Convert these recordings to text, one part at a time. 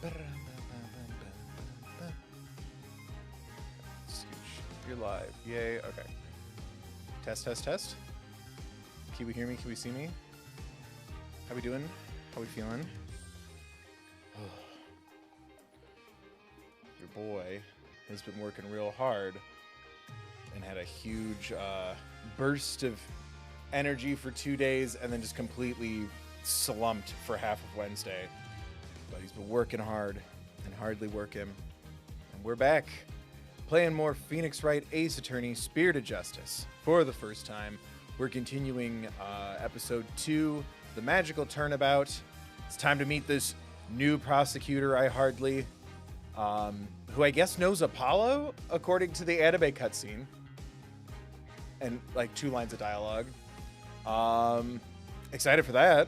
You're live. Yay. Okay. Test, test, test. Can we hear me? Can we see me? How we doing? How we feeling? Your boy has been working real hard and had a huge burst of energy for 2 days and then just completely slumped for half of Wednesday. But he's been working hard and hardly working. And we're back playing more Phoenix Wright Ace Attorney Spirited Justice for the first time. We're continuing episode 2, The Magical Turnabout. It's time to meet this new prosecutor I hardly, who I guess knows Apollo, according to the anime cutscene. And like 2 lines of dialogue. Excited for that.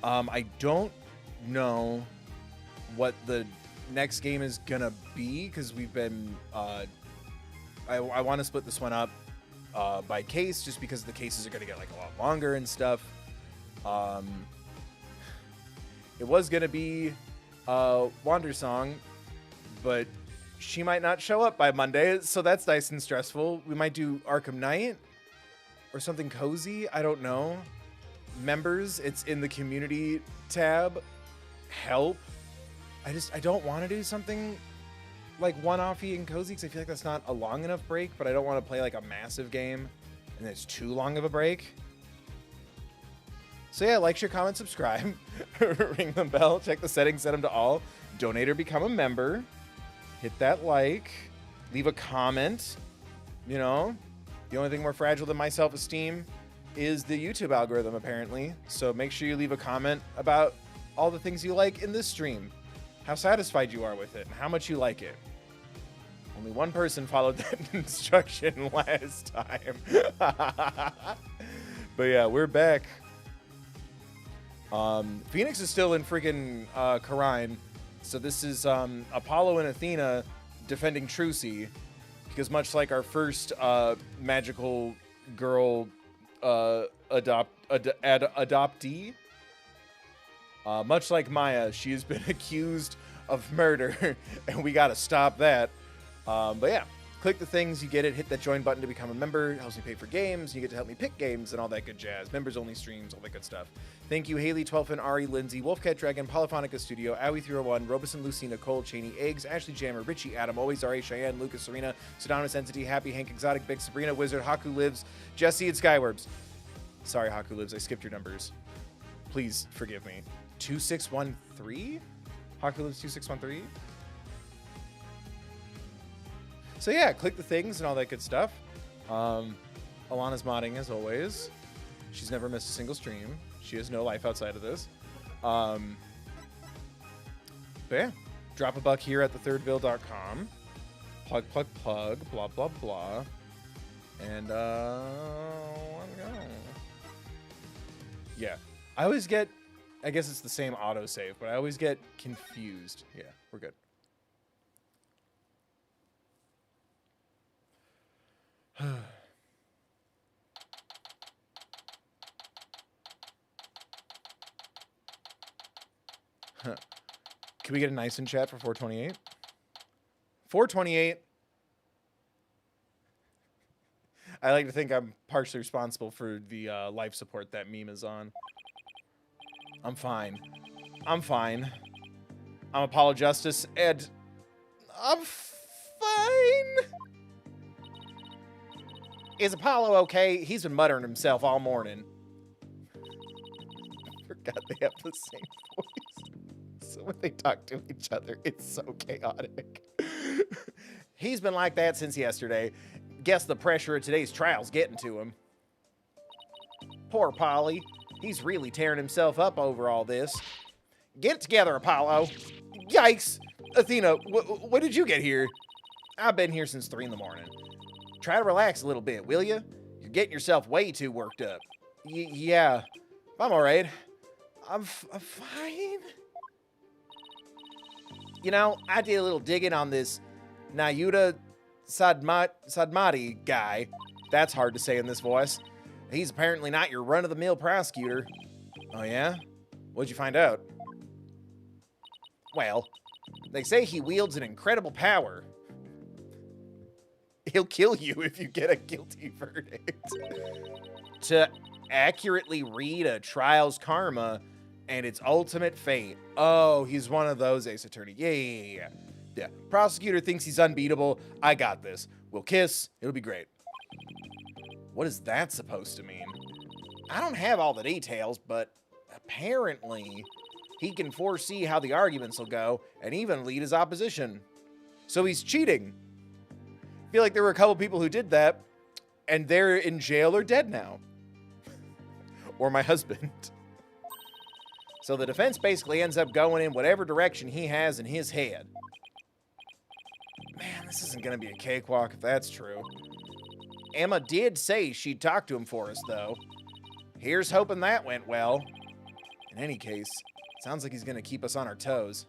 I don't know what the next game is gonna be because we've been I want to split this one up by case just because the cases are gonna get like a lot longer and stuff. It was gonna be Wander Song, but she might not show up by Monday, so that's nice and stressful. We might do Arkham Knight or something cozy. I don't know. Members, it's in the community tab. Help. I don't want to do something like one-offy and cozy because I feel like that's not a long enough break, but I don't want to play like a massive game and it's too long of a break. So yeah, like, share, comment, subscribe, ring the bell, check the settings, set them to all, donate or become a member, hit that like, leave a comment. You know, the only thing more fragile than my self-esteem is the YouTube algorithm, apparently. So make sure you leave a comment about all the things you like in this stream, how satisfied you are with it, and how much you like it. Only one person followed that instruction last time. But yeah, we're back. Phoenix is still in freaking Karine. So this is Apollo and Athena defending Trucy. Because much like our first magical girl adoptee, much like Maya, she has been accused of murder, and we gotta stop that. But yeah, click the things, you get it, hit that join button to become a member. It helps me pay for games, and you get to help me pick games and all that good jazz. Members only streams, all that good stuff. Thank you, Haley, Twelfin, Ari, Lindsay, Wolfcat Dragon, Polyphonica Studio, Owie301, Robeson, Lucina, Cole, Cheney, Eggs, Ashley Jammer, Richie, Adam, Always Ari, Cheyenne, Lucas, Serena, Pseudonymous Entity, Happy, Hank, Exotic, Big, Sabrina, Wizard, Haku Lives, Jesse, and Skyworms. Sorry, Haku Lives, I skipped your numbers. Please forgive me. 2613? Haku Lives 2613? So yeah, click the things and all that good stuff. Alana's modding as always. She's never missed a single stream. She has no life outside of this. But yeah, drop a buck here at thethirdbill.com. Plug, plug, plug, blah, blah, blah. And let's go. Yeah, I always get, I guess it's the same autosave, but I always get confused. Yeah, we're good. Can we get a nice in chat for 428? 428. I like to think I'm partially responsible for the life support that meme is on. I'm fine. I'm fine. I'm Apollo Justice, and I'm fine. Is Apollo okay? He's been muttering himself all morning. I forgot they have the same voice. So when they talk to each other, it's so chaotic. He's been like that since yesterday. Guess the pressure of today's trial's getting to him. Poor Polly. He's really tearing himself up over all this. Get it together, Apollo. Yikes. Athena, when did you get here? I've been here since 3 in the morning. Try to relax a little bit, will you? You're getting yourself way too worked up. Yeah, I'm all right. I'm fine. You know, I did a little digging on this Nayuta Sadmati guy. That's hard to say in this voice. He's apparently not your run-of-the-mill prosecutor. Oh, yeah? What'd you find out? Well, They say he wields an incredible power. He'll kill you if you get a guilty verdict. To accurately read a trial's karma and its ultimate fate. Oh, he's one of those, Ace Attorney. Yeah. Prosecutor thinks he's unbeatable. I got this. We'll kiss. It'll be great. What is that supposed to mean? I don't have all the details, but apparently he can foresee how the arguments will go and even lead his opposition. So he's cheating. I feel like there were a couple people who did that, and they're in jail or dead now. Or my husband. So the defense basically ends up going in whatever direction he has in his head. Man, this isn't going to be a cakewalk if that's true. Emma did say she'd talk to him for us, though. Here's hoping that went well. In any case, sounds like he's going to keep us on our toes.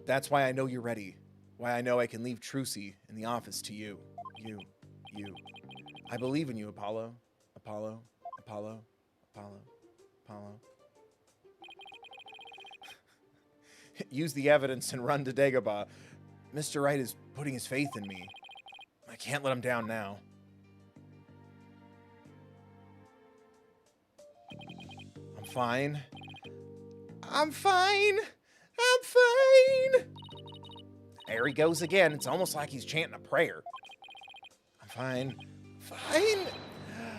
That's why I know you're ready. Why I know I can leave Trucy in the office to you. You. I believe in you, Apollo. Apollo. Use the evidence and run to Dagobah. Mr. Wright is putting his faith in me. I can't let him down now. I'm fine. There he goes again. It's almost like he's chanting a prayer. I'm fine. I'm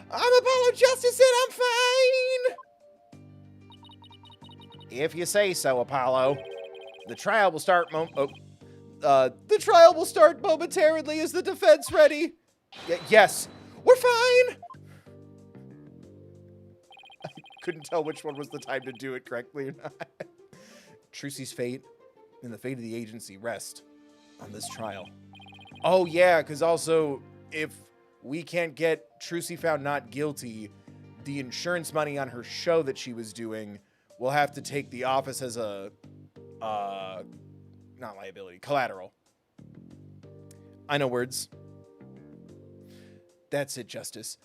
Apollo Justice and I'm fine. If you say so, Apollo. The trial will start momentarily. Is the defense ready? Yes. We're fine. I couldn't tell which one was the time to do it correctly or not. Trucy's fate and the fate of the agency rest on this trial. Oh, yeah, because also, if we can't get Trucy found not guilty, the insurance money on her show that she was doing will have to take the office as a, not liability, collateral. I know words. That's it, Justice.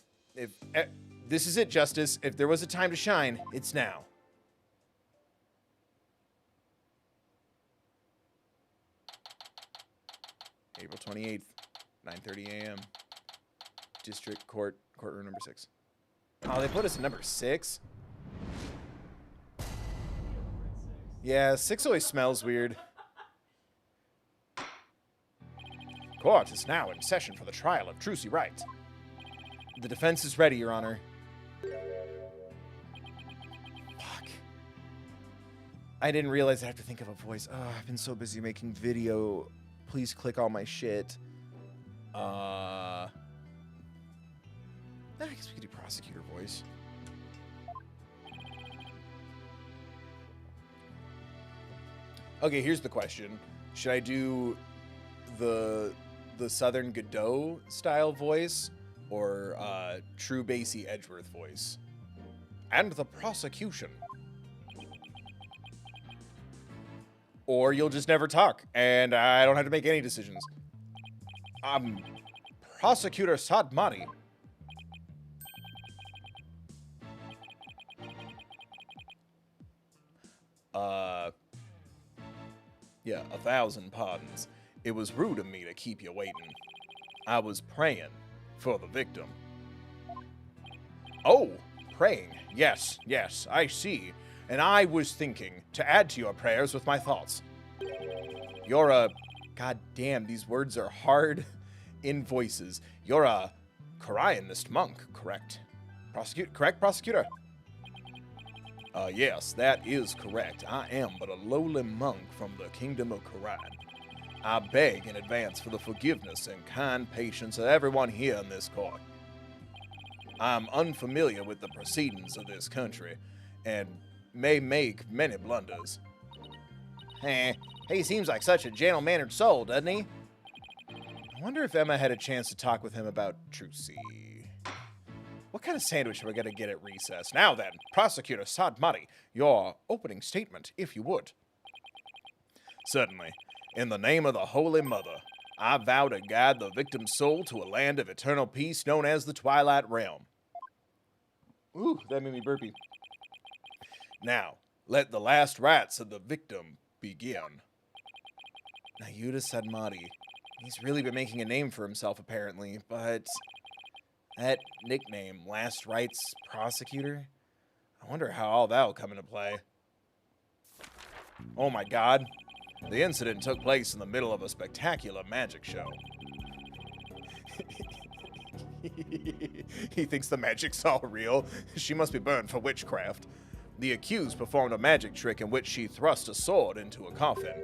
This is it, Justice. If there was a time to shine, it's now. April 28th, 9:30 a.m. District Court, courtroom number 6. Oh, they put us in number 6? Yeah, 6 always smells weird. Court is now in session for the trial of Trucy Wright. The defense is ready, Your Honor. Fuck. I didn't realize I have to think of a voice. Oh, I've been so busy making video. Please click all my shit. I guess we could do prosecutor voice. Okay, here's the question. Should I do the Southern Godot style voice or true bassy Edgeworth voice? And the prosecution. Or you'll just never talk, and I don't have to make any decisions. Prosecutor Sadmani. Yeah, 1,000 pardons. It was rude of me to keep you waiting. I was praying for the victim. Oh, praying. Yes, I see. And I was thinking to add to your prayers with my thoughts. You're a... God damn, these words are hard in voices. You're a Koreanist monk, correct? Correct, prosecutor? Yes, that is correct. I am but a lowly monk from the kingdom of Koran. I beg in advance for the forgiveness and kind patience of everyone here in this court. I'm unfamiliar with the proceedings of this country, and may make many blunders. He seems like such a gentle-mannered soul, doesn't he? I wonder if Emma had a chance to talk with him about Trucy. What kind of sandwich are we going to get at recess? Now then, Prosecutor Sadmati, your opening statement, if you would. Certainly. In the name of the Holy Mother, I vow to guide the victim's soul to a land of eternal peace known as the Twilight Realm. Ooh, that made me burpy. Now, let the last rites of the victim begin. Nayuda Sadmati. He's really been making a name for himself, apparently, but that nickname, Last Rites Prosecutor, I wonder how all that'll come into play. Oh my god. The incident took place in the middle of a spectacular magic show. He thinks the magic's all real. She must be burned for witchcraft. The accused performed a magic trick in which she thrust a sword into a coffin.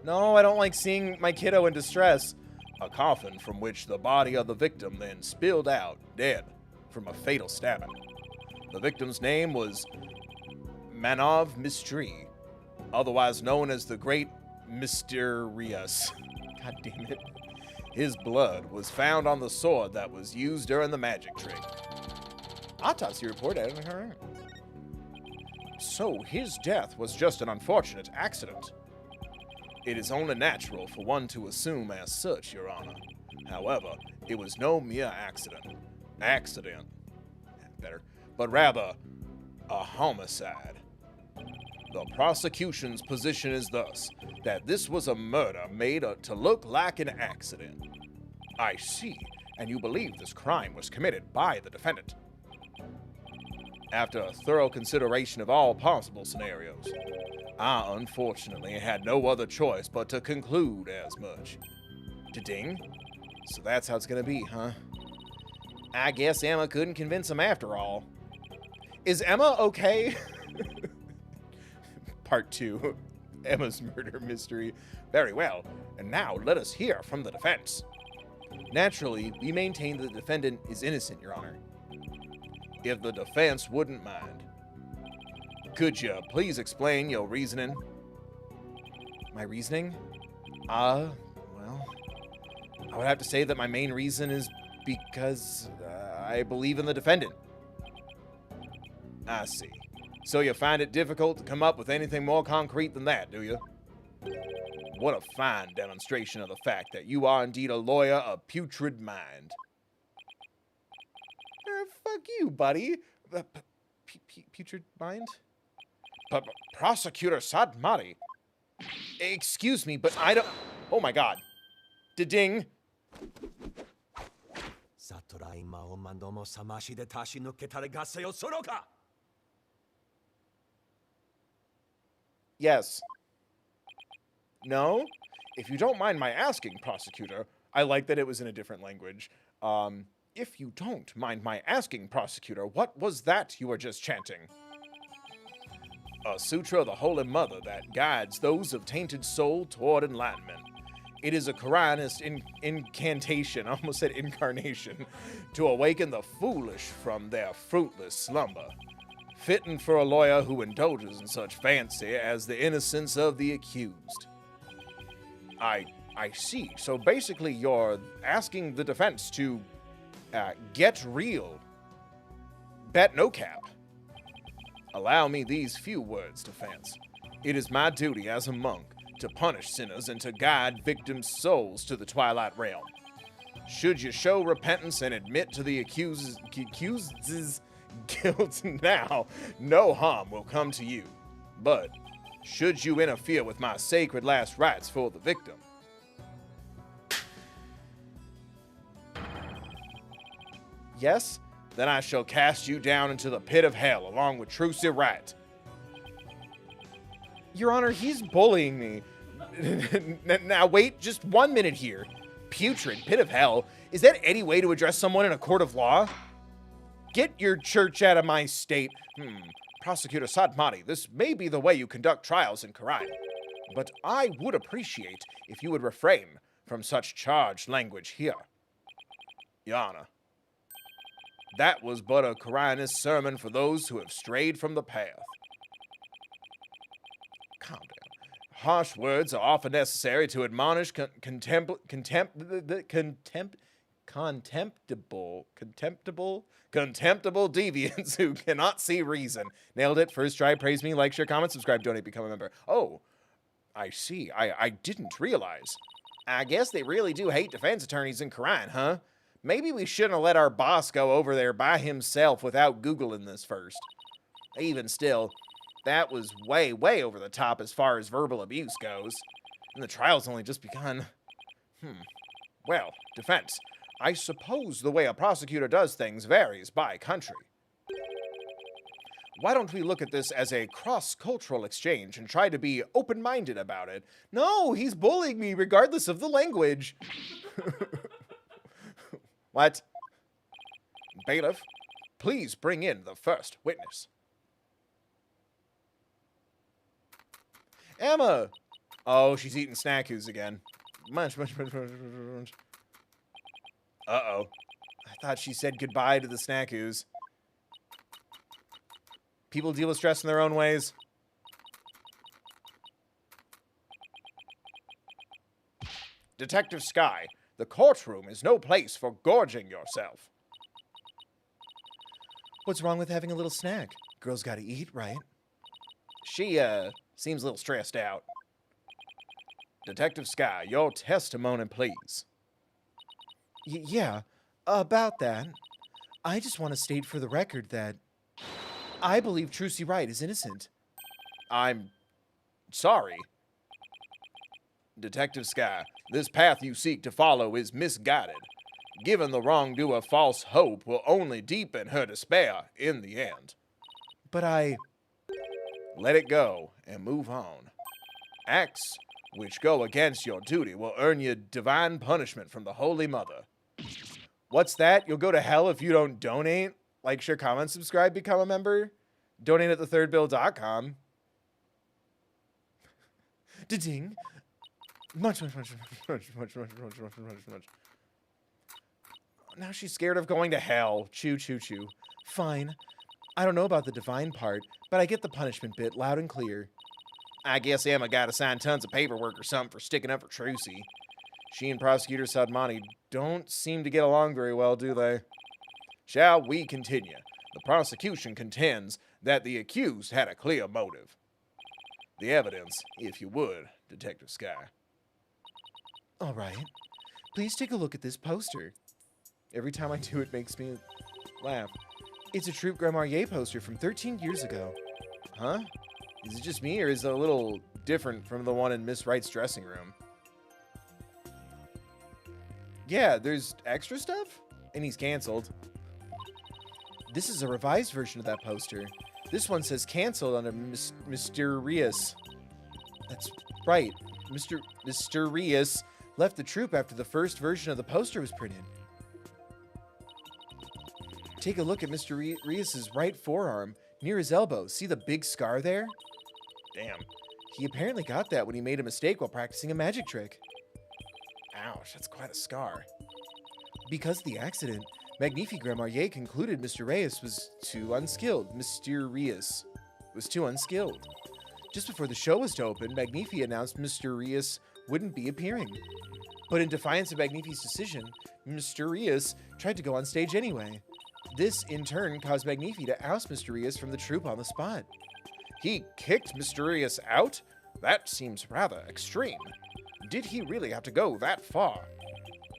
No, I don't like seeing my kiddo in distress. A coffin from which the body of the victim then spilled out, dead, from a fatal stabbing. The victim's name was Manov Mistry, otherwise known as the Great Mysterious. God damn it. His blood was found on the sword that was used during the magic trick. Autopsy report, alright. So his death was just an unfortunate accident. It is only natural for one to assume as such, Your Honor. However, it was no mere accident, but rather a homicide. The prosecution's position is thus, that this was a murder made to look like an accident. I see, and you believe this crime was committed by the defendant. After a thorough consideration of all possible scenarios, I unfortunately had no other choice but to conclude as much. Da-ding. So that's how it's gonna be, huh? I guess Emma couldn't convince him after all. Is Emma okay? Part 2. Emma's murder mystery. Very well, and now let us hear from the defense. Naturally, we maintain the defendant is innocent, Your Honor. If the defense wouldn't mind, could you please explain your reasoning? My reasoning? Well, I would have to say that my main reason is because I believe in the defendant. I see. So you find it difficult to come up with anything more concrete than that, do you? What a fine demonstration of the fact that you are indeed a lawyer of putrid mind. Fuck you, buddy. Putrid mind? Prosecutor Sadmati. Excuse me, but I don't... Oh my god. Da-ding. Yes. No? If you don't mind my asking, prosecutor, I like that it was in a different language. If you don't mind my asking, prosecutor, what was that you were just chanting? A sutra of the Holy Mother that guides those of tainted soul toward enlightenment. It is a Quranist incantation, I almost said incarnation, to awaken the foolish from their fruitless slumber. Fitting for a lawyer who indulges in such fancy as the innocence of the accused. I see. So basically you're asking the defense to get real. Bet no cap. Allow me these few words, defense. It is my duty as a monk to punish sinners and to guide victims' souls to the twilight realm. Should you show repentance and admit to the accused's guilt now, no harm will come to you. But should you interfere with my sacred last rites for the victim, yes, then I shall cast you down into the pit of hell along with Trucy Wright. Your Honor, he's bullying me. Now wait just 1 minute here. Putrid pit of hell? Is that any way to address someone in a court of law? Get your church out of my state. Prosecutor Sadmati, this may be the way you conduct trials in Quran, but I would appreciate if you would refrain from such charged language here. Your Honor, that was but a Quranist sermon for those who have strayed from the path. Calm down. Harsh words are often necessary to admonish contemptible deviants who cannot see reason. Nailed it. First try. Praise me. Like, share, comment, subscribe, donate, become a member. Oh, I see. I didn't realize. I guess they really do hate defense attorneys in Quran, huh? Maybe we shouldn't have let our boss go over there by himself without Googling this first. Even still, That was way, way over the top as far as verbal abuse goes. And the trial's only just begun. Well, defense. I suppose the way a prosecutor does things varies by country. Why don't we look at this as a cross-cultural exchange and try to be open-minded about it? No, he's bullying me regardless of the language. What? Bailiff, please bring in the first witness. Emma! Oh, she's eating snackoos again. Munch. Uh-oh. I thought she said goodbye to the snackoos. People deal with stress in their own ways. Detective Skye, the courtroom is no place for gorging yourself. What's wrong with having a little snack? Girls gotta eat, right? She, seems a little stressed out. Detective Skye, your testimony, please. Yeah, about that. I just want to state for the record that I believe Trucy Wright is innocent. I'm sorry. Detective Skye, this path you seek to follow is misguided. Giving the wrongdoer false hope will only deepen her despair in the end. But let it go and move on. Acts which go against your duty will earn you divine punishment from the Holy Mother. What's that? You'll go to hell if you don't donate? Like, share, comment, subscribe, become a member? Donate at thethirdbill.com. Da-ding. Much. Now she's scared of going to hell. Choo. Fine. I don't know about the divine part, but I get the punishment bit loud and clear. I guess Emma got to sign tons of paperwork or something for sticking up for Trucy. She and Prosecutor Sadmani don't seem to get along very well, do they? Shall we continue? The prosecution contends that the accused had a clear motive. The evidence, if you would, Detective Skye. All right. Please take a look at this poster. Every time I do it makes me laugh. It's a Troop Grandmarier poster from 13 years ago. Huh? Is it just me, or is it a little different from the one in Miss Wright's dressing room? Yeah, there's extra stuff? And he's canceled. This is a revised version of that poster. This one says canceled under Mysterious. That's right. Mysterious left the troop after the first version of the poster was printed. Take a look at Mr. Rias's right forearm, near his elbow. See the big scar there? Damn. He apparently got that when he made a mistake while practicing a magic trick. Ouch, that's quite a scar. Because of the accident, Magnifi Grandmarier concluded Mr. Reyes was too unskilled. Mysterious was too unskilled. Just before the show was to open, Magnifi announced Mr. Reyes wouldn't be appearing. But in defiance of Magnifi's decision, Mr. Reyes tried to go on stage anyway. This, in turn, caused Magnifi to oust Mr. Reyes from the troupe on the spot. He kicked Mr. Reyes out? That seems rather extreme. Did he really have to go that far?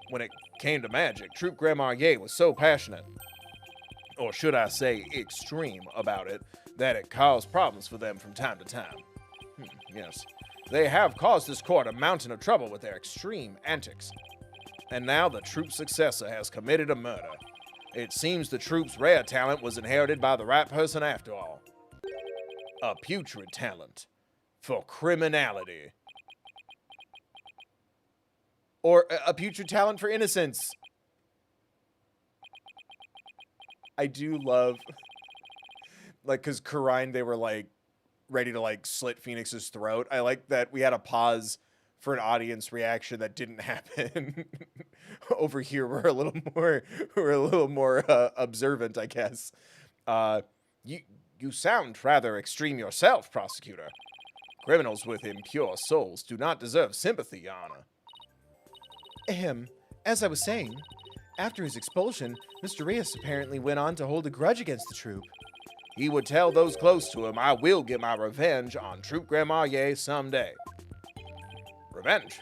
When it came to magic, Troop Grandmarier was so passionate, or should I say extreme, about it, that it caused problems for them from time to time. Yes, they have caused this court a mountain of trouble with their extreme antics. And now the troop's successor has committed a murder. It seems the troop's rare talent was inherited by the right person after all. A putrid talent for criminality. Or a putrid talent for innocence. I do love, like, because Karine, they were, like, ready to, like, slit Phoenix's throat. I like that we had a pause for an audience reaction that didn't happen. Over here, we're a little more observant, I guess. You sound rather extreme yourself, prosecutor. Criminals with impure souls do not deserve sympathy, Your Honor. As I was saying, after his expulsion, Mr. Reyes apparently went on to hold a grudge against the troop. He would tell those close to him, I will get my revenge on Troop Grandmarier someday. Revenge?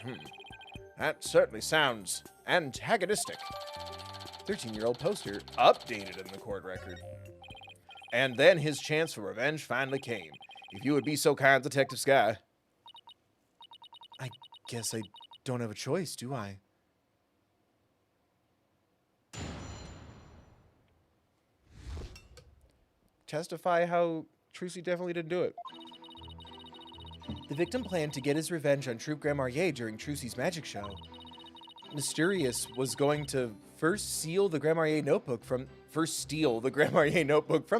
That certainly sounds antagonistic. 13-year-old poster updated in the court record. And then his chance for revenge finally came. If you would be so kind, Detective Sky. I guess I don't have a choice, do I? Testify how Trucy definitely didn't do it. The victim planned to get his revenge on Troop Grandmarnier during Trucy's magic show. Mysterious was going to first steal the Grandmarnier notebook from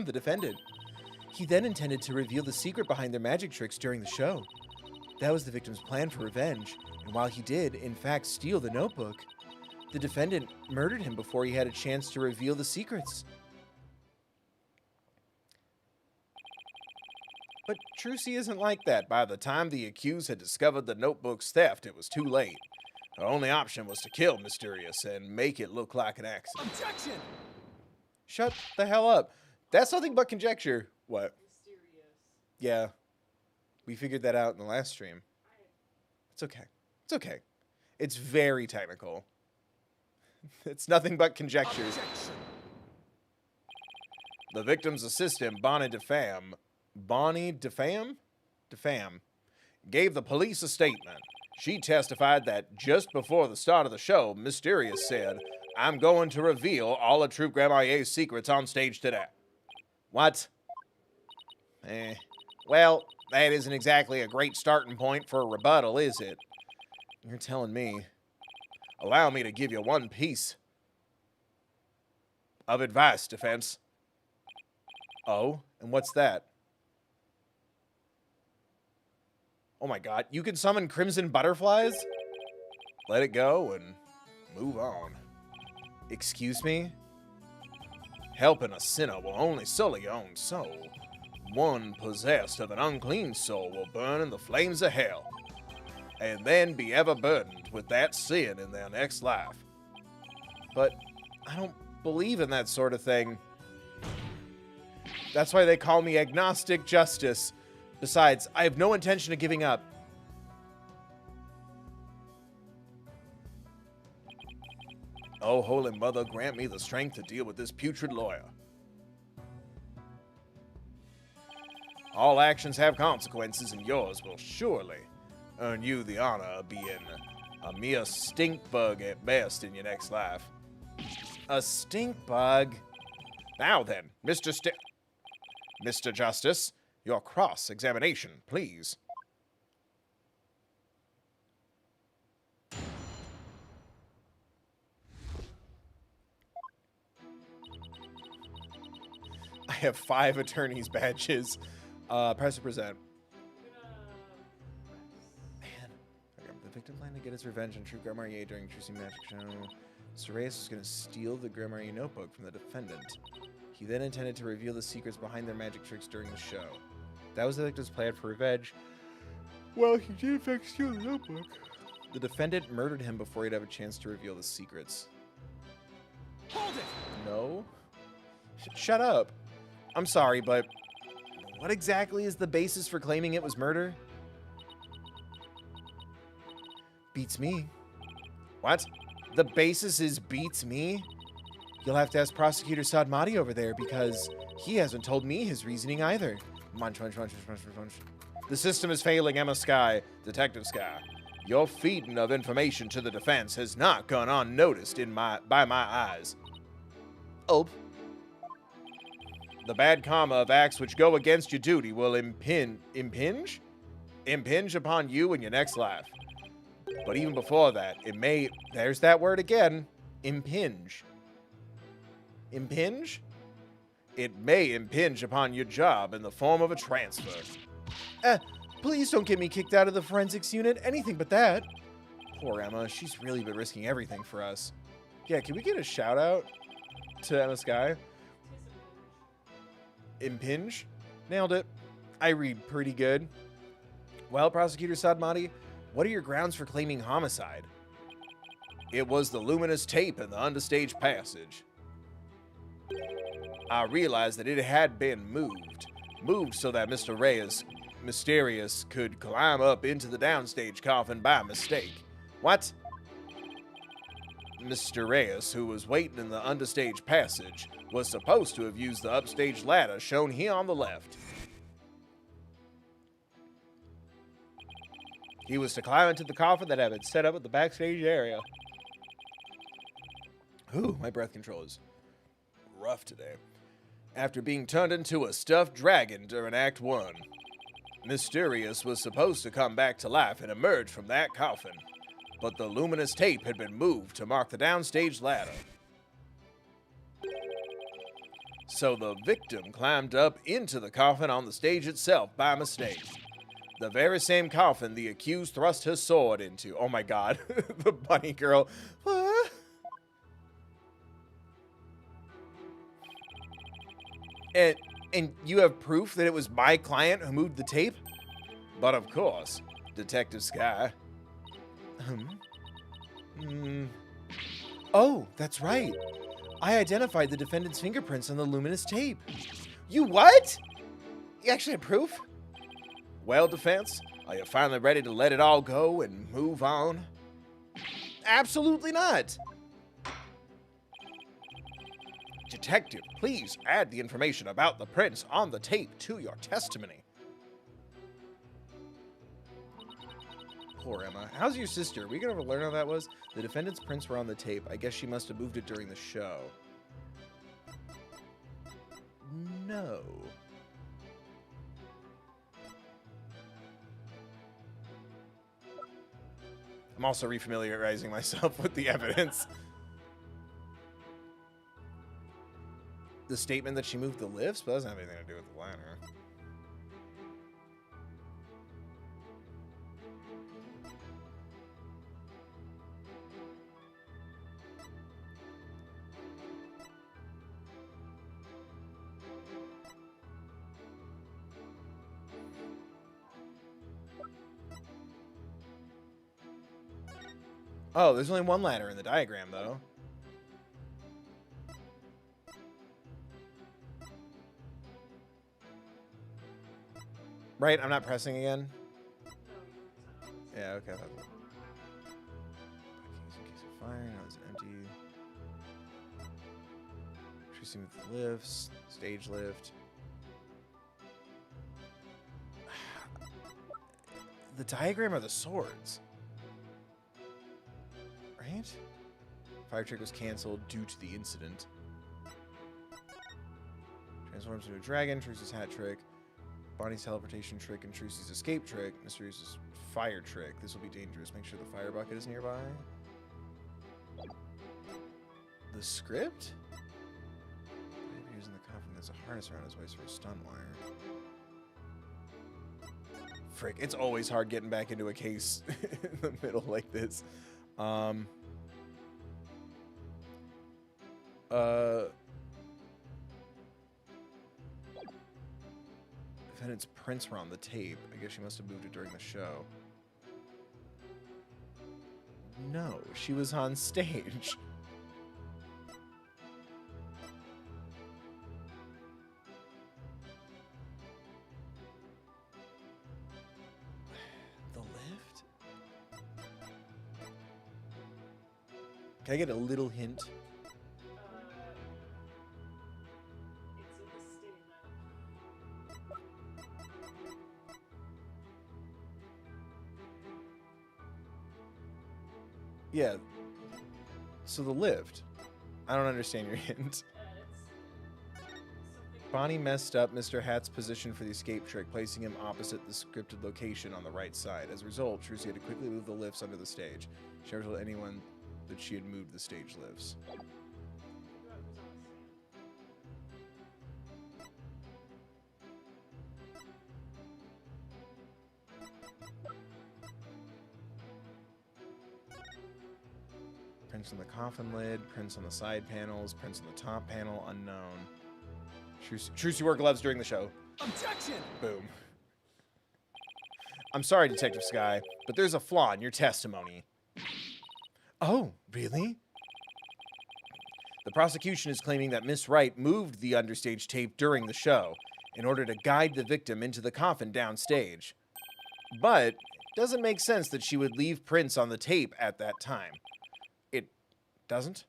the defendant. He then intended to reveal the secret behind their magic tricks during the show. That was the victim's plan for revenge, and while he did, in fact, steal the notebook, the defendant murdered him before he had a chance to reveal the secrets. But Trucy isn't like that. By the time the accused had discovered the notebook's theft, it was too late. Her only option was to kill Mysterious and make it look like an accident. Objection! Shut the hell up. That's nothing but conjecture. What? Mysterious. Yeah. We figured that out in the last stream. It's okay. It's okay. It's very technical. It's nothing but conjectures. Objection. The victim's assistant, Bonnie DeFam, gave the police a statement. She testified that just before the start of the show, Mysterious said, "I'm going to reveal all of Troop Grandmarnier's secrets on stage today." What? Well, that isn't exactly a great starting point for a rebuttal, is it? You're telling me. Allow me to give you one piece of advice, defense. Oh, and what's that? Oh my god, you can summon crimson butterflies? Let it go and move on. Excuse me? Helping a sinner will only sully your own soul. One possessed of an unclean soul will burn in the flames of hell, and then be ever burdened with that sin in their next life. But I don't believe in that sort of thing. That's why they call me Agnostic Justice. Besides, I have no intention of giving up. Oh, Holy Mother, grant me the strength to deal with this putrid lawyer. All actions have consequences, and yours will surely earn you the honor of being a mere stink bug at best in your next life. A stink bug? Now then, Mr. Justice, your cross-examination, please. I have 5 attorney's badges. Press to present. Man. Okay, the victim planned to get his revenge on Troop Grandmarnier during Trucy Magic Show. Mr. Reyes was going to steal the Grandmarnier notebook from the defendant. He then intended to reveal the secrets behind their magic tricks during the show. That was the victim's plan for revenge. Well, he did in fact steal the notebook. The defendant murdered him before he'd have a chance to reveal the secrets. Hold it! No? Shut up. I'm sorry, but what exactly is the basis for claiming it was murder? Beats me. What? The basis is beats me? You'll have to ask Prosecutor Sadmati over there, because he hasn't told me his reasoning either. Munch, munch, munch, munch, munch, munch. The system is failing, Emma Sky, Detective Sky. Your feeding of information to the defense has not gone unnoticed by my eyes. Oh. The bad karma of acts which go against your duty will impinge upon you in your next life. But even before that, it may, there's that word again, impinge. Impinge? It may impinge upon your job in the form of a transfer. Please don't get me kicked out of the forensics unit, anything but that. Poor Emma, she's really been risking everything for us. Yeah, can we get a shout out to Emma Sky? Impinge? Nailed it. I read pretty good. Well, Prosecutor Sadmati, what are your grounds for claiming homicide? It was the luminous tape in the understage passage. I realized that it had been moved so that Mr. Reyes Mysterious could climb up into the downstage coffin by mistake. What? Mr. Reyes, who was waiting in the understage passage, was supposed to have used the upstage ladder shown here on the left. He was to climb into the coffin that had been set up at the backstage area. Ooh, my breath control is rough today. After being turned into a stuffed dragon during Act 1, Mysterious was supposed to come back to life and emerge from that coffin, but the luminous tape had been moved to mark the downstage ladder. So the victim climbed up into the coffin on the stage itself by mistake. The very same coffin the accused thrust his sword into. Oh my god, the bunny girl. What? And you have proof that it was my client who moved the tape? But of course, Detective Sky. Oh, that's right. I identified the defendant's fingerprints on the luminous tape. You what? You actually had proof? Well, defense, are you finally ready to let it all go and move on? Absolutely not. Detective, please add the information about the prints on the tape to your testimony. Poor Emma. How's your sister? Are we gonna ever learn how that was? The defendant's prints were on the tape. I guess she must have moved it during the show. No. I'm also refamiliarizing myself with the evidence. The statement that she moved the lifts, but that doesn't have anything to do with the ladder. Oh, there's only one ladder in the diagram, though. Right, I'm not pressing again. Yeah, okay. In case of fire, now it's empty. Tracing with the lifts, stage lift. The diagram are the swords. Right? Fire trick was canceled due to the incident. Transforms into a dragon, Trucy's hat trick. Bonnie's teleportation trick and Trucy's escape trick. Mysterious's fire trick. This will be dangerous. Make sure the fire bucket is nearby. The script? Using the coffin, there's a harness around his waist for a stun wire. Frick, it's always hard getting back into a case in the middle like this. Defendant's prints were on the tape. I guess she must have moved it during the show. No, she was on stage. The lift? Can I get a little hint? Yeah. So the lift. I don't understand your hint. Bonnie messed up Mr. Hat's position for the escape trick, placing him opposite the scripted location on the right side. As a result, Trucy had to quickly move the lifts under the stage. She never told anyone that she had moved the stage lifts. Prints on the coffin lid, prints on the side panels, prints on the top panel, unknown. Trucy wore gloves during the show. Objection! Boom. I'm sorry, Detective Sky, but there's a flaw in your testimony. Oh, really? The prosecution is claiming that Miss Wright moved the understage tape during the show in order to guide the victim into the coffin downstage. But it doesn't make sense that she would leave prints on the tape at that time. Doesn't?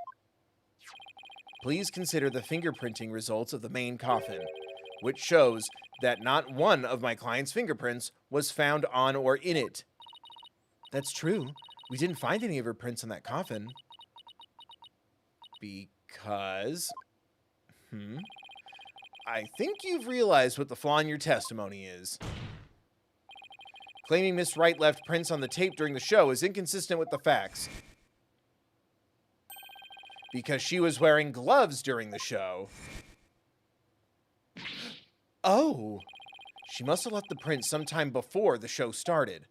Please consider the fingerprinting results of the main coffin, which shows that not one of my client's fingerprints was found on or in it. That's true. We didn't find any of her prints on that coffin. Because... I think you've realized what the flaw in your testimony is. Claiming Miss Wright left prints on the tape during the show is inconsistent with the facts. Because she was wearing gloves during the show. Oh! She must have left the prints sometime before the show started.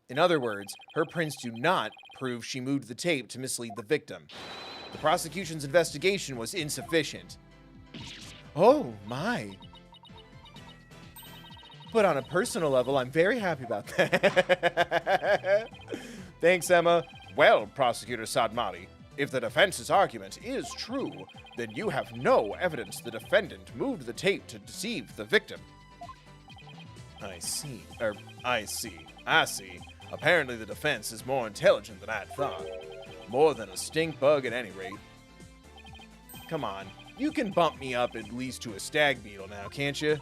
In other words, her prints do not prove she moved the tape to mislead the victim. The prosecution's investigation was insufficient. Oh, my. But on a personal level, I'm very happy about that. Thanks, Emma. Well, Prosecutor Sadmati, if the defense's argument is true, then you have no evidence the defendant moved the tape to deceive the victim. I see. I see. Apparently the defense is more intelligent than I thought. More than a stink bug at any rate. Come on, you can bump me up at least to a stag beetle now, can't you?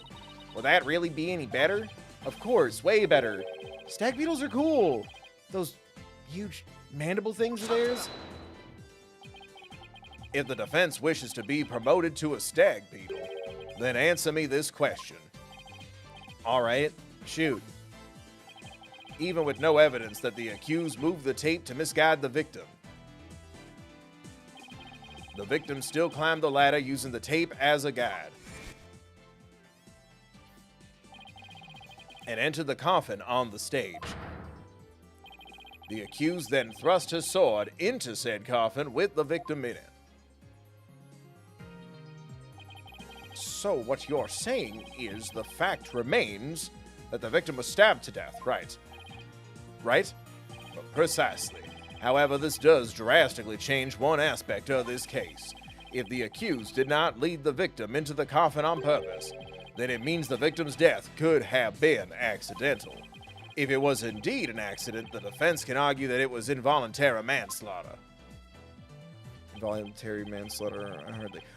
Will that really be any better? Of course, way better. Stag beetles are cool. Those huge mandible things of theirs. If the defense wishes to be promoted to a stag beetle, then answer me this question. All right, shoot. Even with no evidence that the accused moved the tape to misguide the victim, the victim still climbed the ladder using the tape as a guide and entered the coffin on the stage. The accused then thrust his sword into said coffin with the victim in it. So what you're saying is the fact remains that the victim was stabbed to death, right? Right? Well, precisely. However, this does drastically change one aspect of this case. If the accused did not lead the victim into the coffin on purpose, then it means the victim's death could have been accidental. If it was indeed an accident, the defense can argue that it was involuntary manslaughter. Involuntary manslaughter,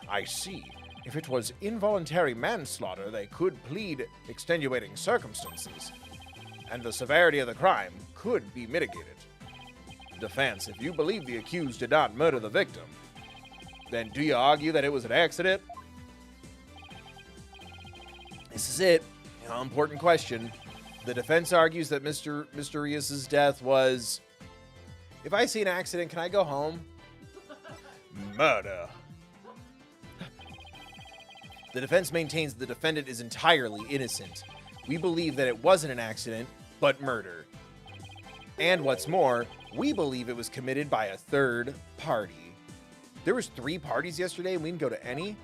I see. If it was involuntary manslaughter, they could plead extenuating circumstances, and the severity of the crime could be mitigated. Defense, if you believe the accused did not murder the victim, then do you argue that it was an accident? This is it. An important question. The defense argues that Mr. Rios' death was... If I see an accident, can I go home? Murder. The defense maintains the defendant is entirely innocent. We believe that it wasn't an accident, but murder. And what's more, we believe it was committed by a third party. There was 3 parties yesterday and we didn't go to any?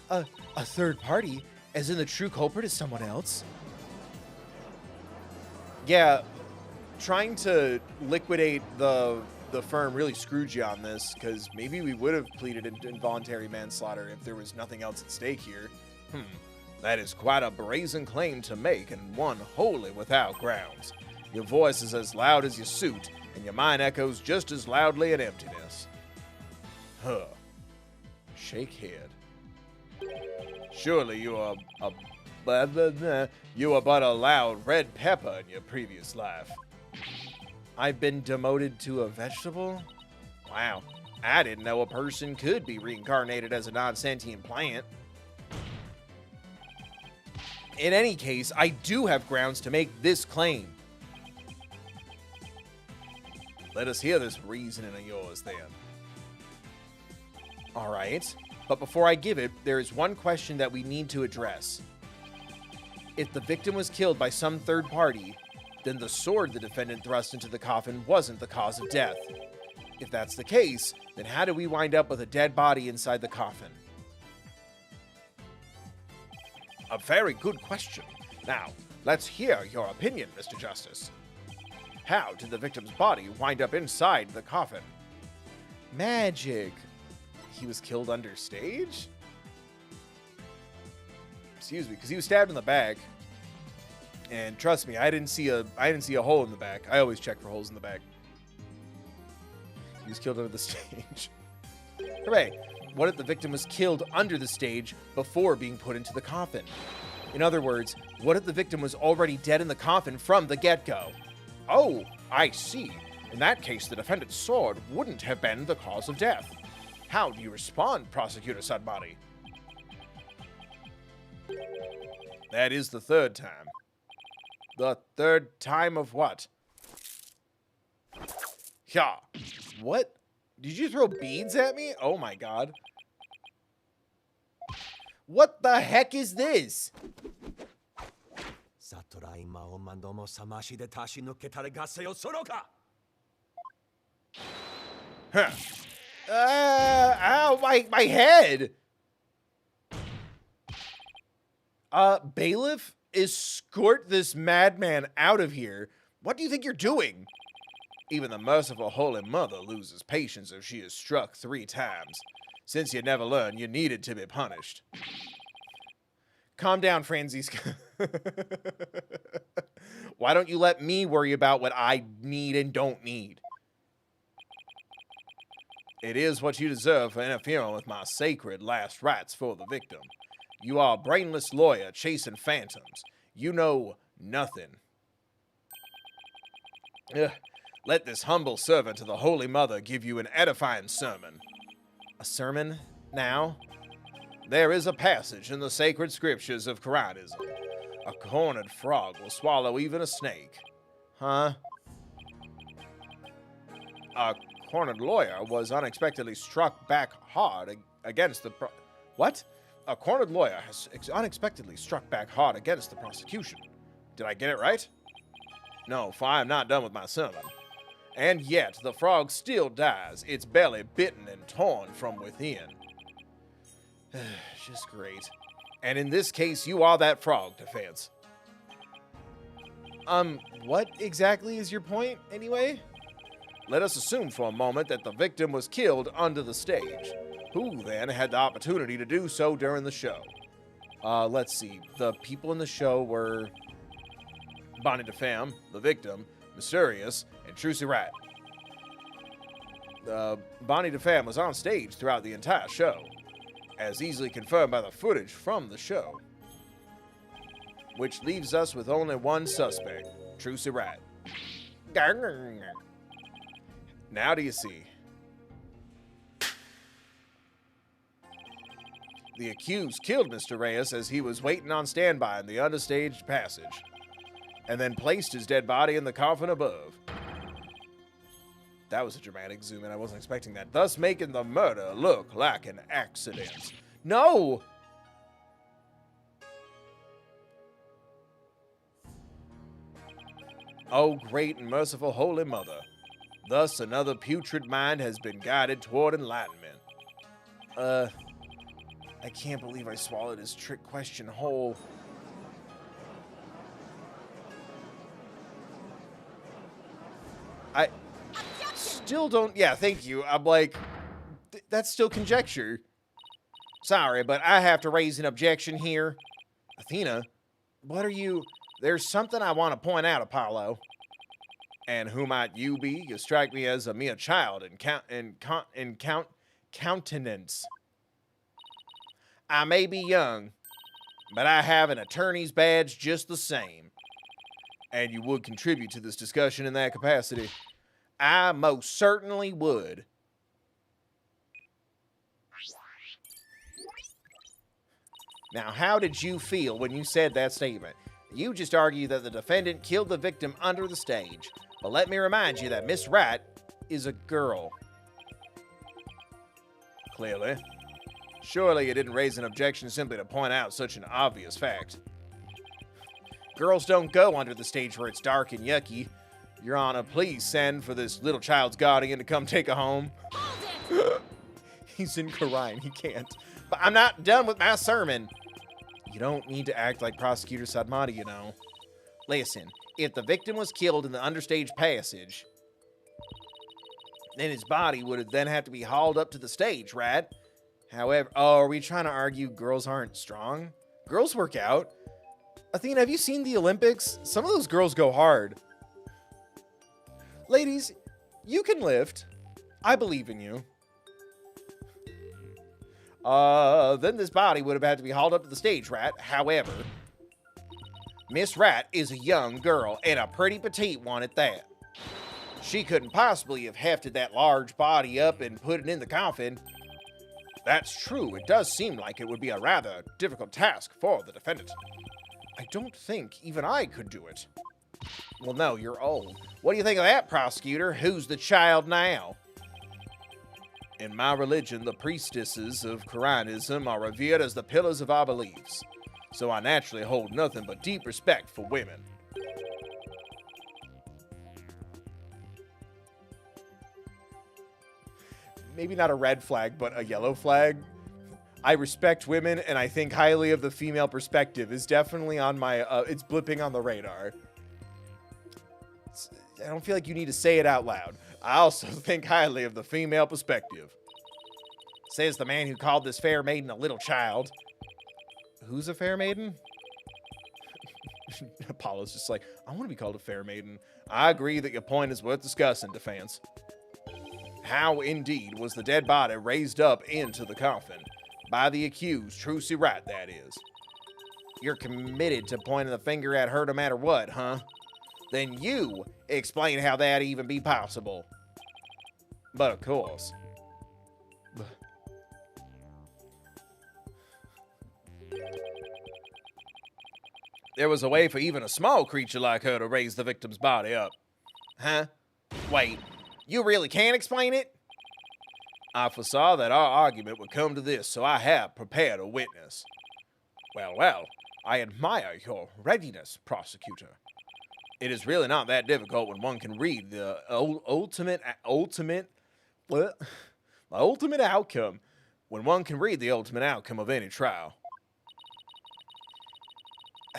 A third party? As in the true culprit is someone else? Yeah, trying to liquidate the firm really screwed you on this, because maybe we would have pleaded involuntary manslaughter if there was nothing else at stake here. That is quite a brazen claim to make, and one wholly without grounds. Your voice is as loud as your suit, and your mind echoes just as loudly in emptiness. Shake head. Surely you are but a loud red pepper in your previous life. I've been demoted to a vegetable? Wow, I didn't know a person could be reincarnated as a non-sentient plant. In any case, I do have grounds to make this claim. Let us hear this reasoning of yours, then. All right, but before I give it, there is one question that we need to address. If the victim was killed by some third party, then the sword the defendant thrust into the coffin wasn't the cause of death. If that's the case, then how do we wind up with a dead body inside the coffin? A very good question. Now, let's hear your opinion, Mr. Justice. How did the victim's body wind up inside the coffin? Magic. He was killed under stage? Excuse me, because he was stabbed in the back. And trust me, I didn't see a hole in the back. I always check for holes in the back. He was killed under the stage. Hooray! What if the victim was killed under the stage before being put into the coffin? In other words, what if the victim was already dead in the coffin from the get-go? Oh, I see. In that case, the defendant's sword wouldn't have been the cause of death. How do you respond, Prosecutor Sadmati? That is the third time. The third time of what? Yeah. What? Did you throw beads at me? Oh my god. What the heck is this? Huh. Ow, my head! Bailiff, escort this madman out of here. What do you think you're doing? Even the merciful Holy Mother loses patience if she is struck 3 times. Since you never learned, you needed to be punished. Calm down, Franziska. Why don't you let me worry about what I need and don't need? It is what you deserve for interfering with my sacred last rites for the victim. You are a brainless lawyer chasing phantoms. You know nothing. Ugh. Let this humble servant of the Holy Mother give you an edifying sermon. A sermon? Now? There is a passage in the sacred scriptures of Quranism. A cornered frog will swallow even a snake. Huh? A cornered lawyer was unexpectedly struck back hard against the What? A cornered lawyer has unexpectedly struck back hard against the prosecution. Did I get it right? No, for I am not done with my sermon. And yet the frog still dies, its belly bitten and torn from within. Just great. And in this case, you are that frog, Defense. What exactly is your point, anyway? Let us assume for a moment that the victim was killed under the stage. Who, then, had the opportunity to do so during the show? Let's see. The people in the show were Bonnie DeFemme, the victim, Mysterious, and Trucy Wright. Bonnie DeFemme was on stage throughout the entire show, as easily confirmed by the footage from the show. Which leaves us with only one suspect, Trucy Wright. Now do you see? The accused killed Mr. Reyes as he was waiting on standby in the understaged passage, and then placed his dead body in the coffin above. That was a dramatic zoom in. I wasn't expecting that. Thus making the murder look like an accident. No! Oh, great and merciful Holy Mother. Thus another putrid mind has been guided toward enlightenment. I can't believe I swallowed his trick question whole. I still don't... Yeah, thank you. I'm like, that's still conjecture. Sorry, but I have to raise an objection here. Athena, what are you... There's something I want to point out, Apollo. And who might you be? You strike me as a mere child in countenance. I may be young, but I have an attorney's badge just the same. And you would contribute to this discussion in that capacity. I most certainly would. Now, how did you feel when you said that statement? You just argued that the defendant killed the victim under the stage. But let me remind you that Miss Wright is a girl. Clearly. Surely you didn't raise an objection simply to point out such an obvious fact. Girls don't go under the stage where it's dark and yucky. Your Honor, please send for this little child's guardian to come take her home. He's in Quran, he can't. But I'm not done with my sermon. You don't need to act like Prosecutor Sadmati, you know. Listen, if the victim was killed in the understage passage, then his body would then have to be hauled up to the stage, right? However, oh, are we trying to argue girls aren't strong? Girls work out. Athena, have you seen the Olympics? Some of those girls go hard. Ladies, you can lift. I believe in you. Then this body would have had to be hauled up to the stage, right? However, Miss Wright is a young girl, and a pretty petite one at that. She couldn't possibly have hefted that large body up and put it in the coffin. That's true, it does seem like it would be a rather difficult task for the defendant. I don't think even I could do it. Well, no, you're old. What do you think of that, prosecutor? Who's the child now? In my religion, the priestesses of Quranism are revered as the pillars of our beliefs, so I naturally hold nothing but deep respect for women. Maybe not a red flag, but a yellow flag. I respect women, and I think highly of the female perspective is definitely on my, it's blipping on the radar. I don't feel like you need to say it out loud. I also think highly of the female perspective. Says the man who called this fair maiden a little child. Who's a fair maiden? Apollo's just like, I want to be called a fair maiden. I agree that your point is worth discussing, defense. How, indeed, was the dead body raised up into the coffin? By the accused, Trucy Wright, that is. You're committed to pointing the finger at her no matter what, huh? Then you explain how that even be possible. But of course. There was a way for even a small creature like her to raise the victim's body up. Huh? Wait, you really can't explain it? I foresaw that our argument would come to this, so I have prepared a witness. Well, I admire your readiness, prosecutor. It is really not that difficult when one can read the ultimate outcome. When one can read the ultimate outcome of any trial.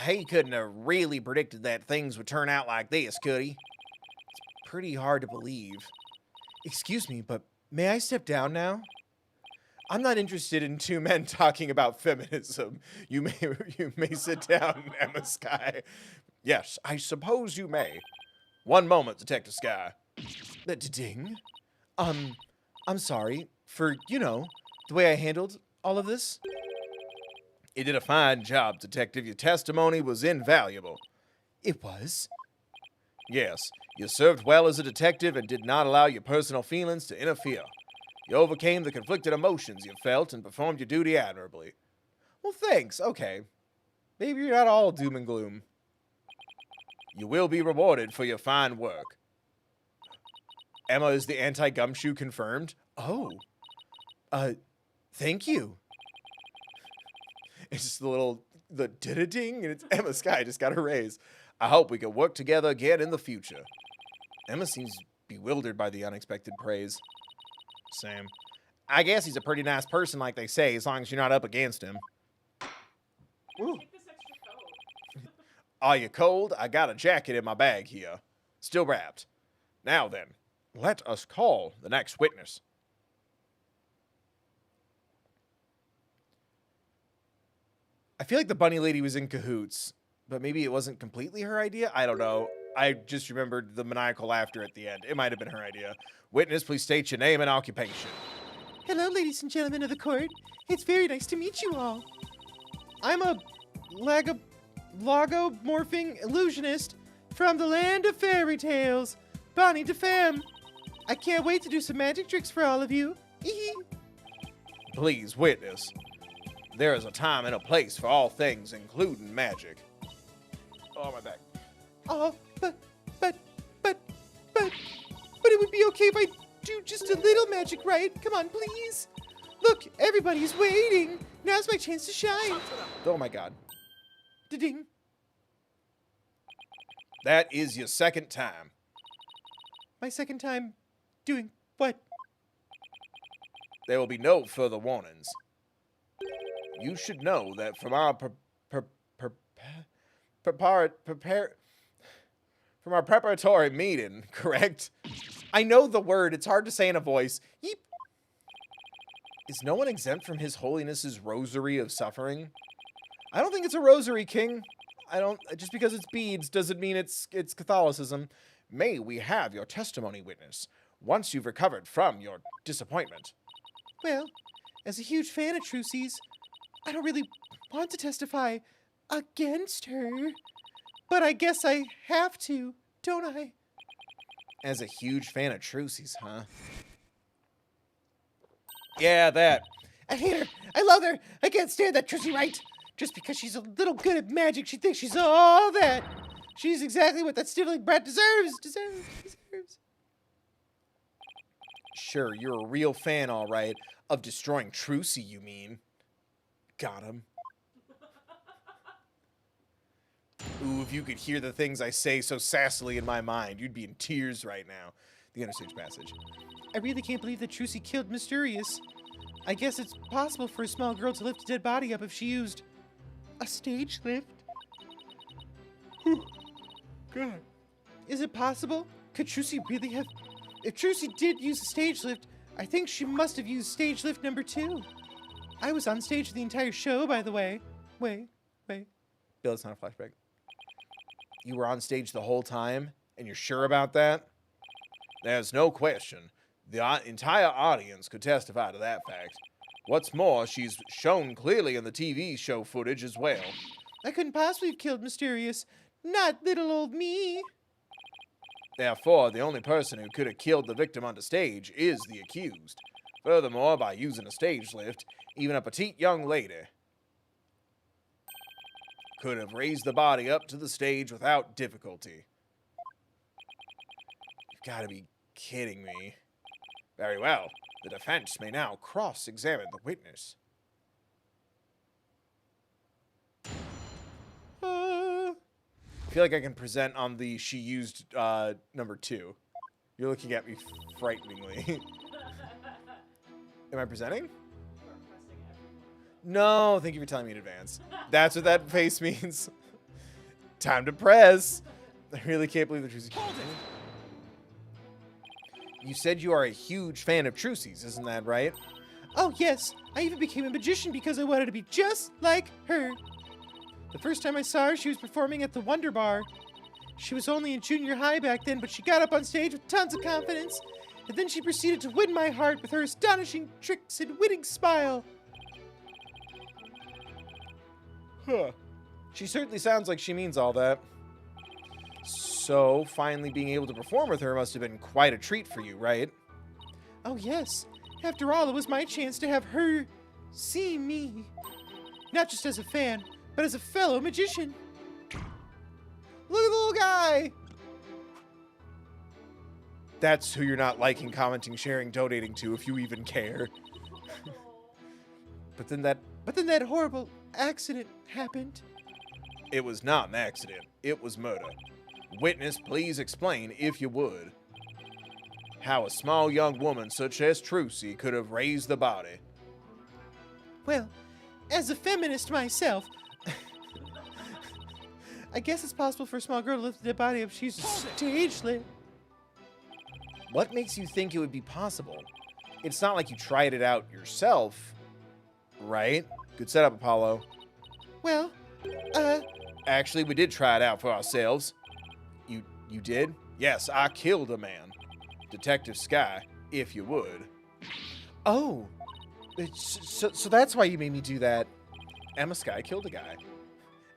He couldn't have really predicted that things would turn out like this, could he? It's pretty hard to believe. Excuse me, but may I step down now? I'm not interested in two men talking about feminism. You may sit down, Emma Skye. Yes, I suppose you may. One moment, Detective Skye. Ding. I'm sorry for, the way I handled all of this. You did a fine job, Detective. Your testimony was invaluable. It was? Yes, you served well as a detective and did not allow your personal feelings to interfere. You overcame the conflicted emotions you felt and performed your duty admirably. Well, thanks. Okay. Maybe you're not all doom and gloom. You will be rewarded for your fine work. Emma, is the anti-gumshoe confirmed? Oh. Thank you. It's just the ding, and it's Emma Skye just got a raise. I hope we can work together again in the future. Emma seems bewildered by the unexpected praise. Sam. I guess he's a pretty nice person, like they say, as long as you're not up against him. Ooh. Are you cold? I got a jacket in my bag here. Still wrapped. Now then, let us call the next witness. I feel like the bunny lady was in cahoots, but maybe it wasn't completely her idea? I don't know. I just remembered the maniacal laughter at the end. It might have been her idea. Witness, please state your name and occupation. Hello, ladies and gentlemen of the court. It's very nice to meet you all. I'm a logomorphing illusionist from the land of fairy tales, Bonnie DeFemme. I can't wait to do some magic tricks for all of you. Please, witness. There is a time and a place for all things, including magic. Oh, my back. Oh, but it would be okay if I do just a little magic, right? Come on, please. Look, everybody's waiting. Now's my chance to shine. Oh, my God. Da-ding. That is your second time. My second time doing what? There will be no further warnings. You should know that from our preparatory meeting, correct? I know the word. It's hard to say in a voice. Yeep. Is no one exempt from His Holiness's rosary of suffering? I don't think it's a rosary, King. Just because it's beads doesn't mean it's Catholicism. May we have your testimony, witness, once you've recovered from your disappointment? Well, as a huge fan of Trucy's, I don't really want to testify against her. but I guess I have to, don't I? As a huge fan of Trucy's, huh? Yeah, that. I hate her. I love her. I can't stand that Trucy Wright. Just because she's a little good at magic, she thinks she's all that. She's exactly what that sniveling brat deserves. Sure, you're a real fan, all right. Of destroying Trucy, you mean. Got him. Ooh, if you could hear the things I say so sassily in my mind, you'd be in tears right now. The Interstage Passage. I really can't believe that Trucy killed Mysterious. I guess it's possible for a small girl to lift a dead body up if she used a stage lift. Whew. God. Is it possible? Could Trucy really have... If Trucy did use a stage lift, I think she must have used stage lift number 2. I was on stage for the entire show, by the way. Wait. Bill, it's not a flashback. You were on stage the whole time, and you're sure about that? There's no question. The entire audience could testify to that fact. What's more, she's shown clearly in the TV show footage as well. I couldn't possibly have killed Mysterious. Not little old me. Therefore, the only person who could have killed the victim on the stage is the accused. Furthermore, by using a stage lift, even a petite young lady could have raised the body up to the stage without difficulty. You've got to be kidding me. Very well. The defense may now cross-examine the witness. I feel like I can present on the she used number 2. You're looking at me frighteningly. Am I presenting? No, thank you for telling me in advance. That's what that face means. Time to press. I really can't believe the Trucy. You said you are a huge fan of Trucy's, isn't that right? Oh, yes. I even became a magician because I wanted to be just like her. The first time I saw her, she was performing at the Wonder Bar. She was only in junior high back then, but she got up on stage with tons of confidence. And then she proceeded to win my heart with her astonishing tricks and winning smile. Huh. She certainly sounds like she means all that. So, finally being able to perform with her must have been quite a treat for you, right? Oh, yes. After all, it was my chance to have her see me. Not just as a fan, but as a fellow magician. Look at the little guy! That's who you're not liking, commenting, sharing, donating to, if you even care. But then that horrible accident happened. It was not an accident. It was murder. Witness, please explain, if you would, how a small young woman such as Trucy could have raised the body. Well, as a feminist myself, I guess it's possible for a small girl to lift the body up. She's a stage lift. What makes you think it would be possible? It's not like you tried it out yourself, right? Good setup, Apollo. Well, Actually, we did try it out for ourselves. You did? Yes, I killed a man. Detective Sky, if you would. Oh. So that's why you made me do that. Emma Sky killed a guy.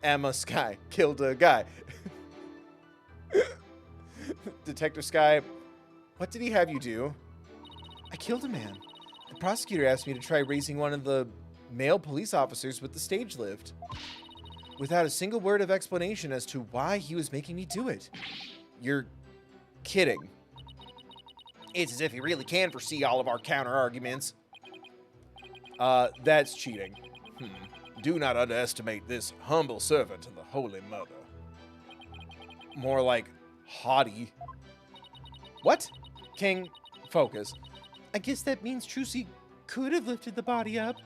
Emma Sky killed a guy. Detective Sky, what did he have you do? I killed a man. The prosecutor asked me to try raising one of the male police officers with the stage lift, without a single word of explanation as to why he was making me do it. You're kidding. It's as if he really can foresee all of our counter-arguments. That's cheating. Do not underestimate this humble servant of the Holy Mother. More like haughty. What? King, focus. I guess that means Trucy could have lifted the body up.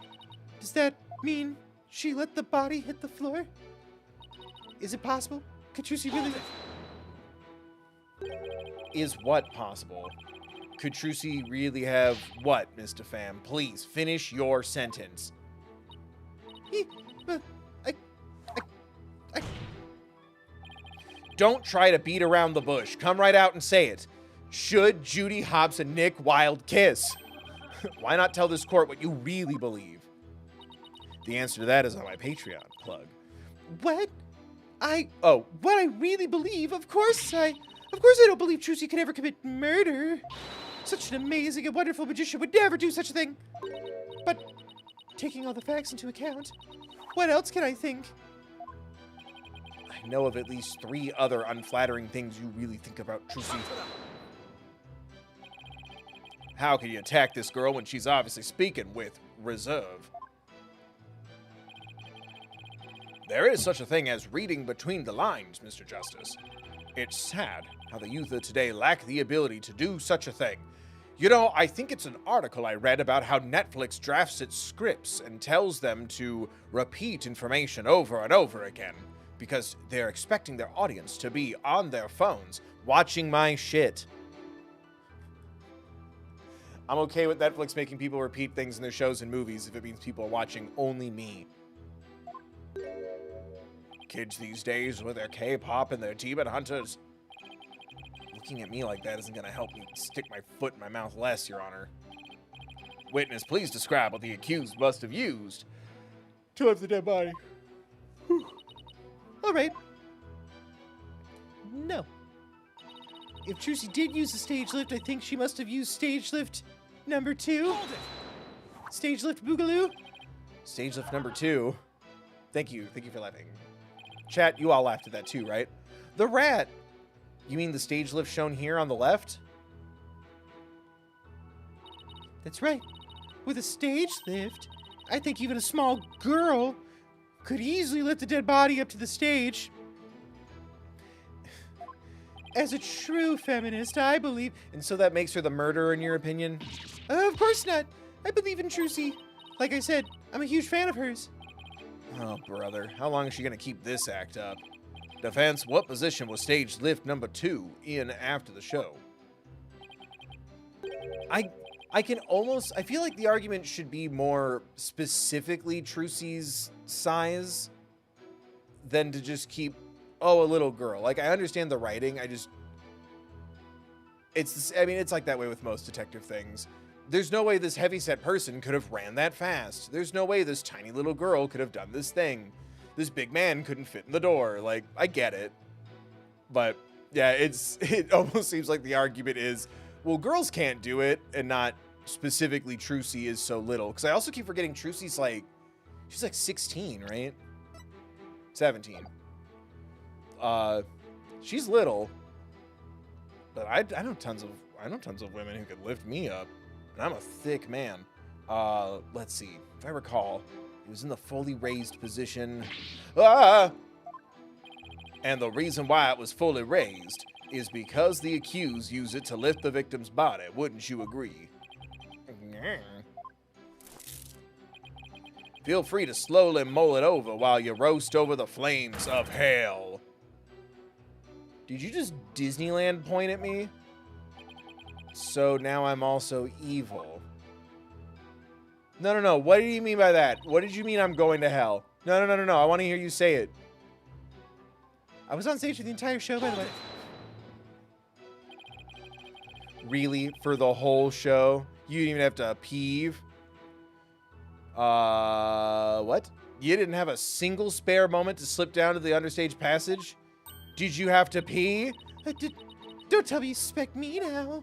Does that mean she let the body hit the floor? Is it possible? Could Trucy really... Is what possible? Could Trucy really have what, Mr. Pham? Please, finish your sentence. Don't try to beat around the bush. Come right out and say it. Should Judy Hopps and Nick Wilde kiss? Why not tell this court what you really believe? The answer to that is on my Patreon plug. What? What I really believe, of course I don't believe Trucy could ever commit murder. Such an amazing and wonderful magician would never do such a thing. But, taking all the facts into account, what else can I think? I know of at least 3 other unflattering things you really think about Trucy. How can you attack this girl when she's obviously speaking with reserve? There is such a thing as reading between the lines, Mr. Justice. It's sad how the youth of today lack the ability to do such a thing. You know, I think it's an article I read about how Netflix drafts its scripts and tells them to repeat information over and over again because they're expecting their audience to be on their phones watching my shit. I'm okay with Netflix making people repeat things in their shows and movies if it means people are watching only me. Kids these days with their K-pop and their demon hunters. Looking at me like that isn't going to help me stick my foot in my mouth less, Your Honor. Witness, please describe what the accused must have used to lift the dead body. Whew. All right. No. If Trucy did use a stage lift, I think she must have used stage lift number 2. Stage lift boogaloo. Stage lift number 2. Thank you for laughing. Chat, you all laughed at that too, right? The rat. You mean the stage lift shown here on the left? That's right. With a stage lift, I think even a small girl could easily lift a dead body up to the stage. As a true feminist, I believe... And so that makes her the murderer, in your opinion? Of course not. I believe in Trucy. Like I said, I'm a huge fan of hers. Oh, brother. How long is she going to keep this act up? Defense, what position was stage lift number 2 in after the show? I can almost... I feel like the argument should be more specifically Trucy's size than to just keep... Oh, a little girl. Like, I understand the writing. It's like that way with most detective things. There's no way this heavyset person could have ran that fast. There's no way this tiny little girl could have done this thing. This big man couldn't fit in the door. Like, I get it. But, yeah, it almost seems like the argument is, well, girls can't do it, and not specifically Trucy is so little. Because I also keep forgetting Trucy's like, she's like 16, right? 17. She's little, but I know tons of women who could lift me up, and I'm a thick man. Let's see. If I recall, he was in the fully raised position. And the reason why it was fully raised is because the accused used it to lift the victim's body. Wouldn't you agree? Feel free to slowly mull it over while you roast over the flames of hell. Did you just Disneyland point at me? So now I'm also evil. No. What do you mean by that? What did you mean I'm going to hell? No. I want to hear you say it. I was on stage for the entire show, by the way. Really? For the whole show? You didn't even have to peeve? What? You didn't have a single spare moment to slip down to the understage passage? Did you have to pee? Don't tell me you suspect me now.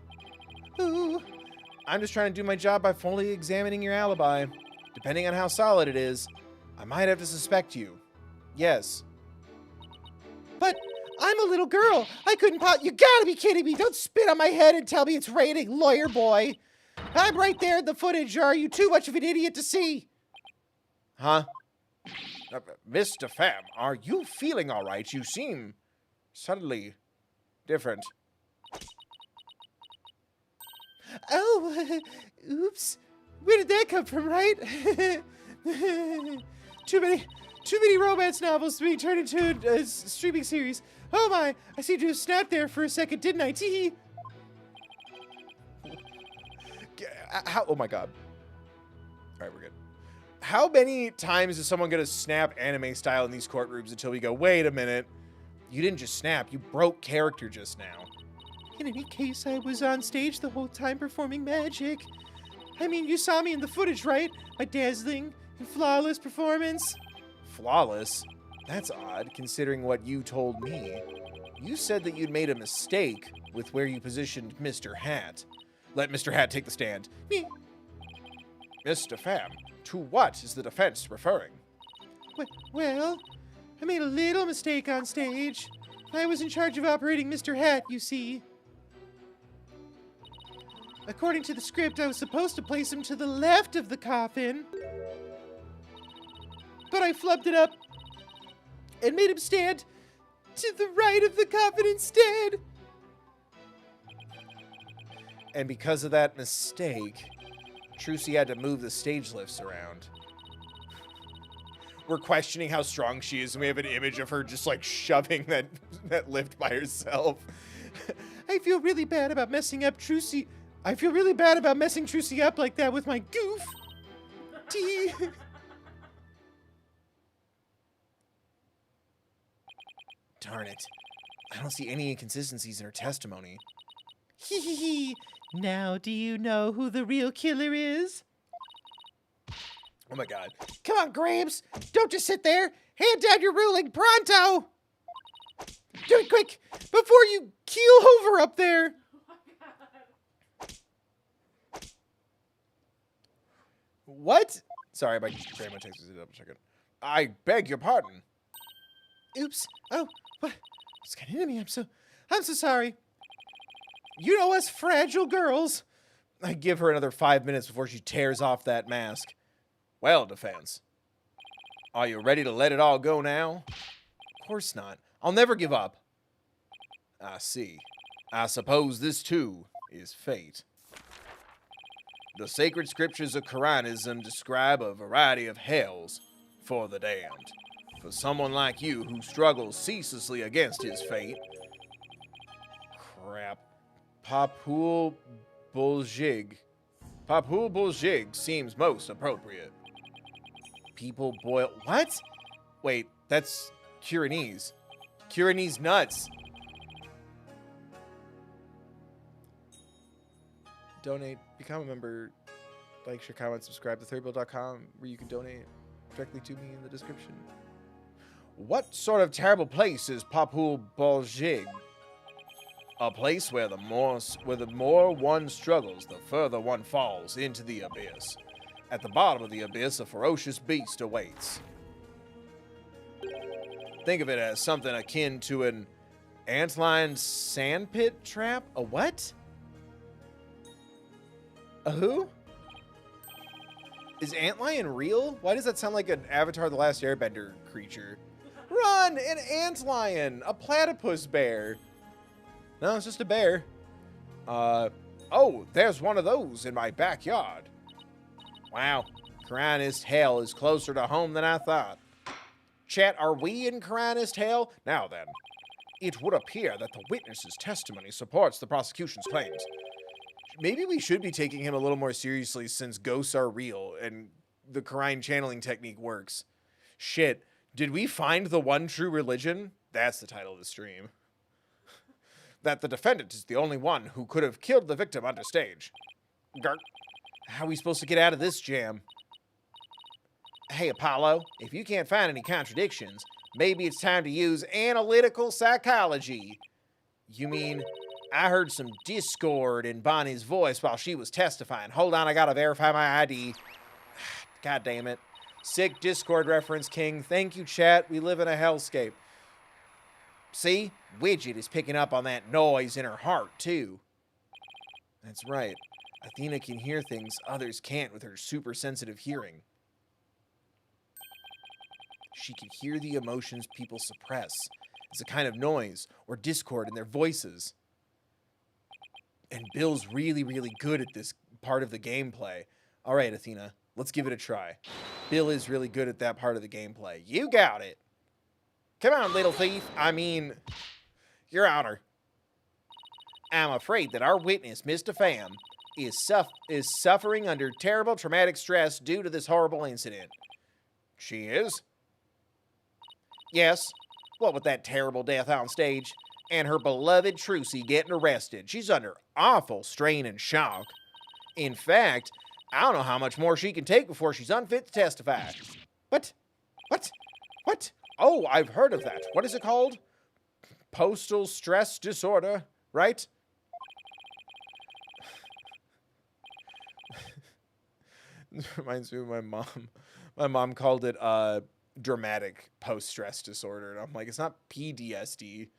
Ooh. I'm just trying to do my job by fully examining your alibi. Depending on how solid it is, I might have to suspect you. Yes. But I'm a little girl. I couldn't You gotta be kidding me. Don't spit on my head and tell me it's raining, lawyer boy. I'm right there in the footage. Are you too much of an idiot to see? Huh? Mr. Pham, are you feeling all right? You seem suddenly different. Oh, oops. Where did that come from, right? Too many romance novels to be turned into a streaming series. Oh my, I seem to have snapped there for a second, didn't I? Tee. Oh my god. All right, we're good. How many times is someone going to snap anime style in these courtrooms until we go, wait a minute, you didn't just snap, you broke character just now. In any case, I was on stage the whole time performing magic. I mean, you saw me in the footage, right? My dazzling and flawless performance. Flawless? That's odd, considering what you told me. You said that you'd made a mistake with where you positioned Mr. Hat. Let Mr. Hat take the stand. Me. Mr. Pham, to what is the defense referring? Well, I made a little mistake on stage. I was in charge of operating Mr. Hat, you see. According to the script, I was supposed to place him to the left of the coffin. But I flubbed it up and made him stand to the right of the coffin instead. And because of that mistake, Trucy had to move the stage lifts around. We're questioning how strong she is, and we have an image of her just like shoving that lift by herself. I feel really bad about messing up Trucy. I feel really bad about messing Trucy up like that with my goof. Darn it. I don't see any inconsistencies in her testimony. Hee. Now do you know who the real killer is? Oh my god. Come on, Gramps. Don't just sit there. Hand down your ruling pronto. Do it quick before you keel over up there. What? Sorry, my grandma texted me to double check it. I beg your pardon. Oops. Oh, what? What's getting into me? I'm so sorry. You know us fragile girls. I give her another 5 minutes before she tears off that mask. Well, defense. Are you ready to let it all go now? Of course not. I'll never give up. I see. I suppose this, too, is fate. The sacred scriptures of Quranism describe a variety of hells for the damned. For someone like you who struggles ceaselessly against his fate. Crap. Papul Buljig. Papul Buljig seems most appropriate. People boil... What? Wait, that's Curanese. Curanese nuts. Donate, become a member, like, share, comment, subscribe to thethirdbill.com, where you can donate directly to me in the description. What sort of terrible place is Papul Buljig? A place where the more one struggles, the further one falls into the abyss. At the bottom of the abyss, a ferocious beast awaits. Think of it as something akin to an antlion sandpit trap. A what? A who? Is antlion real? Why does that sound like an Avatar The Last Airbender creature? Run! An antlion! A platypus bear! No, it's just a bear. Oh, there's one of those in my backyard. Wow, Quraanist hell is closer to home than I thought. Chat, are we in Quraanist hell? Now then, it would appear that the witness's testimony supports the prosecution's claims. Maybe we should be taking him a little more seriously since ghosts are real and the Quran channeling technique works. Shit, did we find the one true religion? That's the title of the stream. That the defendant is the only one who could have killed the victim under stage. Gert. How are we supposed to get out of this jam? Hey, Apollo, if you can't find any contradictions, maybe it's time to use analytical psychology. You mean, I heard some discord in Bonnie's voice while she was testifying. Hold on, I gotta verify my ID. God damn it. Sick Discord reference, King. Thank you, chat. We live in a hellscape. See? Widget is picking up on that noise in her heart, too. That's right. Athena can hear things others can't with her super sensitive hearing. She can hear the emotions people suppress. It's a kind of noise or discord in their voices. And Bill's really, really good at this part of the gameplay. All right, Athena, let's give it a try. Bill is really good at that part of the gameplay. You got it. Come on, little thief. I mean, Your Honor. I'm afraid that our witness, Mr. Pham, is suffering under terrible traumatic stress due to this horrible incident. She is? Yes. What with that terrible death on stage and her beloved Trucy getting arrested, she's under awful strain and shock. In fact, I don't know how much more she can take before she's unfit to testify. What? Oh, I've heard of that. What is it called? Postal stress disorder, right? This reminds me of my mom. My mom called it dramatic post-stress disorder. And I'm like, it's not PTSD.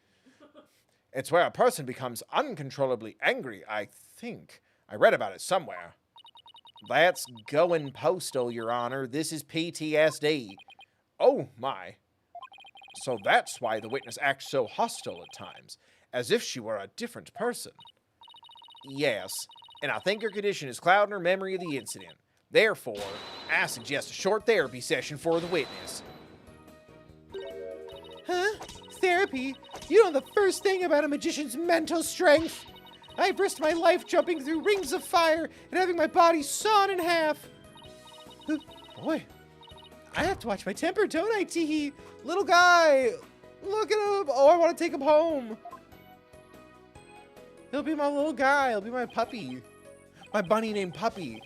It's where a person becomes uncontrollably angry, I think. I read about it somewhere. That's going postal, Your Honor. This is PTSD. Oh, my. So that's why the witness acts so hostile at times, as if she were a different person. Yes, and I think her condition is clouding her memory of the incident. Therefore, I suggest a short therapy session for the witness. Huh? Therapy? You know the first thing about a magician's mental strength? I've risked my life jumping through rings of fire and having my body sawn in half. Boy, I have to watch my temper, don't I, Teehee? Little guy, look at him. Oh, I want to take him home. He'll be my little guy. He'll be my puppy. My bunny named Puppy.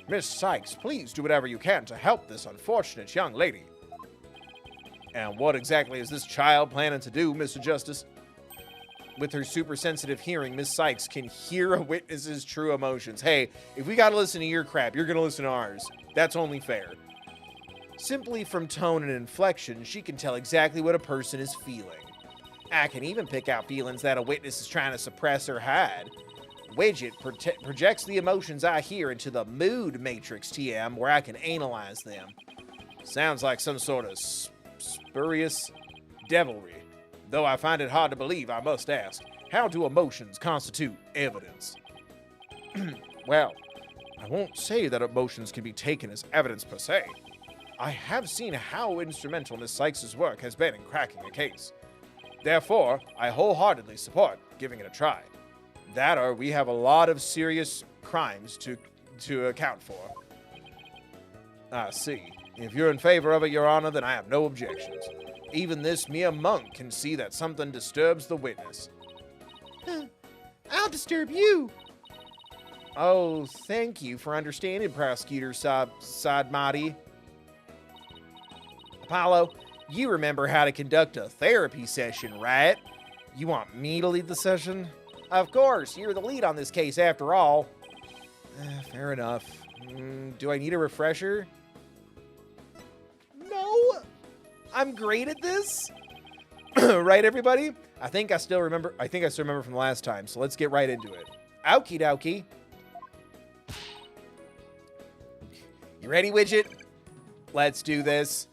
Miss Sykes, please do whatever you can to help this unfortunate young lady. And what exactly is this child planning to do, Mr. Justice? With her super sensitive hearing, Miss Sykes can hear a witness's true emotions. Hey, if we gotta listen to your crap, you're gonna listen to ours. That's only fair. Simply from tone and inflection, she can tell exactly what a person is feeling. I can even pick out feelings that a witness is trying to suppress or hide. Widget projects the emotions I hear into the mood matrix TM, where I can analyze them. Sounds like some sort of spurious devilry. Though I find it hard to believe, I must ask, how do emotions constitute evidence? Well, I won't say that emotions can be taken as evidence per se. I have seen how instrumental Miss Sykes' work has been in cracking a case. Therefore, I wholeheartedly support giving it a try. That or we have a lot of serious crimes to account for. I see. If you're in favor of it, Your Honor, then I have no objections. Even this mere monk can see that something disturbs the witness. I'll disturb you. Oh, thank you for understanding, Prosecutor Sadmati. Apollo, you remember how to conduct a therapy session, right? You want me to lead the session? Of course, you're the lead on this case after all. Fair enough. Do I need a refresher? No, I'm great at this. Right, everybody? I think I still remember from the last time, so let's get right into it. Okie dokie. You ready, Widget? Let's do this.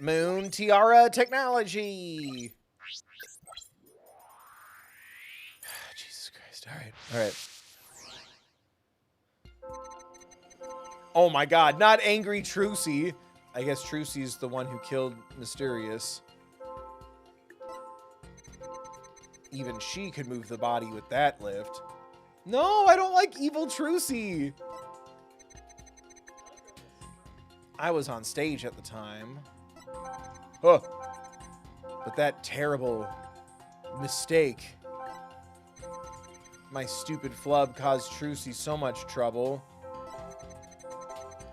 Moon Tiara Technology. Jesus Christ. All right. Oh my God, not Angry Trucy. I guess Trucy's the one who killed Mysterious. Even she could move the body with that lift. No, I don't like evil Trucy. I was on stage at the time. Oh, but that terrible mistake. My stupid flub caused Trucy so much trouble.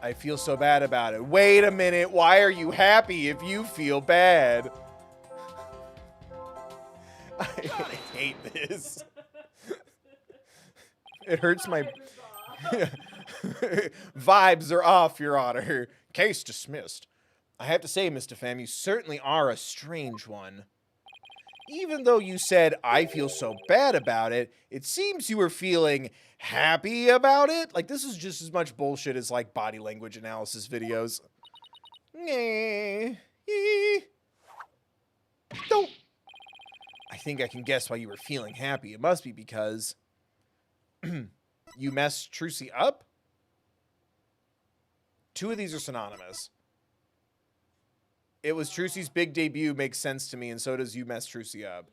I feel so bad about it. Wait a minute. Why are you happy if you feel bad? I hate this. It hurts my... Vibes are off, Your Honor. Case dismissed. I have to say, Mr. Pham, you certainly are a strange one. Even though you said, I feel so bad about it, it seems you were feeling happy about it. Like, this is just as much bullshit as, like, body language analysis videos. Don't. I think I can guess why you were feeling happy. It must be because you messed Trucy up? Two of these are synonymous. It was Trucy's big debut makes sense to me, and so does you mess Trucy up.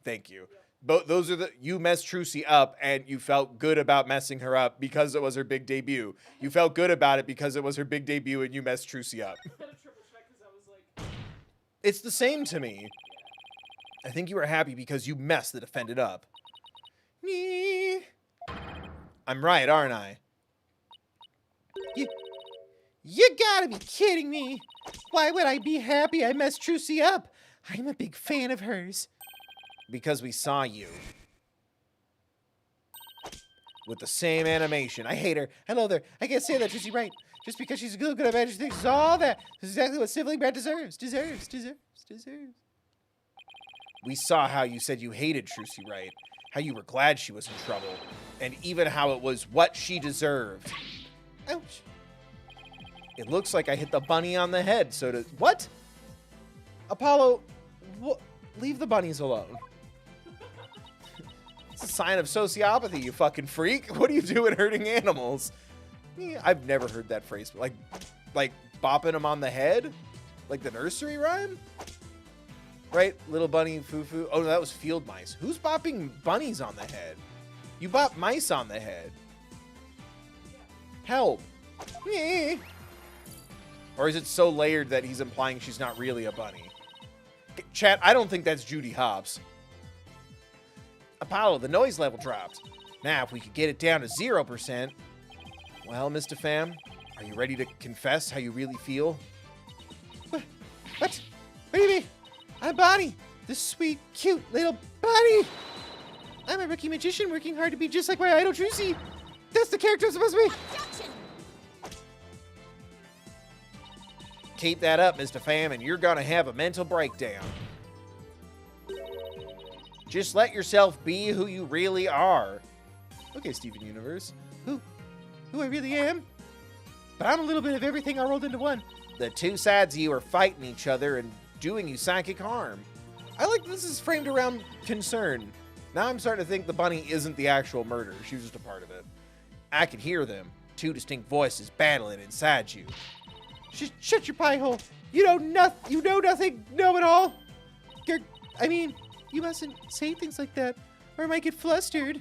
Thank you. Both those are the you messed Trucy up, and you felt good about messing her up because it was her big debut. You felt good about it because it was her big debut, and you messed Trucy up. It's the same to me. I think you were happy because you messed the defendant up. I'm right, aren't I? You gotta be kidding me! Why would I be happy I messed Trucy up? I'm a big fan of hers. Because we saw you. With the same animation. I hate her. I love her. I can't say that, Trucy Wright. Just because she's good at magic things, all that. This is exactly what sibling brat deserves. Deserves. We saw how you said you hated Trucy Wright. How you were glad she was in trouble. And even how it was what she deserved. Ouch. It looks like I hit the bunny on the head, so to... What? Apollo, leave the bunnies alone. It's a sign of sociopathy, you fucking freak. What are you doing hurting animals? I've never heard that phrase. Like bopping them on the head? Like the nursery rhyme? Right? Little bunny, foo-foo. Oh, no, that was field mice. Who's bopping bunnies on the head? You bop mice on the head. Help. Or is it so layered that he's implying she's not really a bunny? Chat, I don't think that's Judy Hopps. Apollo, the noise level dropped. Now, if we could get it down to 0%. Well, Mr. Pham, are you ready to confess how you really feel? What? What do you mean? I'm Bonnie, the sweet, cute little bunny. I'm a rookie magician working hard to be just like my idol Trucy. That's the character I'm supposed to be. Keep that up, Mr. Pham, and you're gonna have a mental breakdown. Just let yourself be who you really are. Okay, Steven Universe. Who I really am? But I'm a little bit of everything all rolled into one. The two sides of you are fighting each other and doing you psychic harm. I like this is framed around concern. Now I'm starting to think the bunny isn't the actual murder. She was just a part of it. I can hear them. Two distinct voices battling inside you. Shut your pie hole. You know nothing, know it all. You mustn't say things like that, or I might get flustered.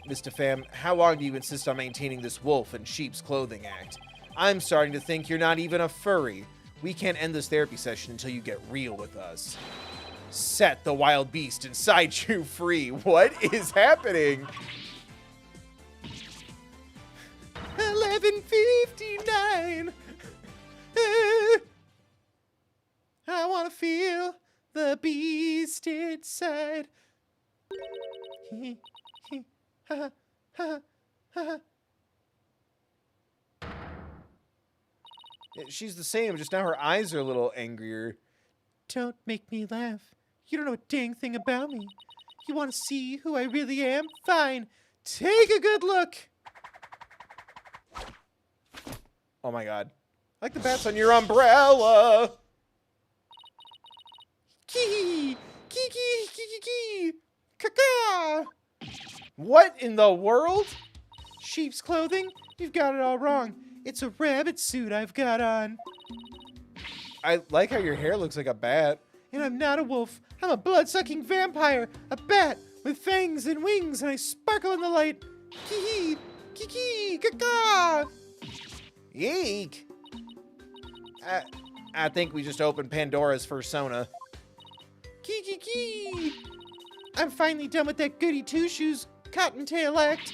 Mr. Pham, how long do you insist on maintaining this wolf in sheep's clothing act? I'm starting to think you're not even a furry. We can't end this therapy session until you get real with us. Set the wild beast inside you free. What is happening? 11:59. I want to feel the beast inside. She's the same, just now her eyes are a little angrier. Don't make me laugh. You don't know a dang thing about me. You want to see who I really am? Fine. Take a good look. Oh my god. I like the bats on your umbrella. Kiki! Kiki! Kiki! Kiki! Caca! What in the world? Sheep's clothing? You've got it all wrong. It's a rabbit suit I've got on. I like how your hair looks like a bat. And I'm not a wolf. I'm a blood-sucking vampire. A bat with fangs and wings, and I sparkle in the light. Kiki! Kiki! Caca! Yeek! I think we just opened Pandora's persona. Kiki! I'm finally done with that goody two-shoes cottontail act.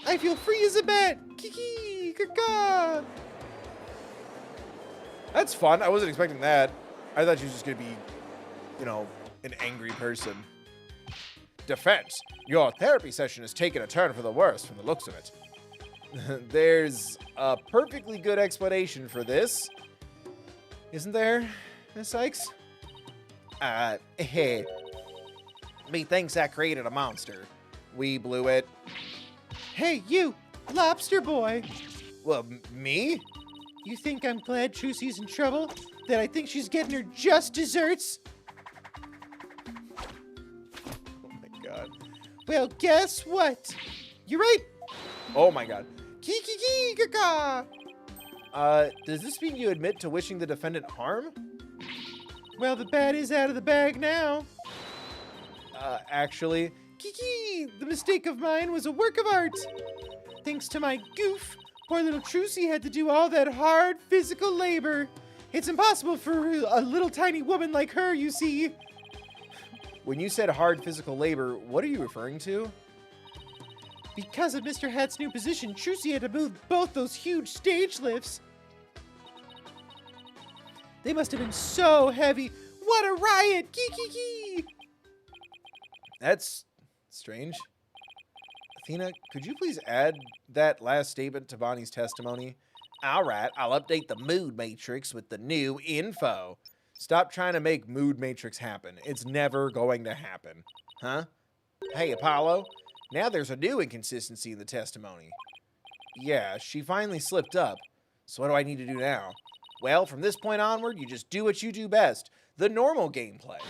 I feel free as a bat. Kiki! Caca! That's fun. I wasn't expecting that. I thought she was just going to be, an angry person. Defense. Your therapy session has taken a turn for the worse from the looks of it. There's a perfectly good explanation for this. Isn't there, Miss Sykes? Hey. Methinks that created a monster. We blew it. Hey, you! Lobster boy! Well, me? You think I'm glad Trucy's in trouble? That I think she's getting her just desserts? Oh my god. Well, guess what? You're right! Oh my god. Kiki Kaka! Does this mean you admit to wishing the defendant harm? Well, the bat is out of the bag now. Actually... Kiki! The mistake of mine was a work of art! Thanks to my goof, poor little Trucy had to do all that hard physical labor. It's impossible for a little tiny woman like her, you see. When you said hard physical labor, what are you referring to? Because of Mr. Hat's new position, Trucy had to move both those huge stage lifts. They must have been so heavy. What a riot! Kee. That's strange. Athena, could you please add that last statement to Bonnie's testimony? All right, I'll update the mood matrix with the new info. Stop trying to make mood matrix happen. It's never going to happen. Huh? Hey, Apollo, now there's a new inconsistency in the testimony. Yeah, she finally slipped up. So what do I need to do now? Well, from this point onward, you just do what you do best. The normal gameplay.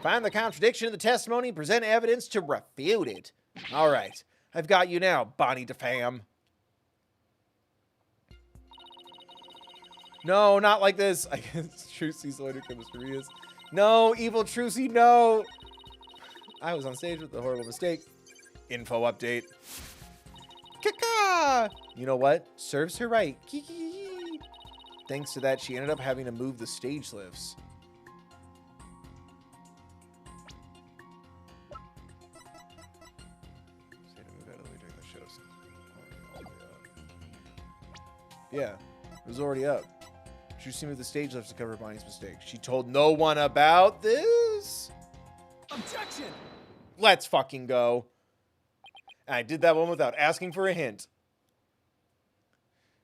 Find the contradiction in the testimony and present evidence to refute it. All right, I've got you now, Bonnie DeFam. No, not like this. I guess Trucy's later mysterious. No, evil Trucy, no. I was on stage with a horrible mistake. Info update. Caca! You know what? Serves her right. Thanks to that, she ended up having to move the stage lifts. Yeah, it was already up. She moved the stage lifts to cover Bonnie's mistake. She told no one about this. Objection! Let's fucking go. And I did that one without asking for a hint.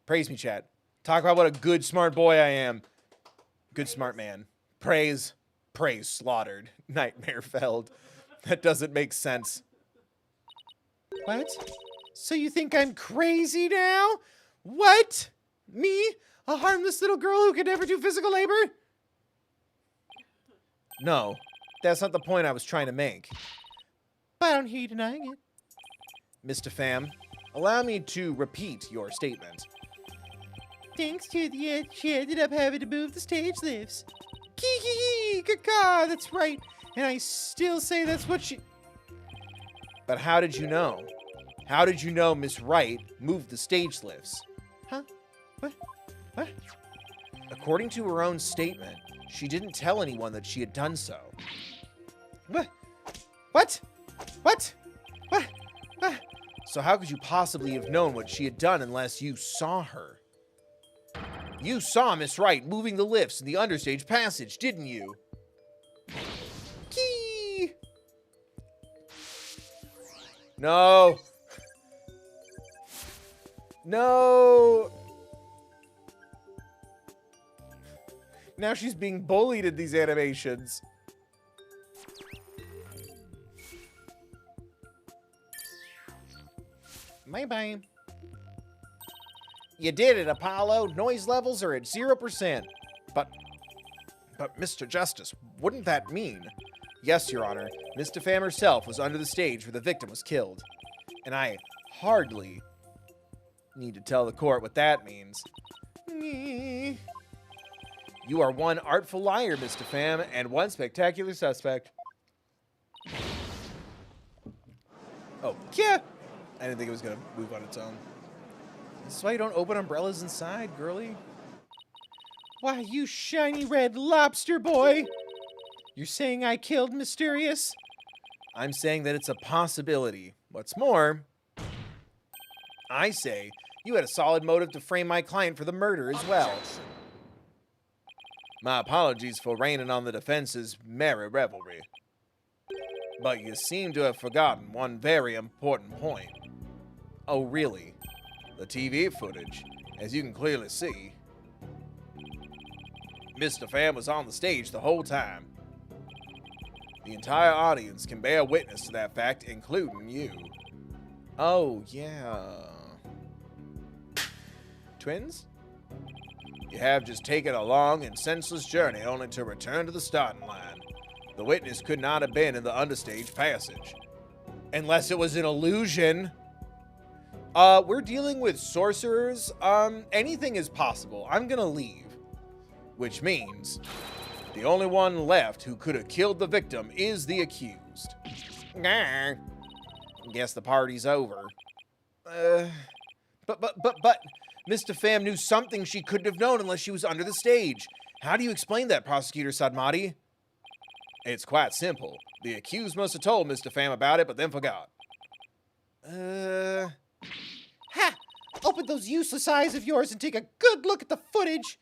Praise me, chat. Talk about what a good, smart boy I am. Good, smart man. Praise, slaughtered. Nightmare felled. That doesn't make sense. What? So you think I'm crazy now? What? Me? A harmless little girl who could never do physical labor? No, that's not the point I was trying to make. But I don't hear you denying it. Mr. Pham, allow me to repeat your statement. Thanks to the she ended up having to move the stage lifts. Kee, caca, that's right. And I still say that's what she... But how did you know? How did you know Miss Wright moved the stage lifts? Huh? What? What? According to her own statement, she didn't tell anyone that she had done so. What? What? What? What? What? So how could you possibly have known what she had done unless you saw her? You saw Miss Wright moving the lifts in the understage passage, didn't you? Key! No. No. Now she's being bullied in these animations. Bye-bye. You did it, Apollo. Noise levels are at 0%. But Mr. Justice, wouldn't that mean? Yes, Your Honor. Miss DeFam herself was under the stage where the victim was killed. And I hardly need to tell the court what that means. You are one artful liar, Miss DeFam, and one spectacular suspect. Oh, yeah. I didn't think it was going to move on its own. This is why you don't open umbrellas inside, girly. Why, you shiny red lobster boy! You're saying I killed Mysterious? I'm saying that it's a possibility. What's more, I say you had a solid motive to frame my client for the murder as well. My apologies for raining on the defense's merry revelry. But you seem to have forgotten one very important point. Oh, really? The TV footage, as you can clearly see. Mr. Pham was on the stage the whole time. The entire audience can bear witness to that fact, including you. Oh, yeah. Twins? You have just taken a long and senseless journey only to return to the starting line. The witness could not have been in the understage passage. Unless it was an illusion. We're dealing with sorcerers. Anything is possible. I'm gonna leave. Which means the only one left who could have killed the victim is the accused. Guess the party's over. But Miss DeFam knew something she couldn't have known unless she was under the stage. How do you explain that, Prosecutor Sadmati? It's quite simple. The accused must have told Miss DeFam about it, but then forgot. Ha! Open those useless eyes of yours and take a good look at the footage.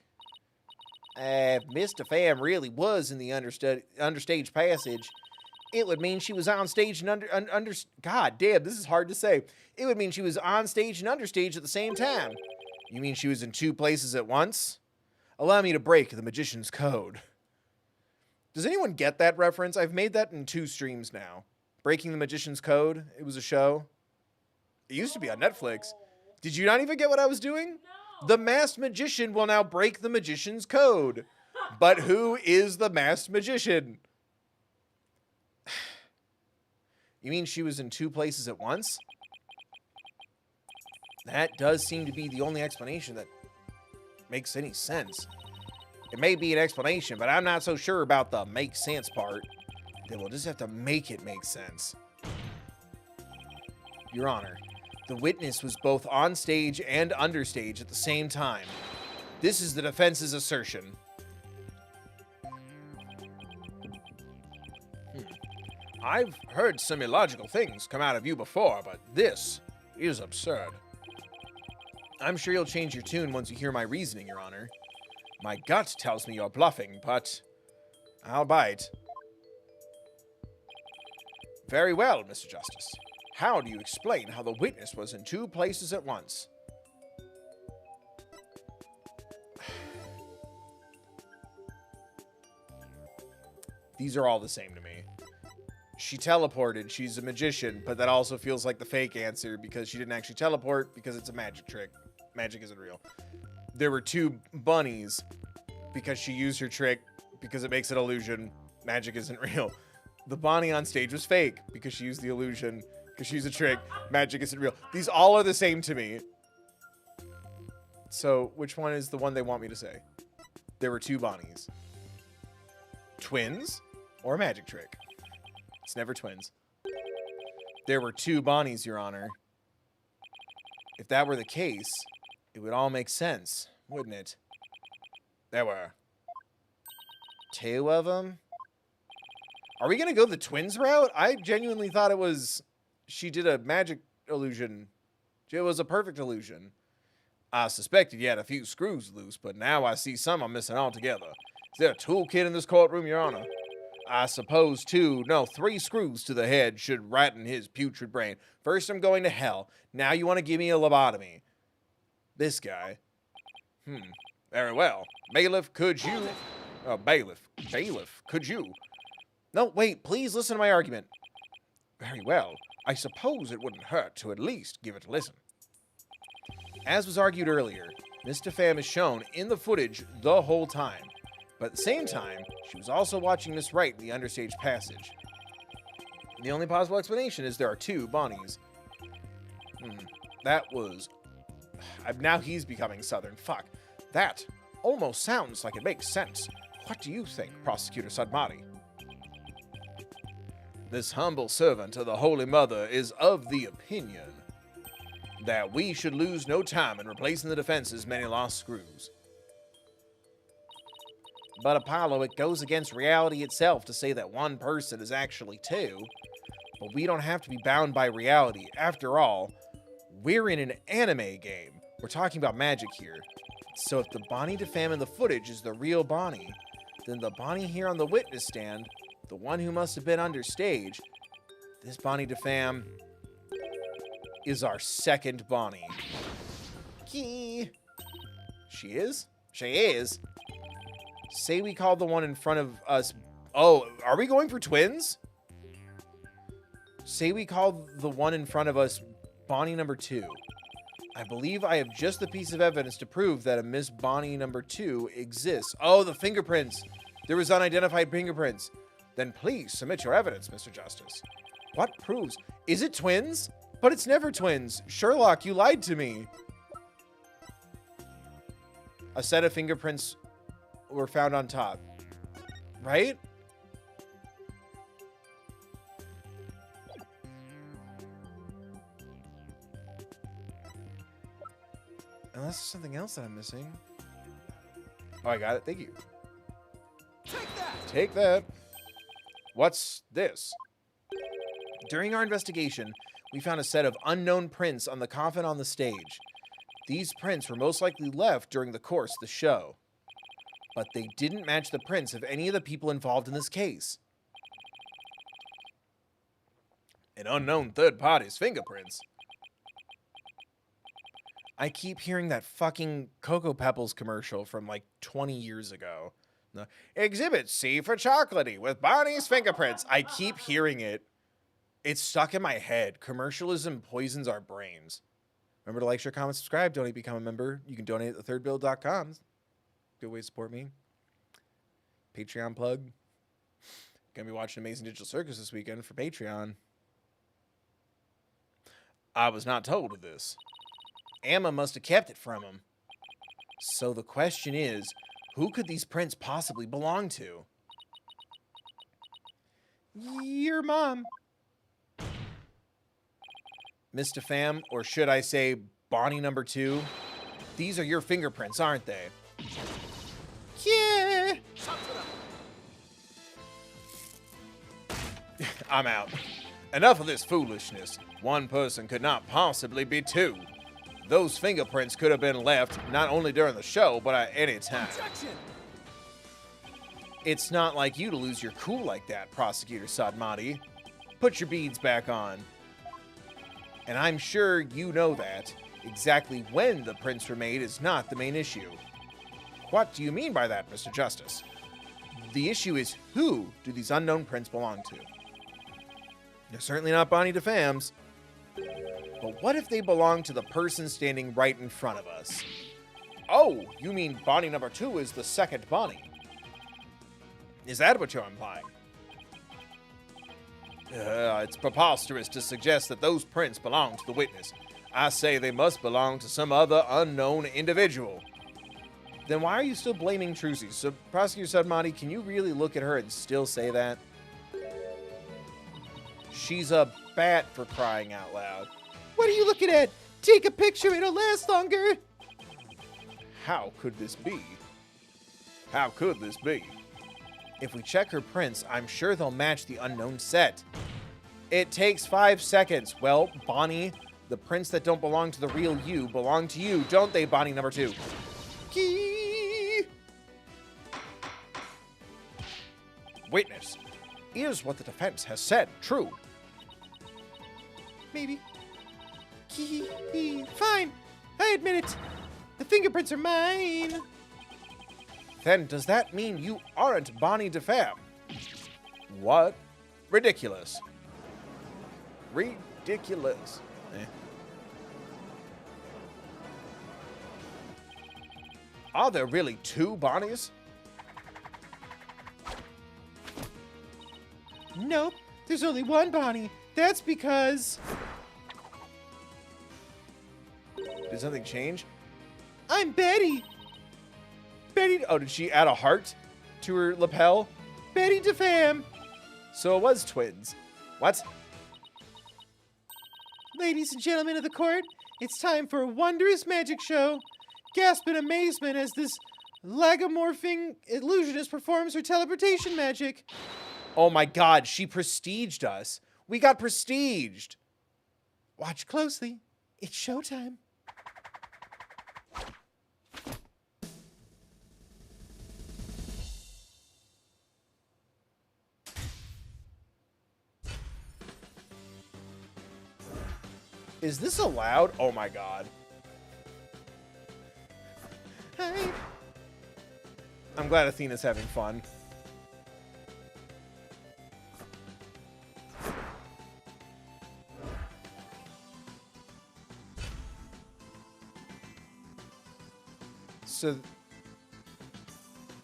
If Mr. Pham really was in the understage passage, it would mean she was on stage and God damn, this is hard to say. It would mean she was on stage and understage at the same time. You mean she was in two places at once? Allow me to break the magician's code. Does anyone get that reference? I've made that in 2 streams now. Breaking the Magician's Code. It was a show. It used to be on Netflix. Did you not even get what I was doing? No. The masked magician will now break the magician's code. But who is the masked magician? You mean she was in 2 places at once? That does seem to be the only explanation that makes any sense. It may be an explanation, but I'm not so sure about the make sense part. Then we'll just have to make it make sense. Your Honor, the witness was both on stage and understage at the same time. This is the defense's assertion. I've heard some illogical things come out of you before, but this is absurd. I'm sure you'll change your tune once you hear my reasoning, Your Honor. My gut tells me you're bluffing, but I'll bite. Very well, Mr. Justice. How do you explain how the witness was in 2 places at once? These are all the same to me. She teleported, she's a magician, but that also feels like the fake answer because she didn't actually teleport because it's a magic trick. Magic isn't real. There were 2 bunnies because she used her trick because it makes an illusion. Magic isn't real. The Bonnie on stage was fake because she used the illusion because she used a trick. Magic isn't real. These all are the same to me. So which one is the one they want me to say? There were 2 Bonnies. Twins or a magic trick? It's never twins. There were 2 Bonnies, Your Honor. If that were the case, it would all make sense, wouldn't it? There were 2 of them? Are we going to go the twins route? I genuinely thought it was... She did a magic illusion. It was a perfect illusion. I suspected you had a few screws loose, but now I see some I'm missing altogether. Is there a toolkit in this courtroom, Your Honor? I suppose 3 screws to the head should righten his putrid brain. First I'm going to hell. Now you want to give me a lobotomy. This guy. Very well. Bailiff, could you... Bailiff, could you... No, wait, please listen to my argument. Very well. I suppose it wouldn't hurt to at least give it a listen. As was argued earlier, Mr. Pham is shown in the footage the whole time. But at the same time, she was also watching Miss Wright in the understage passage. The only possible explanation is there are 2 Bonnies. That was... Now he's becoming Southern. Fuck. That almost sounds like it makes sense. What do you think, Prosecutor Sadmati? This humble servant of the Holy Mother is of the opinion that we should lose no time in replacing the defense's many lost screws. But Apollo, it goes against reality itself to say that 1 person is actually 2. But we don't have to be bound by reality. After all, we're in an anime game. We're talking about magic here. So if the Bonnie DeFam in the footage is the real Bonnie, then the Bonnie here on the witness stand, the one who must have been understage, this Bonnie DeFam is our second Bonnie. Key. She is? She is. Say we call the one in front of us... Oh, are we going for twins? Say we call the one in front of us Bonnie number 2. I believe I have just the piece of evidence to prove that a Miss Bonnie number 2 exists. Oh, the fingerprints. There was unidentified fingerprints. Then please submit your evidence, Mr. Justice. What proves? Is it twins? But it's never twins. Sherlock, you lied to me. A set of fingerprints were found on top. Right? Unless there's something else that I'm missing. Oh, I got it. Thank you. Take that! Take that. What's this? During our investigation, we found a set of unknown prints on the coffin on the stage. These prints were most likely left during the course of the show. but they didn't match the prints of any of the people involved in this case. An unknown third party's fingerprints. I keep hearing that fucking Cocoa Pebbles commercial from like 20 years ago. Exhibit C for chocolatey with Bonnie's fingerprints. I keep hearing it. It's stuck in my head. Commercialism poisons our brains. Remember to like, share, comment, subscribe, donate, become a member. You can donate at thethirdbill.com. Good way to support me. Patreon plug. Gonna be watching Amazing Digital Circus this weekend for Patreon. I was not told of this. Emma must have kept it from him. So the question is, who could these prints possibly belong to? Your mom. Mr. Pham, or should I say Bonnie number 2? These are your fingerprints, aren't they? Yeah. I'm out. Enough of this foolishness. One person could not possibly be 2. Those fingerprints could have been left not only during the show, but at any time. Objection! It's not like you to lose your cool like that, Prosecutor Sadmati. Put your beads back on. And I'm sure you know that. Exactly when the prints were made is not the main issue. What do you mean by that, Mr. Justice? The issue is, who do these unknown prints belong to? They're certainly not Bonnie DeFam's. But what if they belong to the person standing right in front of us? Oh, you mean Bonnie number 2 is the second Bonnie? Is that what you're implying? It's preposterous to suggest that those prints belong to the witness. I say they must belong to some other unknown individual. Then why are you still blaming Trucy? So, Prosecutor Sadmati, can you really look at her and still say that? She's a bat, for crying out loud. What are you looking at? Take a picture, it'll last longer. How could this be? How could this be? If we check her prints, I'm sure they'll match the unknown set. It takes 5 seconds. Well, Bonnie, the prints that don't belong to the real you belong to you, don't they, Bonnie number 2? Key. Witness, is what the defense has said true? Maybe. Fine. I admit it. The fingerprints are mine. Then does that mean you aren't Bonnie DeFam? What? Ridiculous. Ridiculous. Are there really 2 Bonnies? Nope. There's only one Bonnie. That's because Did something change? I'm Betty. Betty, oh, did she add a heart to her lapel? Betty DeFam. So it was twins. What? Ladies and gentlemen of the court, it's time for a wondrous magic show. Gasp in amazement as this lagomorphing illusionist performs her teleportation magic. Oh my god, she prestiged us. We got prestiged. Watch closely. It's showtime. Is this allowed? Oh my god. Hi. I'm glad Athena's having fun.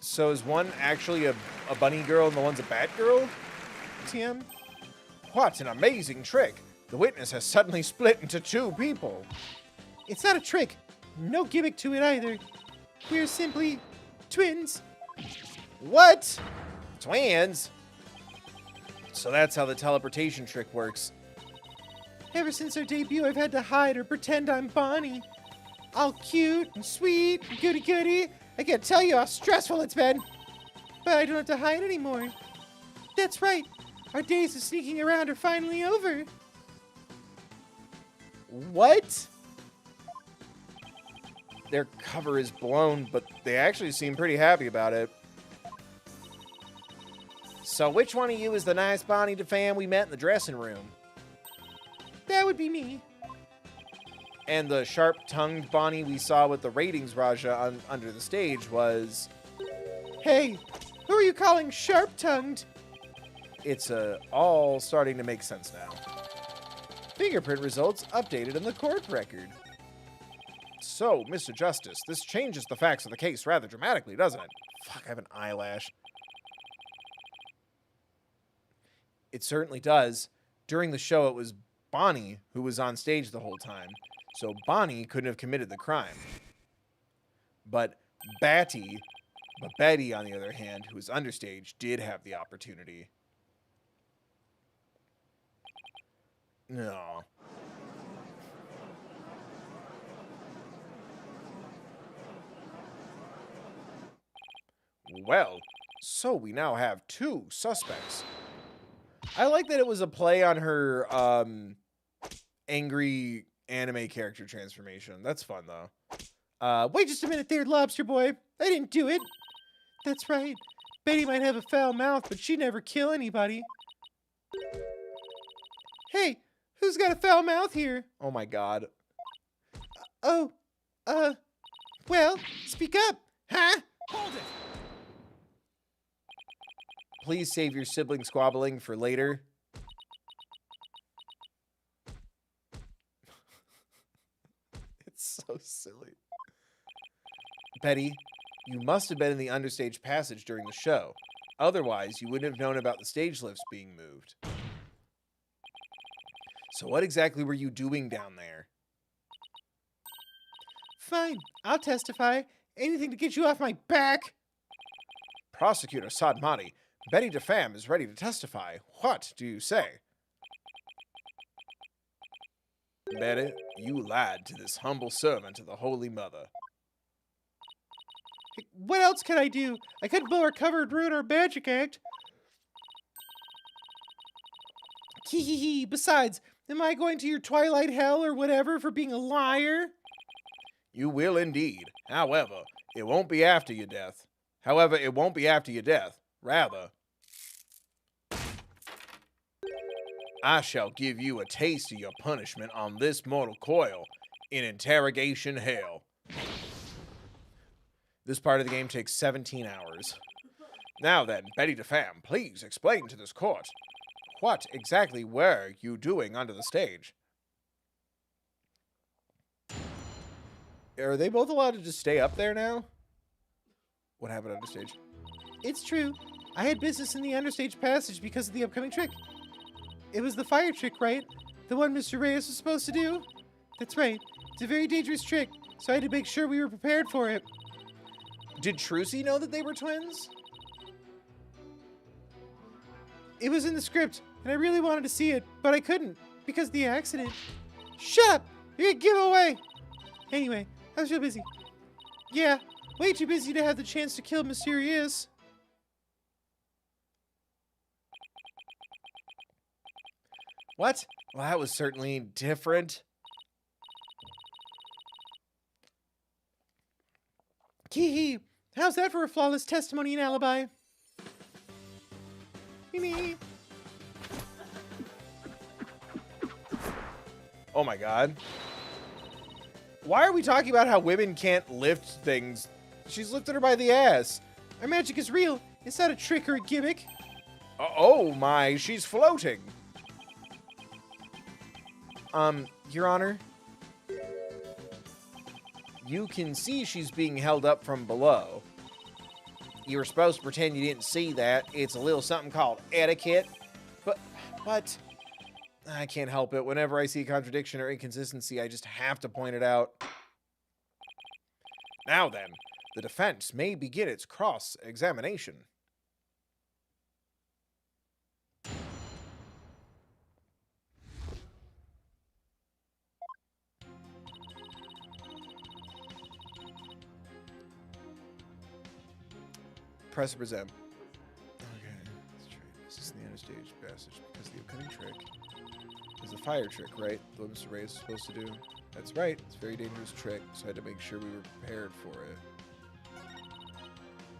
So is one actually a bunny girl and the one's a bat girl? Tim? What an amazing trick! The witness has suddenly split into 2 people. It's not a trick. No gimmick to it either. We're simply twins. What? Twins? So that's how the teleportation trick works. Ever since our debut, I've had to hide or pretend I'm Bonnie. All cute and sweet and goody-goody. I can't tell you how stressful it's been. But I don't have to hide anymore. That's right. Our days of sneaking around are finally over. What? their cover is blown, but they actually seem pretty happy about it. So which one of you is the nice Bonnie DeFam we met in the dressing room? That would be me. And the sharp-tongued Bonnie we saw with the ratings Raja under the stage was... Hey, who are you calling sharp-tongued? It's all starting to make sense now. Fingerprint results updated in the court record. So, Mr. Justice, this changes the facts of the case rather dramatically, doesn't it? Fuck, I have an eyelash. It certainly does. During the show, it was Bonnie who was on stage the whole time. So Bonnie couldn't have committed the crime. But Betty, on the other hand, who was understage, did have the opportunity. No. Well, so we now have 2 suspects. I like that it was a play on her angry anime character transformation. That's fun, though. Wait just a minute there, Lobster Boy. I didn't do it. That's right. Betty might have a foul mouth, but she'd never kill anybody. Hey, who's got a foul mouth here? Oh my god. Well, speak up, huh? Hold it! Please save your sibling squabbling for later. It's so silly. Betty, you must have been in the understage passage during the show. Otherwise, you wouldn't have known about the stage lifts being moved. So what exactly were you doing down there? Fine, I'll testify. Anything to get you off my back. Prosecutor Sadmati, Betty DeFam is ready to testify. What do you say? Betty, you lied to this humble servant of the Holy Mother. What else can I do? I couldn't blow our cover and ruin our magic act. Hee hee hee. Besides, am I going to your twilight hell or whatever for being a liar? You will indeed. However, it won't be after your death. Rather, I shall give you a taste of your punishment on this mortal coil in interrogation hell. This part of the game takes 17 hours. Now then, Betty DeFam, please explain to this court. What exactly were you doing under the stage? Are they both allowed to just stay up there now? What happened under stage? It's true. I had business in the understage passage because of the upcoming trick. It was the fire trick, right? The one Mr. Reyes was supposed to do? That's right. It's a very dangerous trick, so I had to make sure we were prepared for it. Did Trucy know that they were twins? It was in the script, and I really wanted to see it, but I couldn't, because of the accident. Shut up! You're gonna give away! Anyway, I was real busy. Yeah, way too busy to have the chance to kill Mysterious. What? Well, that was certainly different. Hee. How's that for a flawless testimony and alibi? Me. Oh my god. Why are we talking about how women can't lift things? She's lifted her by the ass. Our magic is real. It's not a trick or a gimmick. Oh my, she's floating. Your Honor, you can see she's being held up from below. You were supposed to pretend you didn't see that. It's a little something called etiquette. But I can't help it. Whenever I see contradiction or inconsistency, I just have to point it out. Now then, the defense may begin its cross-examination. Press present. Okay, that's true. This is the understage passage because the upcoming trick is the fire trick, right? The one Mr. Ray is supposed to do. That's right. It's a very dangerous trick, so I had to make sure we were prepared for it.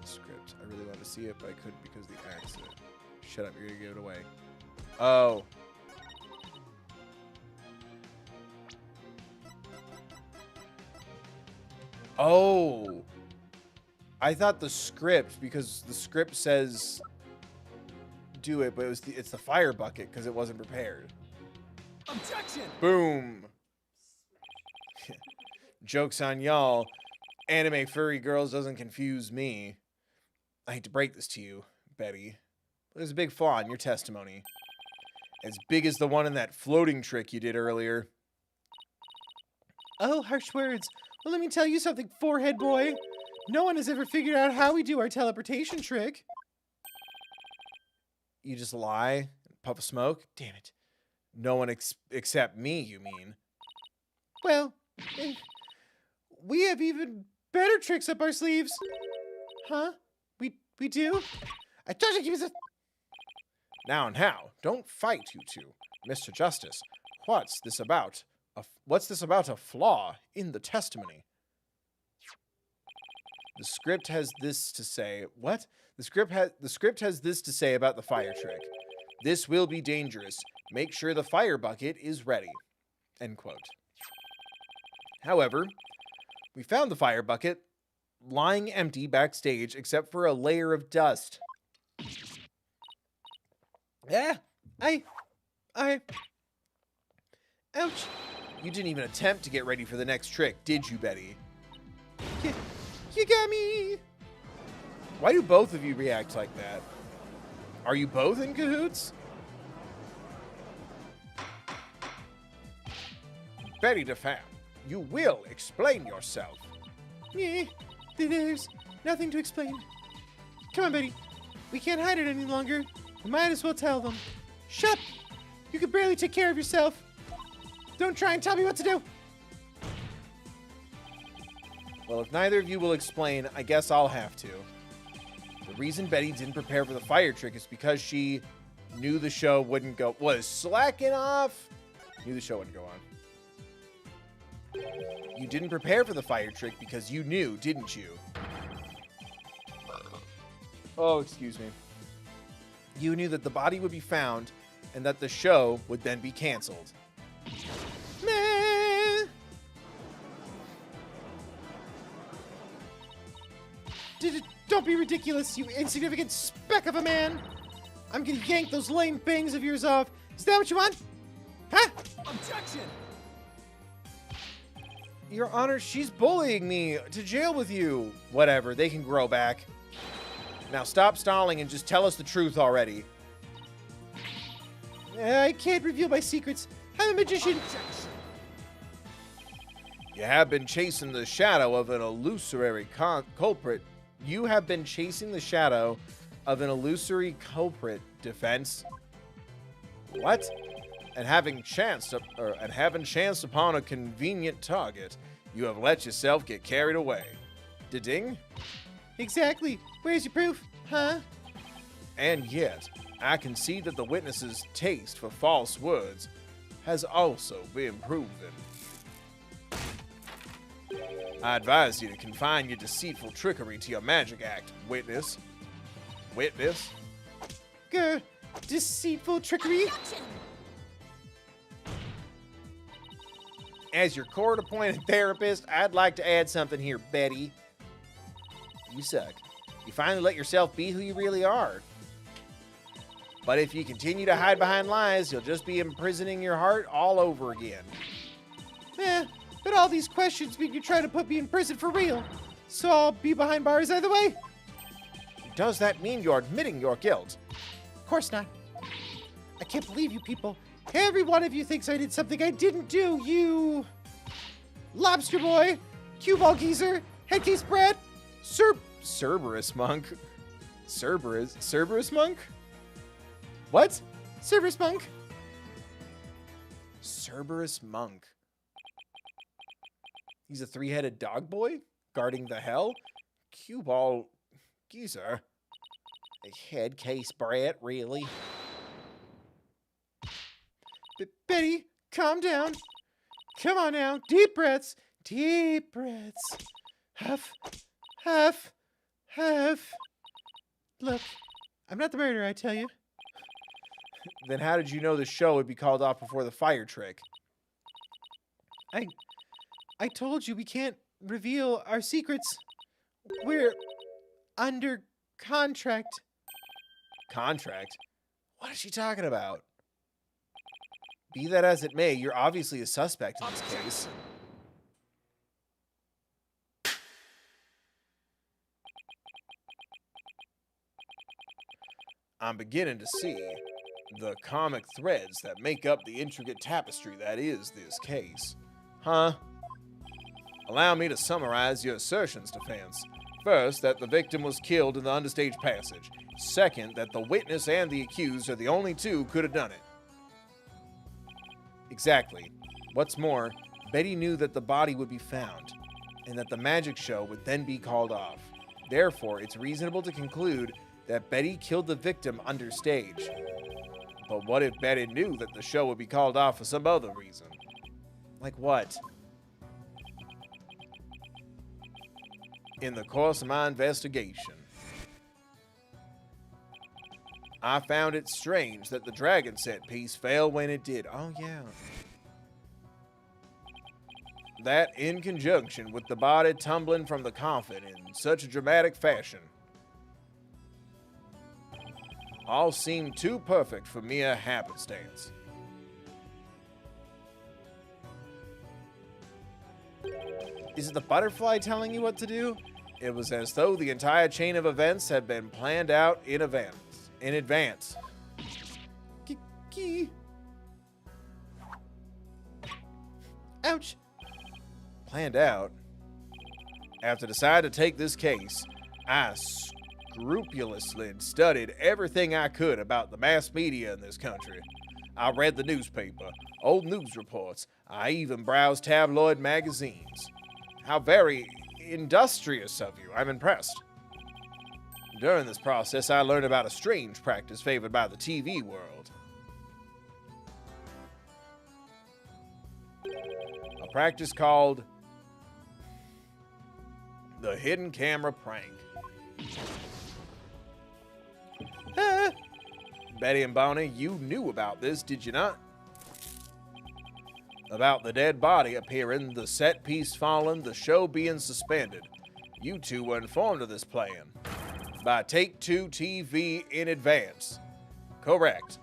The script. I really wanted to see it, but I couldn't because of the accident. Shut up. You're going to give it away. Oh. Oh. I thought the script, because the script says do it, but it's the fire bucket because it wasn't prepared. Objection! Boom. Joke's on y'all. Anime furry girls doesn't confuse me. I hate to break this to you, Betty, but there's a big flaw in your testimony. As big as the one in that floating trick you did earlier. Oh, harsh words. Well, let me tell you something, forehead boy. No one has ever figured out how we do our teleportation trick. You just lie? Puff of smoke? Damn it. No one except me, you mean? Well, we have even better tricks up our sleeves. Huh? We do? I told you he was a... Now, don't fight, you two. Mr. Justice, what's this about? What's this about a flaw in the testimony? The script has this to say. What? The script has this to say about the fire trick. This will be dangerous. Make sure the fire bucket is ready. End quote. However, we found the fire bucket lying empty backstage except for a layer of dust. Yeah, ouch. You didn't even attempt to get ready for the next trick, did you, Betty? You got me. Why do both of you react like that? Are you both in cahoots? Betty DeFam, you will explain yourself. Yeah, there's nothing to explain. Come on, Betty. We can't hide it any longer. We might as well tell them. Shut! You can barely take care of yourself. Don't try and tell me what to do. Well, if neither of you will explain, I guess I'll have to. The reason Betty didn't prepare for the fire trick is because she knew the show wouldn't go... Was slacking off? Knew the show wouldn't go on. You didn't prepare for the fire trick because you knew, didn't you? Oh, excuse me. You knew that the body would be found and that the show would then be canceled. Meh. Don't be ridiculous, you insignificant speck of a man. I'm gonna yank those lame bangs of yours off. Is that what you want? Huh? Objection! Your Honor, she's bullying me to jail with you. Whatever, they can grow back. Now stop stalling and just tell us the truth already. I can't reveal my secrets. I'm a magician. Objection! You have been chasing the shadow of an illusory culprit. You have been chasing the shadow of an illusory culprit, defense. What? And having chanced upon a convenient target, you have let yourself get carried away. Da-ding? Exactly. Where's your proof? Huh? And yet, I can see that the witness's taste for false words has also been proven. I advise you to confine your deceitful trickery to your magic act, witness. Witness? Grr. Deceitful trickery? As your court-appointed therapist, I'd like to add something here, Betty. You suck. You finally let yourself be who you really are. But if you continue to hide behind lies, you'll just be imprisoning your heart all over again. But all these questions mean you're trying to put me in prison for real. So I'll be behind bars either way? Does that mean you're admitting your guilt? Of course not. I can't believe you people. Every one of you thinks I did something I didn't do, you... Lobster boy, cue ball geezer, headcase brat, Cerberus monk? Cerberus monk? What? Cerberus monk. Cerberus monk. He's a three-headed dog boy? Guarding the hell? Cue ball geezer? A head case brat, really? Betty, calm down. Come on now. Deep breaths. Deep breaths. Huff. Huff. Huff. Look, I'm not the murderer, I tell you. Then how did you know the show would be called off before the fire trick? I told you we can't reveal our secrets. We're under contract. Contract? What is she talking about? Be that as it may, you're obviously a suspect in this case. I'm beginning to see the comic threads that make up the intricate tapestry that is this case. Huh? Allow me to summarize your assertions, defense. First, that the victim was killed in the understage passage. Second, that the witness and the accused are the only two who could have done it. Exactly. What's more, Betty knew that the body would be found, and that the magic show would then be called off. Therefore, it's reasonable to conclude that Betty killed the victim understage. But what if Betty knew that the show would be called off for some other reason? Like what? In the course of my investigation, I found it strange that the dragon set piece fell when it did. Oh, yeah. That, in conjunction with the body tumbling from the coffin in such a dramatic fashion, all seemed too perfect for mere happenstance. Is it the butterfly telling you what to do? It was as though the entire chain of events had been planned out in advance. Ouch. Planned out? After deciding to take this case, I scrupulously studied everything I could about the mass media in this country. I read the newspaper, old news reports. I even browsed tabloid magazines. How very industrious of you. I'm impressed. During this process, I learned about a strange practice favored by the TV world. A practice called the hidden camera prank. Betty and Bonnie, you knew about this, did you not? About the dead body appearing, the set piece falling, the show being suspended. You two were informed of this plan by Take Two TV in advance. Correct.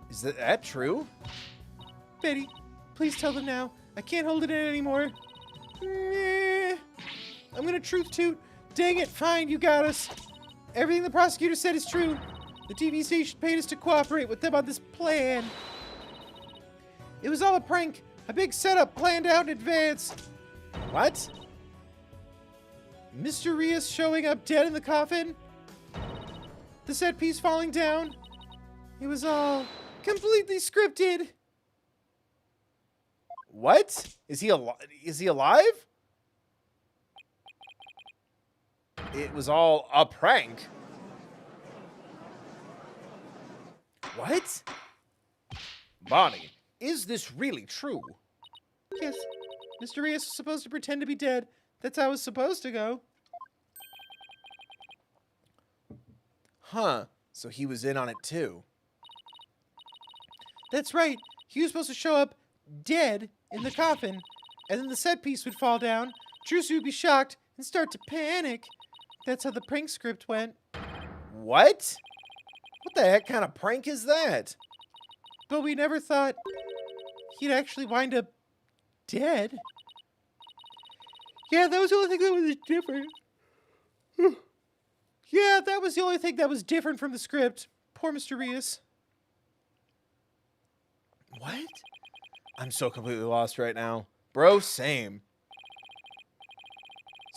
Is that true? Betty, please tell them now. I can't hold it in anymore. I'm gonna truth toot. Dang it, fine, you got us. Everything the prosecutor said is true. The TV station paid us to cooperate with them on this plan. It was all a prank. A big setup planned out in advance. What? Mr. Rios showing up dead in the coffin. The set piece falling down. It was all completely scripted. What? Is he alive? It was all a prank. What? Bonnie, is this really true? Yes, Mr. Rios was supposed to pretend to be dead. That's how it was supposed to go. Huh, so he was in on it too. That's right. He was supposed to show up dead in the coffin, and then the set piece would fall down. Trucy would be shocked and start to panic. That's how the prank script went. What? What the heck kind of prank is that? But we never thought he'd actually wind up dead. Yeah, that was the only thing that was different. Yeah, that was the only thing that was different from the script. Poor Mr. Rios. What? I'm so completely lost right now. Bro, same.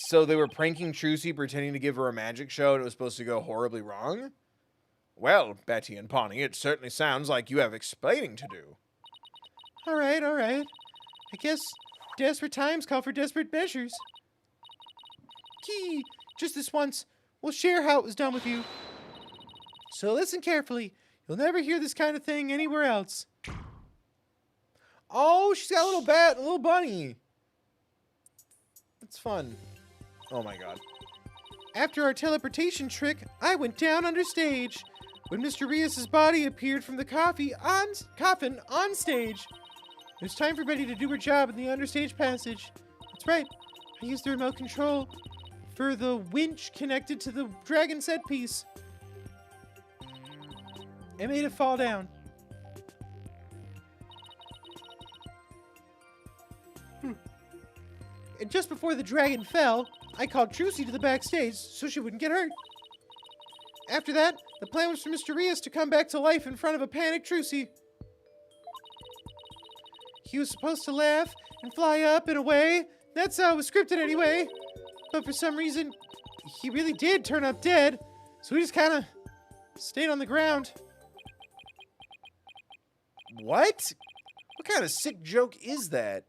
So they were pranking Trucy, pretending to give her a magic show, and it was supposed to go horribly wrong? Well, Betty and Bonnie, it certainly sounds like you have explaining to do. All right. I guess desperate times call for desperate measures. Key, just this once, we'll share how it was done with you. So listen carefully. You'll never hear this kind of thing anywhere else. Oh, she's got a little bat, a little bunny. That's fun. Oh my god. After our teleportation trick, I went down under stage. When Mr. Rios' body appeared from the coffin on stage. It was time for Betty to do her job in the understage passage. That's right. I used the remote control for the winch connected to the dragon set piece. It made it fall down. And just before the dragon fell, I called Trucy to the backstage so she wouldn't get hurt. After that, the plan was for Mr. Rios to come back to life in front of a panicked Trucy. He was supposed to laugh and fly up and away. That's how it was scripted anyway. But for some reason, he really did turn up dead. So he just kind of stayed on the ground. What? What kind of sick joke is that?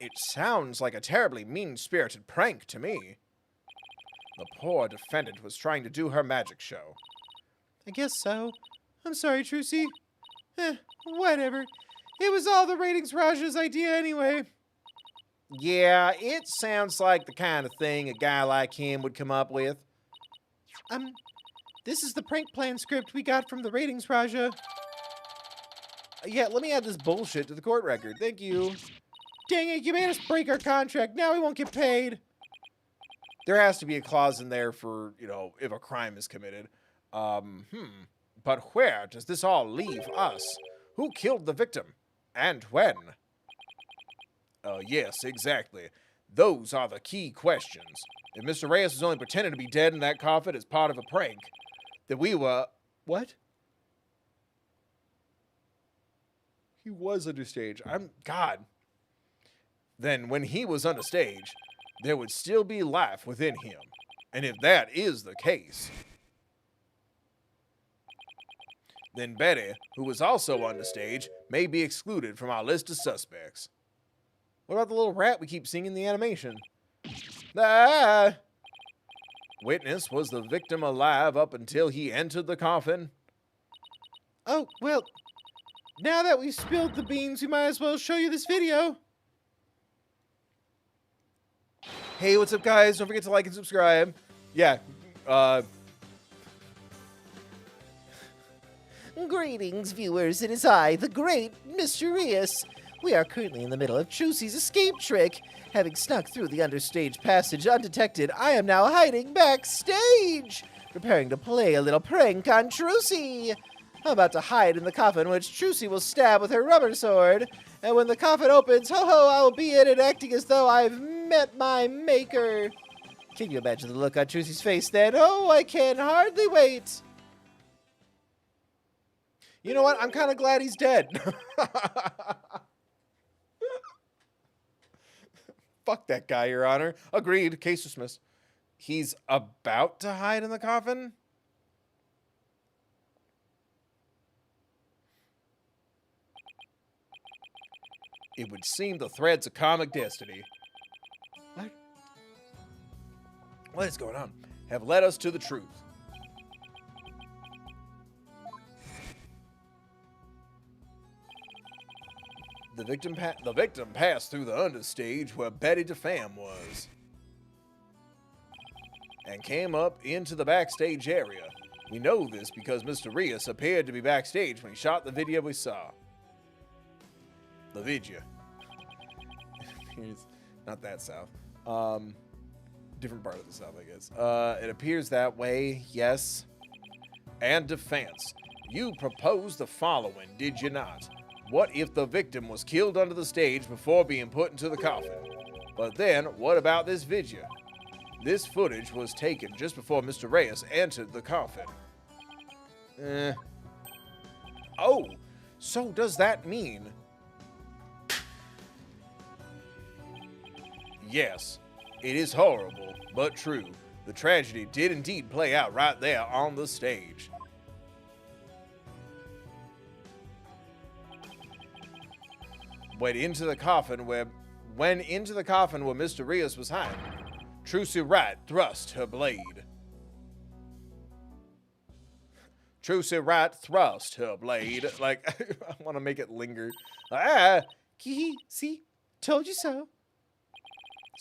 It sounds like a terribly mean-spirited prank to me. The poor defendant was trying to do her magic show. I guess so. I'm sorry, Trucy. Whatever. It was all the ratings Raja's idea anyway. Yeah, it sounds like the kind of thing a guy like him would come up with. This is the prank plan script we got from the ratings Raja. Yeah, let me add this bullshit to the court record. Thank you. Dang it, you made us break our contract. Now we won't get paid. There has to be a clause in there for, if a crime is committed. But where does this all leave us? Who killed the victim? And when? Yes, exactly. Those are the key questions. If Mr. Reyes was only pretending to be dead in that coffin as part of a prank, then we were... What? He was understage. God. Then when he was understage, there would still be life within him. And if that is the case, then Betty, who was also understage, may be excluded from our list of suspects. What about the little rat we keep seeing in the animation? Ah! Witness, was the victim alive up until he entered the coffin? Oh, well, now that we've spilled the beans, we might as well show you this video. Hey, what's up, guys? Don't forget to like and subscribe. Yeah, Greetings, viewers. It is I, the great Mr. Rios. We are currently in the middle of Trucy's escape trick. Having snuck through the understage passage undetected, I am now hiding backstage, preparing to play a little prank on Trucy. I'm about to hide in the coffin, which Trucy will stab with her rubber sword. And when the coffin opens, ho-ho, I will be in it, acting as though I've met my maker. Can you imagine the look on Trucy's face then? Oh, I can hardly wait. you know what? I'm kind of glad he's dead. Fuck that guy, Your Honor. Agreed. Case dismissed. He's about to hide in the coffin? It would seem the threads of comic destiny. What? What is going on? Have led us to the truth. The victim passed through the understage where Betty DeFam was and came up into the backstage area. We know this because Mr. Rios appeared to be backstage when he shot the video we saw. The video. Not that south. Different part of the south, I guess. It appears that way, yes. And defense. You proposed the following, did you not? What if the victim was killed under the stage before being put into the coffin? But then, what about this video? This footage was taken just before Mr. Reyes entered the coffin. Oh, so does that mean... Yes, it is horrible, but true. The tragedy did indeed play out right there on the stage. Went into the coffin where Mr. Rios was hiding, Trucy Wright thrust her blade. Trucy Wright thrust her blade. Like, I want to make it linger. Ah! Hee, see? Told you so.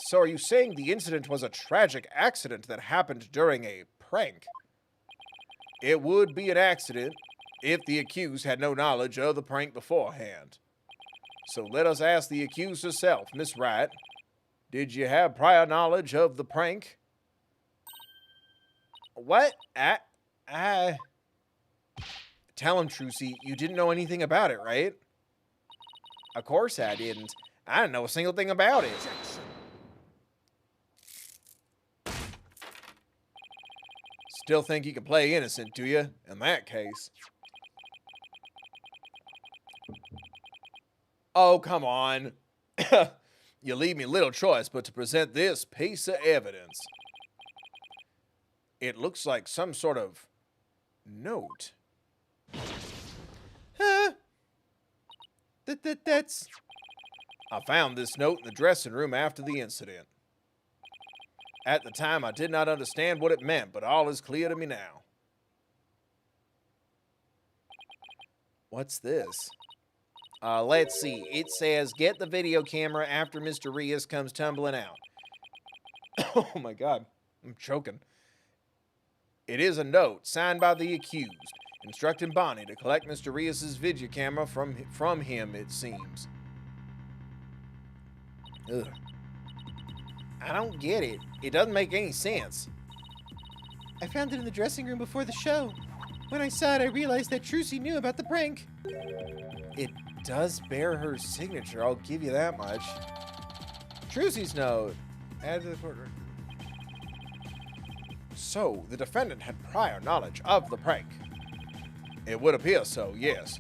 So are you saying the incident was a tragic accident that happened during a prank? It would be an accident if the accused had no knowledge of the prank beforehand. So let us ask the accused herself, Miss Wright. Did you have prior knowledge of the prank? What? Tell him, Trucy, you didn't know anything about it, right? Of course I didn't. I didn't know a single thing about it. Objection. Still think you can play innocent, do you? In that case. Oh, come on. You leave me little choice but to present this piece of evidence. It looks like some sort of note. That's... I found this note in the dressing room after the incident. At the time, I did not understand what it meant, but all is clear to me now. What's this? Let's see. It says, get the video camera after Mr. Reyes comes tumbling out. Oh my God, I'm choking. It is a note signed by the accused, instructing Bonnie to collect Mr. Reyes' video camera from him, it seems. Ugh. I don't get it. It doesn't make any sense. I found it in the dressing room before the show. When I saw it, I realized that Trucy knew about the prank. It does bear her signature, I'll give you that much. Trucy's note. Add to the court record. So, the defendant had prior knowledge of the prank. It would appear so, yes.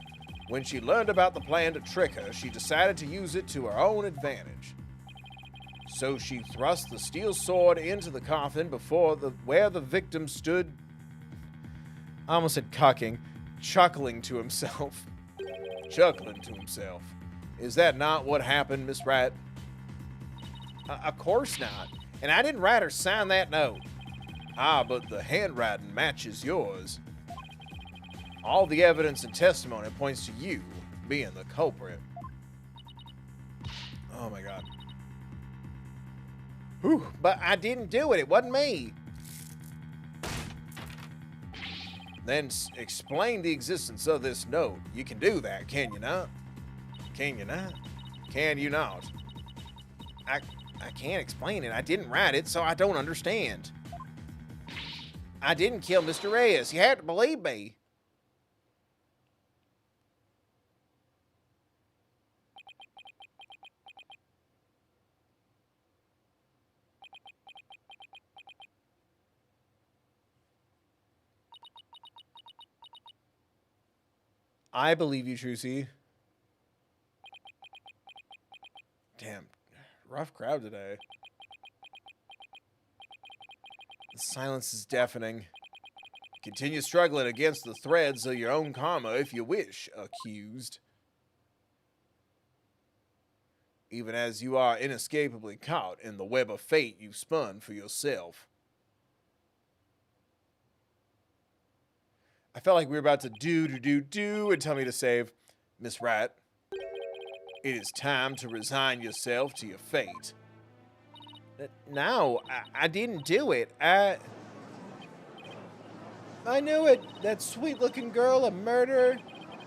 When she learned about the plan to trick her, she decided to use it to her own advantage. So she thrust the steel sword into the coffin where the victim stood. I almost said cocking, chuckling to himself. Chuckling to himself. Is that not what happened, Miss Wright? Of course not. And I didn't write or sign that note. Ah, but the handwriting matches yours. All the evidence and testimony points to you being the culprit. Oh my God. Whew, but I didn't do it. It wasn't me. Then explain the existence of this note. You can do that, can you not? Can you not? Can you not? I can't explain it. I didn't write it, so I don't understand. I didn't kill Mr. Reyes. You have to believe me. I believe you, Trucy. Damn, rough crowd today. The silence is deafening. Continue struggling against the threads of your own karma if you wish, accused. Even as you are inescapably caught in the web of fate you've spun for yourself. I felt like we were about to do and tell me to save Miss Wright. It is time to resign yourself to your fate. No, I didn't do it. I knew it. That sweet-looking girl, a murderer.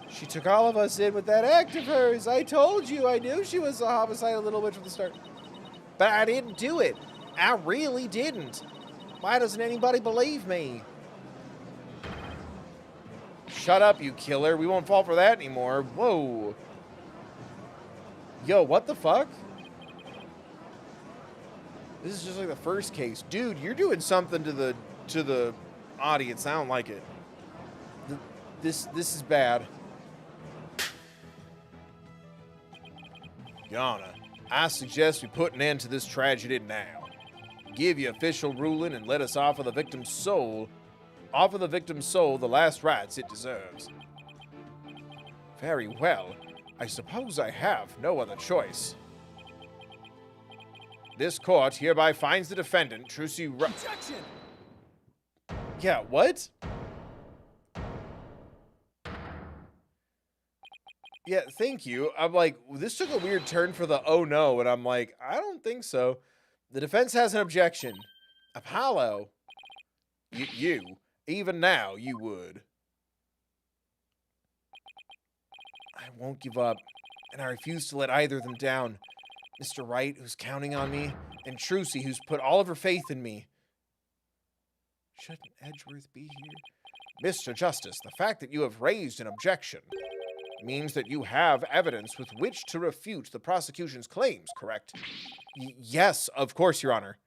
She took all of us in with that act of hers. I told you. I knew she was a homicidal little witch from the start. But I didn't do it. I really didn't. Why doesn't anybody believe me? Shut up, you killer. We won't fall for that anymore. Whoa. Yo, what the fuck? This is just like the first case. Dude, you're doing something to the audience. I don't like it. This is bad. Your Honor, I suggest we put an end to this tragedy now. Give your official ruling and let us offer the victim's soul the last rites it deserves. Very well. I suppose I have no other choice. This court hereby finds the defendant, Trucy Wright. Objection! Yeah, what? Yeah, thank you. I'm like, this took a weird turn for the oh no, and I'm like, I don't think so. The defense has an objection. Apollo, even now, you would. I won't give up, and I refuse to let either of them down. Mr. Wright, who's counting on me, and Trucy, who's put all of her faith in me. Shouldn't Edgeworth be here? Mr. Justice, the fact that you have raised an objection means that you have evidence with which to refute the prosecution's claims, correct? Yes, of course, Your Honor.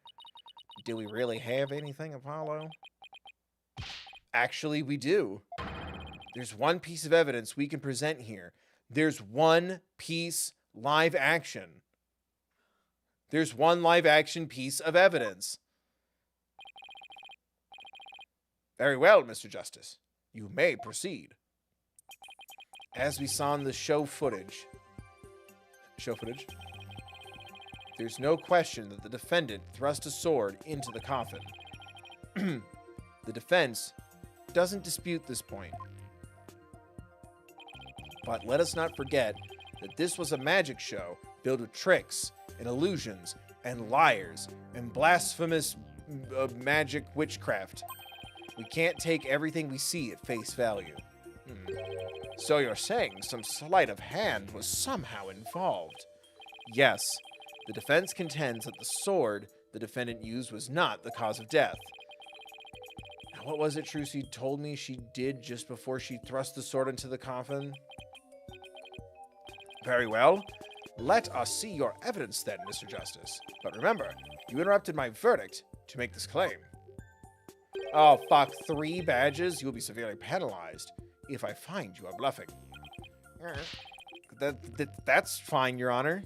Do we really have anything, Apollo? Actually, we do. There's one piece of evidence we can present here. There's one piece live action. There's one live action piece of evidence. Very well, Mr. Justice. You may proceed. As we saw in the show footage, there's no question that the defendant thrust a sword into the coffin. The defense doesn't dispute this point. But let us not forget that this was a magic show filled with tricks and illusions and liars and blasphemous magic witchcraft. We can't take everything we see at face value. So you're saying some sleight of hand was somehow involved? Yes. The defense contends that the sword the defendant used was not the cause of death. Now, what was it Trucy told me she did just before she thrust the sword into the coffin? Very well. Let us see your evidence then, Mr. Justice. But remember, you interrupted my verdict to make this claim. Oh, fuck. 3 badges? You will be severely penalized if I find you are bluffing. That's fine, Your Honor.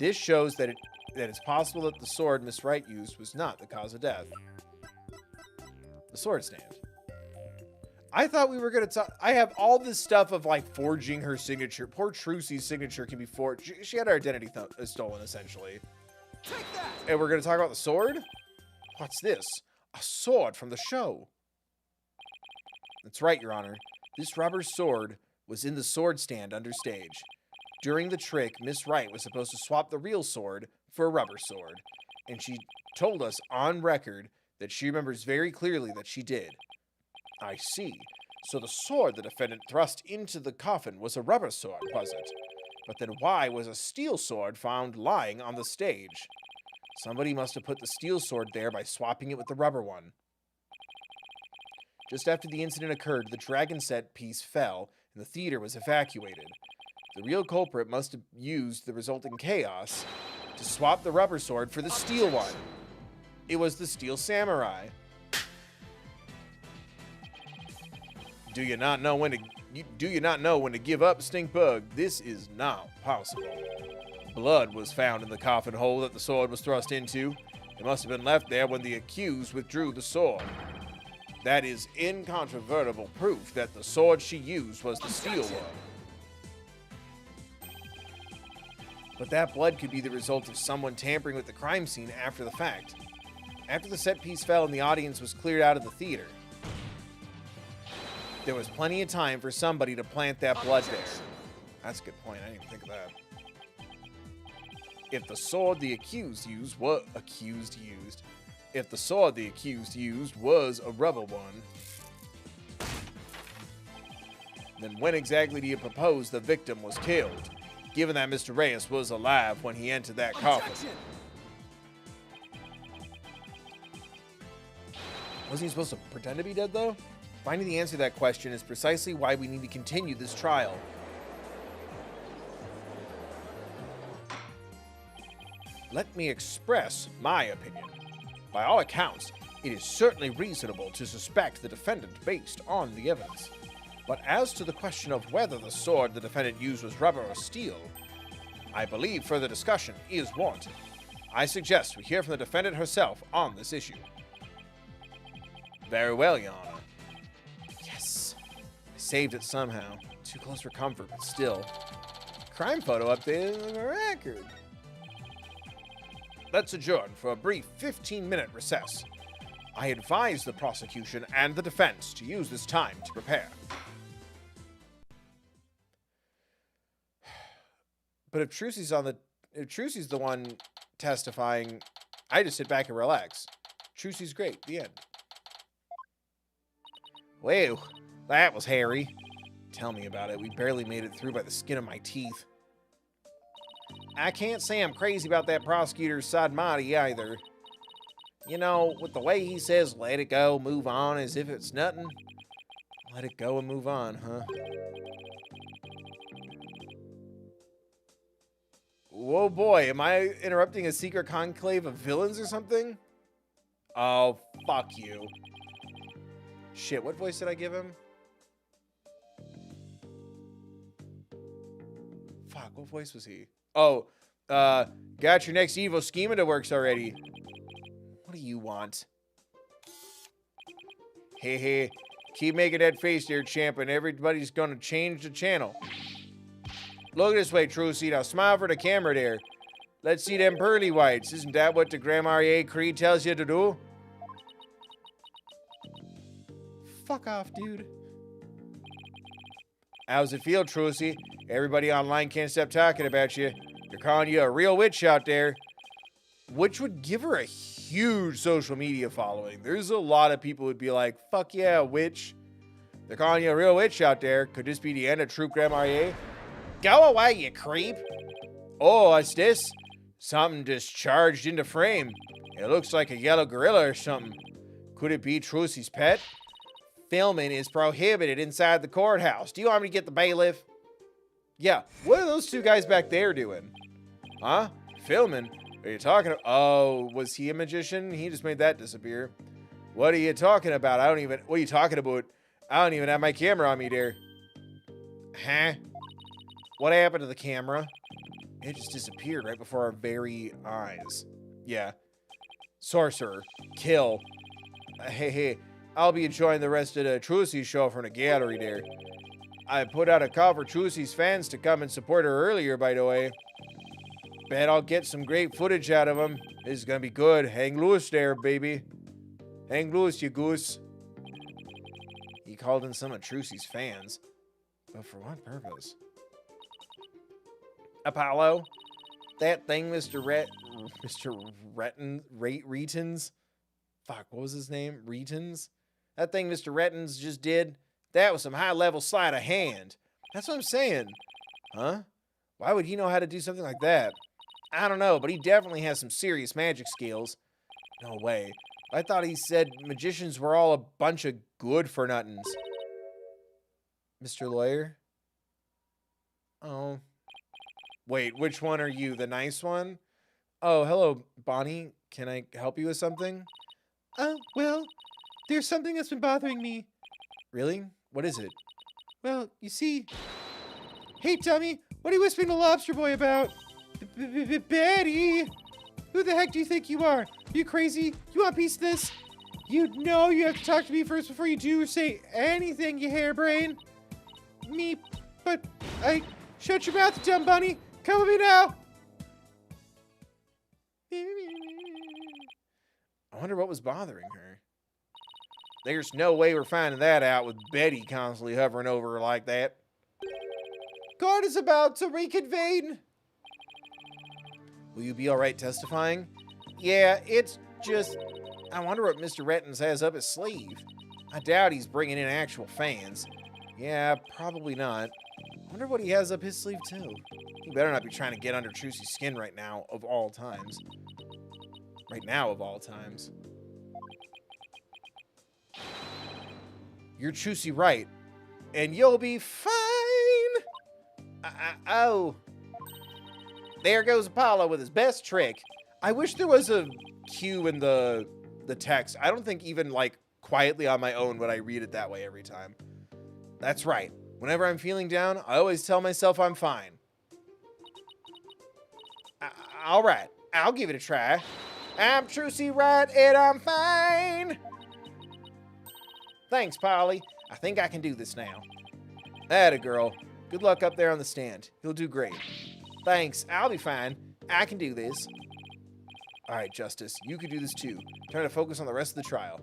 This shows that it's possible that the sword Miss Wright used was not the cause of death. The sword stand. I thought we were going to talk... I have all this stuff of, like, forging her signature. Poor Trucy's signature can be forged. She had her identity stolen, essentially. Take that! And we're going to talk about the sword? What's this? A sword from the show. That's right, Your Honor. This rubber sword was in the sword stand understage. During the trick, Miss Wright was supposed to swap the real sword for a rubber sword. And she told us on record that she remembers very clearly that she did. I see. So the sword the defendant thrust into the coffin was a rubber sword, was it? But then why was a steel sword found lying on the stage? Somebody must have put the steel sword there by swapping it with the rubber one. Just after the incident occurred, the dragon set piece fell, and the theater was evacuated. The real culprit must have used the resulting chaos to swap the rubber sword for the steel one. It was the Steel Samurai. Do you not know when to give up, stink bug? This is not possible. Blood was found in the coffin hole that the sword was thrust into. It must have been left there when the accused withdrew the sword. That is incontrovertible proof that the sword she used was the steel one. But that blood could be the result of someone tampering with the crime scene after the fact. After the set piece fell and the audience was cleared out of the theater, there was plenty of time for somebody to plant that blood there. That's a good point. I didn't even think of that. If the sword the accused used was a rubber one, then when exactly do you propose the victim was killed, given that Mr. Reyes was alive when he entered that coffin? Objection! Wasn't he supposed to pretend to be dead, though? Finding the answer to that question is precisely why we need to continue this trial. Let me express my opinion. By all accounts, it is certainly reasonable to suspect the defendant based on the evidence. But as to the question of whether the sword the defendant used was rubber or steel, I believe further discussion is warranted. I suggest we hear from the defendant herself on this issue. Very well, Your Honor. Yes. I saved it somehow. Too close for comfort, but still. Crime photo updated on the record. Let's adjourn for a brief 15-minute recess. I advise the prosecution and the defense to use this time to prepare. But if Trucy's the one testifying, I just sit back and relax. Trucy's great. The end. Whoa, that was hairy. Tell me about it. We barely made it through by the skin of my teeth. I can't say I'm crazy about that prosecutor's Sadmati either. You know, with the way he says, let it go, move on, as if it's nothing. Let it go and move on, huh? Whoa, boy, am I interrupting a secret conclave of villains or something? Oh, fuck you. Shit, what voice did I give him? Fuck, what voice was he? Oh, got your next evil scheme into works already. What do you want? Hey, keep making that face there, champ, and everybody's gonna change the channel. Look this way, Trucy. Now smile for the camera there. Let's see them pearly whites. Isn't that what the Grand Marnier Creed tells you to do? Fuck off, dude. How's it feel, Trucy? Everybody online can't stop talking about you. They're calling you a real witch out there. Which would give her a huge social media following. There's a lot of people who'd be like, fuck yeah, witch. They're calling you a real witch out there. Could this be the end of Troop Grand Marnier? Go away, you creep. Oh, what's this? Something just charged into frame. It looks like a yellow gorilla or something. Could it be Trucy's pet? Filming is prohibited inside the courthouse. Do you want me to get the bailiff? Yeah, what are those two guys back there doing? Huh? Filming? Are you talking about? Oh, was he a magician? He just made that disappear. What are you talking about? What are you talking about? I don't even have my camera on me there. Huh? What happened to the camera? It just disappeared right before our very eyes. Yeah. Sorcerer. Kill. Hey, I'll be enjoying the rest of the Trucy show from the gallery there. I put out a call for Trucy's fans to come and support her earlier, by the way. Bet I'll get some great footage out of them. This is gonna be good. Hang loose there, baby. Hang loose, you goose. He called in some of Trucy's fans. But for what purpose? Apollo? That thing Mr. Retons? Fuck, what was his name? Retons? That thing Mr. Retons just did? That was some high-level sleight of hand. That's what I'm saying. Huh? Why would he know how to do something like that? I don't know, but he definitely has some serious magic skills. No way. I thought he said magicians were all a bunch of good-for-nothings. Mr. Lawyer? Oh. Wait, which one are you? The nice one? Oh, hello, Bonnie. Can I help you with something? Well, there's something that's been bothering me. Really? What is it? Well, you see... Hey, dummy, what are you whispering to Lobster Boy about? Betty! Who the heck do you think you are? Are you crazy? You want a piece of this? You know you have to talk to me first before you do or say anything, you harebrain. Me, but shut your mouth, dumb bunny. Come with me now. I wonder what was bothering her. There's no way we're finding that out with Betty constantly hovering over her like that. Guard is about to reconvene. Will you be alright testifying? Yeah, it's just... I wonder what Mr. Retons has up his sleeve. I doubt he's bringing in actual fans. Yeah, probably not. I wonder what he has up his sleeve, too. He better not be trying to get under Trucy's skin right now, of all times. Right now, of all times. You're Trucy Wright, and you'll be fine! Oh. There goes Apollo with his best trick. I wish there was a cue in the text. I don't think even, like, quietly on my own would I read it that way every time. That's right. Whenever I'm feeling down, I always tell myself I'm fine. All right. I'll give it a try. I'm Trucy Wright, and I'm fine. Thanks, Polly. I think I can do this now. Atta girl. Good luck up there on the stand. You'll do great. Thanks. I'll be fine. I can do this. All right, Justice. You can do this too. Trying to focus on the rest of the trial.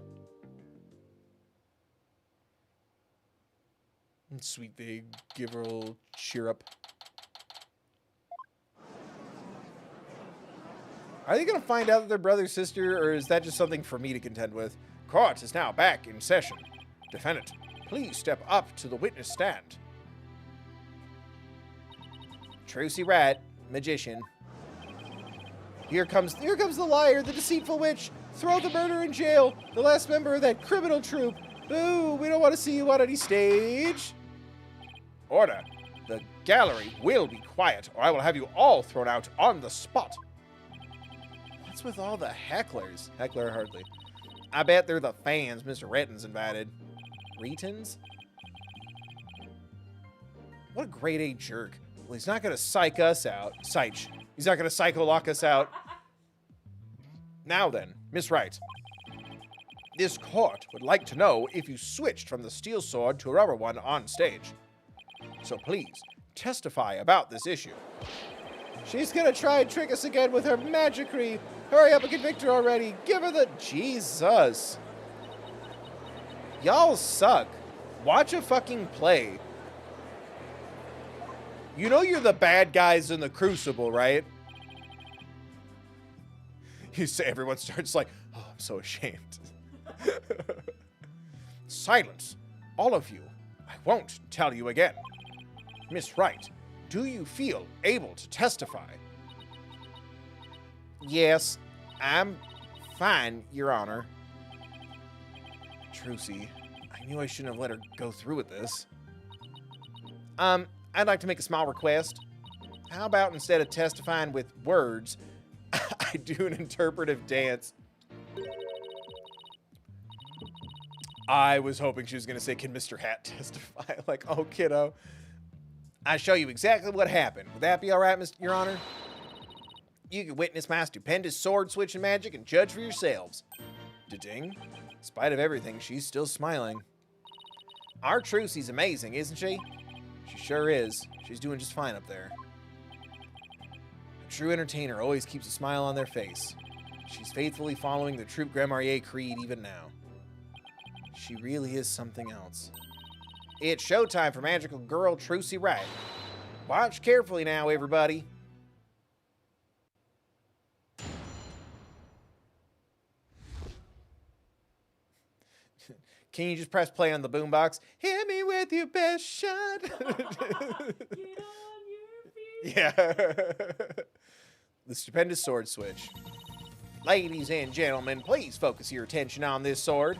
Sweet, they give her a little cheer up. Are they going to find out that they're brother-sister, or is that just something for me to contend with? Court is now back in session. Defendant, please step up to the witness stand. Trucy Wright, magician. Here comes the liar, the deceitful witch. Throw the murderer in jail. The last member of that criminal troupe. Boo, we don't want to see you on any stage. Order. The gallery will be quiet, or I will have you all thrown out on the spot. What's with all the hecklers? Heckler hardly. I bet they're the fans Mr. Retton's invited. Retons? What a grade A jerk. Well, he's not going to psych us out. He's not going to psycho-lock us out. Now then, Miss Wright. This court would like to know if you switched from the steel sword to a rubber one on stage. So please, testify about this issue. She's gonna try and trick us again with her magicry. Hurry up and convict her already. Give her the... Jesus. Y'all suck. Watch a fucking play. You know you're the bad guys in the Crucible, right? You say everyone starts like, oh, I'm so ashamed. Silence. All of you. I won't tell you again. Miss Wright, do you feel able to testify? Yes, I'm fine, Your Honor. Trucy, I knew I shouldn't have let her go through with this. I'd like to make a small request. How about instead of testifying with words, I do an interpretive dance. I was hoping she was going to say, can Mr. Hat testify? Like, oh, kiddo. I show you exactly what happened. Would that be all right, Your Honor? You can witness my stupendous sword-switching magic and judge for yourselves. Da-ding. In spite of everything, she's still smiling. Our Trucy's amazing, isn't she? She sure is. She's doing just fine up there. A true entertainer always keeps a smile on their face. She's faithfully following the Troupe Grandmarier creed even now. She really is something else. It's showtime for magical girl Trucy Wright. Watch carefully now, everybody. Can you just press play on the boombox? Hit me with your best shot. Get on your feet. Yeah. The stupendous sword switch. Ladies and gentlemen, please focus your attention on this sword.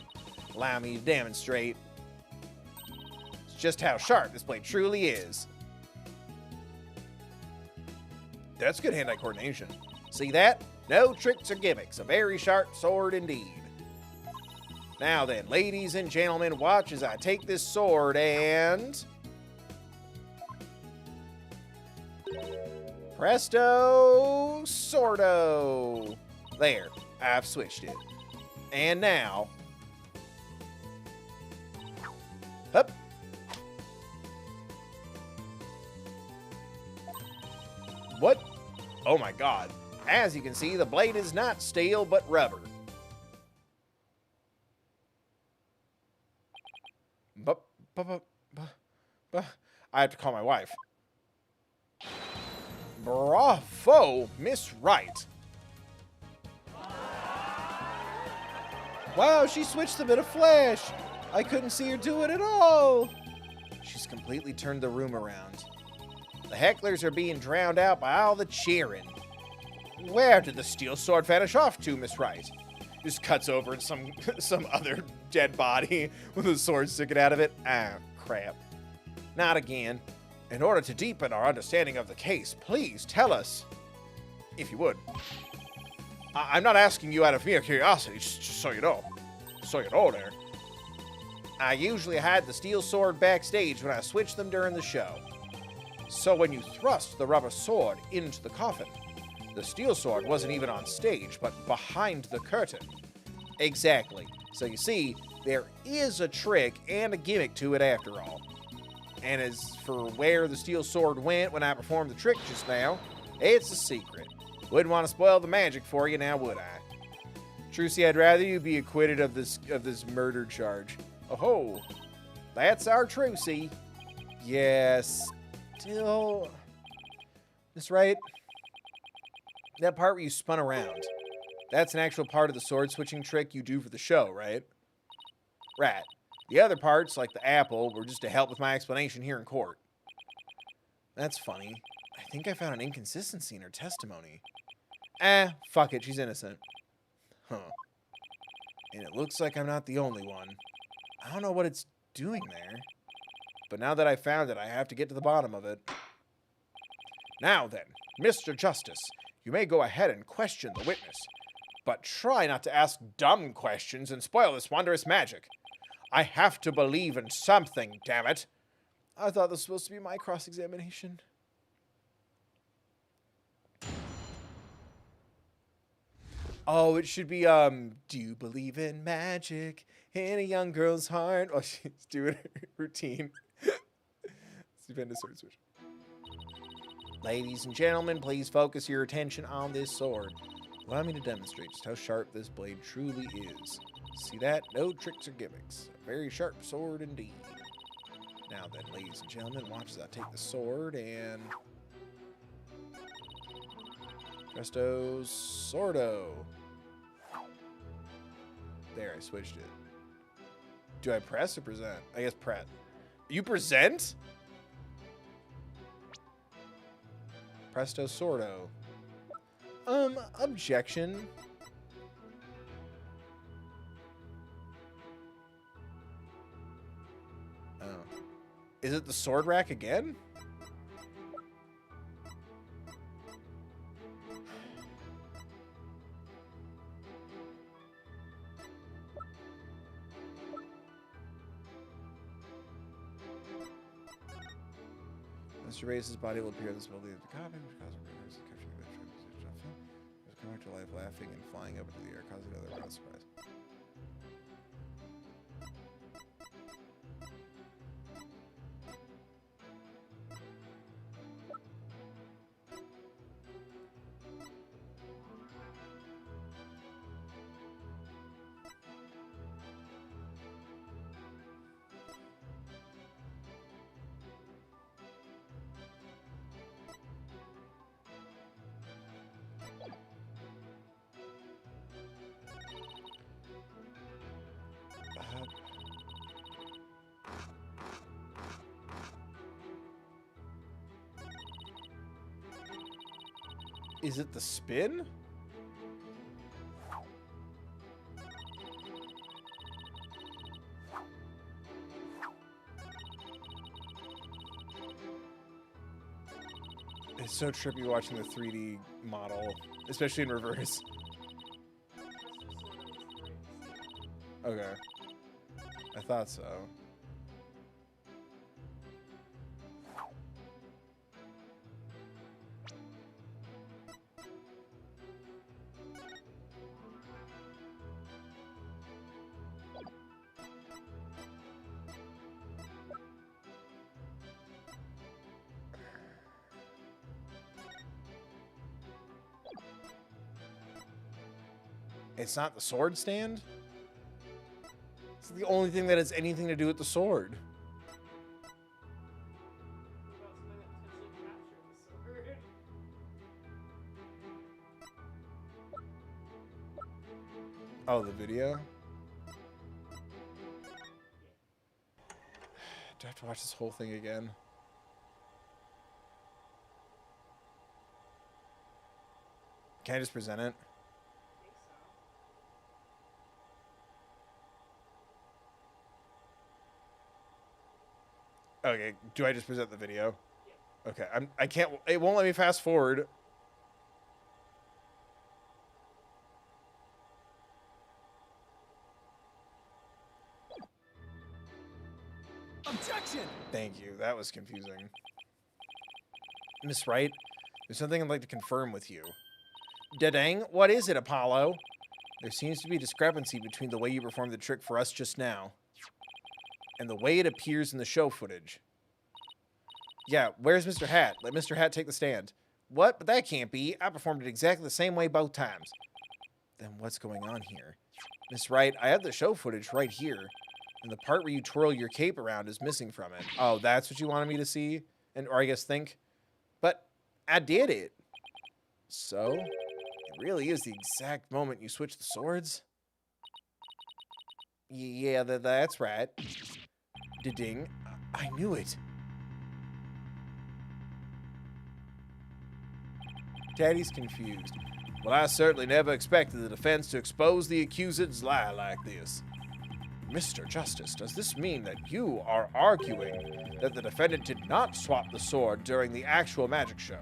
Allow me to demonstrate just how sharp this blade truly is. That's good hand-eye coordination. See that? No tricks or gimmicks. A very sharp sword indeed. Now then, ladies and gentlemen, watch as I take this sword and... Presto, sordo. There, I've switched it. And now... Hup. What? Oh my god. As you can see, the blade is not steel, but rubber. I have to call my wife. Bravo, Miss Wright. Wow, she switched them in a flash. I couldn't see her do it at all. She's completely turned the room around. The hecklers are being drowned out by all the cheering. Where did the steel sword vanish off to, Miss Wright? Just cuts over and some other dead body with a sword sticking out of it. Ah, crap. Not again. In order to deepen our understanding of the case, please tell us, if you would. I'm not asking you out of mere curiosity, just so you know. So you know there. I usually hide the steel sword backstage when I switch them during the show. So when you thrust the rubber sword into the coffin, the steel sword wasn't even on stage, but behind the curtain. Exactly. So you see, there is a trick and a gimmick to it after all. And as for where the steel sword went when I performed the trick just now, it's a secret. Wouldn't want to spoil the magic for you now, would I? Trucy, I'd rather you be acquitted of this murder charge. Oh, that's our Trucy. Yes. Still, Miss Wright, That part where you spun around. That's an actual part of the sword switching trick you do for the show, right? Right. The other parts, like the apple, were just to help with my explanation here in court. That's funny. I think I found an inconsistency in her testimony. Fuck it, she's innocent. Huh. And it looks like I'm not the only one. I don't know what it's doing there. But now that I found it, I have to get to the bottom of it. Now then, Mr. Justice, you may go ahead and question the witness. But try not to ask dumb questions and spoil this wondrous magic. I have to believe in something, damn it. I thought this was supposed to be my cross-examination. Oh, it should be, do you believe in magic in a young girl's heart? Oh, she's doing her routine. Stupendous sword switch. Ladies and gentlemen, please focus your attention on this sword. Allow me to demonstrate just how sharp this blade truly is. See that? No tricks or gimmicks. A very sharp sword indeed. Now then, ladies and gentlemen, watch as I take the sword and... Presto Sordo. There, I switched it. Do I press or present? I guess press. You present? Presto Sordo. Objection. Oh. Is it the sword rack again? Mr. Race's body will appear in this building at the copy, which causes repairs and capturing the veteran position of film. He was coming to life laughing and flying up into the air, causing another round of surprise. Is it the spin? It's so trippy watching the 3D model, especially in reverse. Okay. I thought so. It's not the sword stand? It's the only thing that has anything to do with the sword. Oh, the video? Do I have to watch this whole thing again? Can I just present it? Okay, do I just present the video? Okay, I can't, it won't let me fast forward. Objection! Thank you, that was confusing. Miss Wright, there's something I'd like to confirm with you. Da-dang, what is it, Apollo? There seems to be a discrepancy between the way you performed the trick for us just now and the way it appears in the show footage. Yeah, where's Mr. Hat? Let Mr. Hat take the stand. What? But that can't be. I performed it exactly the same way both times. Then what's going on here? Miss Wright, I have the show footage right here. And the part where you twirl your cape around is missing from it. Oh, that's what you wanted me to see? Or I guess think? But I did it. So? really is the exact moment you switch the swords? Yeah, that's right. Ding. I knew it. Daddy's confused. Well, I certainly never expected the defense to expose the accused's lie like this. Mr. Justice, does this mean that you are arguing that the defendant did not swap the sword during the actual magic show?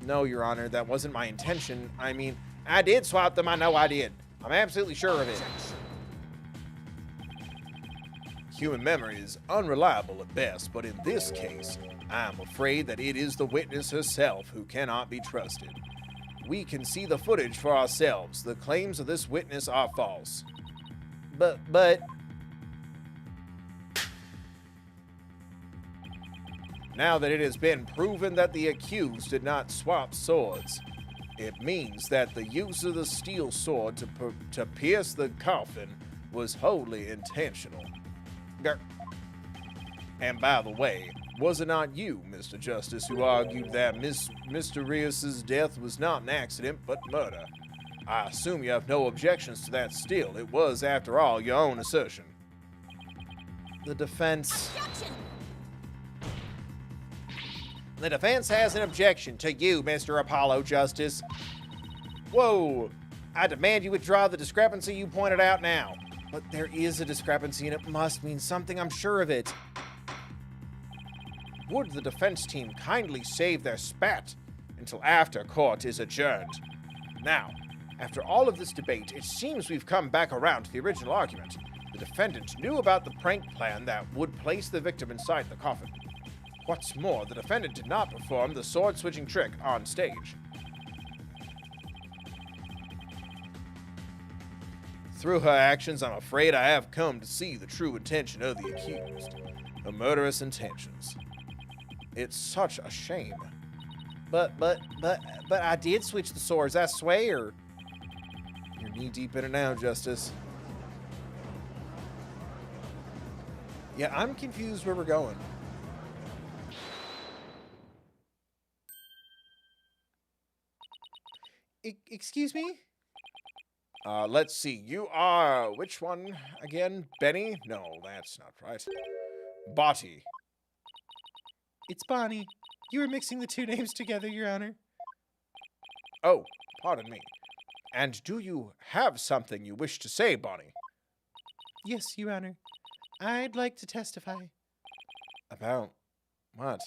No, Your Honor, that wasn't my intention. I mean, I did swap them. I know I did. I'm absolutely sure of it. Human memory is unreliable at best, but in this case, I'm afraid that it is the witness herself who cannot be trusted. We can see the footage for ourselves. The claims of this witness are false. But... Now that it has been proven that the accused did not swap swords, it means that the use of the steel sword to pierce the coffin was wholly intentional. And by the way, was it not you, Mr. Justice, who argued that Mr. Rios's death was not an accident but murder? I assume you have no objections to that still. It was, after all, your own assertion. The defense... The defense has an objection to you, Mr. Apollo Justice. Whoa! I demand you withdraw the discrepancy you pointed out now. But there is a discrepancy, and it must mean something, I'm sure of it. Would the defense team kindly save their spat until after court is adjourned? Now, after all of this debate, it seems we've come back around to the original argument. The defendant knew about the prank plan that would place the victim inside the coffin. What's more, the defendant did not perform the sword-switching trick on stage. Through her actions, I'm afraid I have come to see the true intention of the accused. Her murderous intentions. It's such a shame. But I did switch the swords, I swear. You're knee-deep in it now, Justice. Yeah, I'm confused where we're going. Excuse me? Let's see. You are... which one again? Benny? No, that's not right. Botti. It's Bonnie. You were mixing the two names together, Your Honor. Oh, pardon me. And do you have something you wish to say, Bonnie? Yes, Your Honor. I'd like to testify. About what?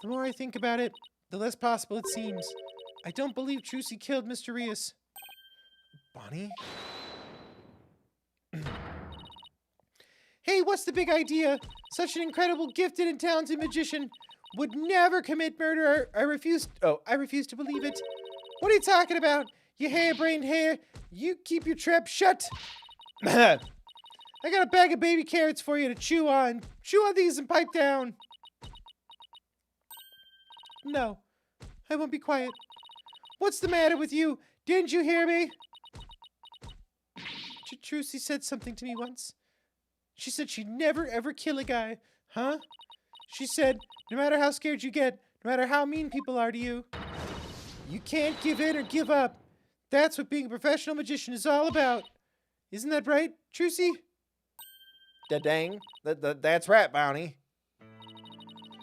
The more I think about it, the less possible it seems. I don't believe Trucy killed Mr. Rios. Bonnie? Hey, what's the big idea? Such an incredible, gifted, and talented magician would never commit murder. I refuse to believe it. What are you talking about? You harebrained hare. You keep your trap shut. I got a bag of baby carrots for you to chew on. Chew on these and pipe down. No, I won't be quiet. What's the matter with you? Didn't you hear me? Trucy said something to me once. She said she'd never ever kill a guy. Huh? She said, no matter how scared you get, no matter how mean people are to you, you can't give in or give up. That's what being a professional magician is all about. Isn't that right, Trucy? Da-dang. That's right, Bounty.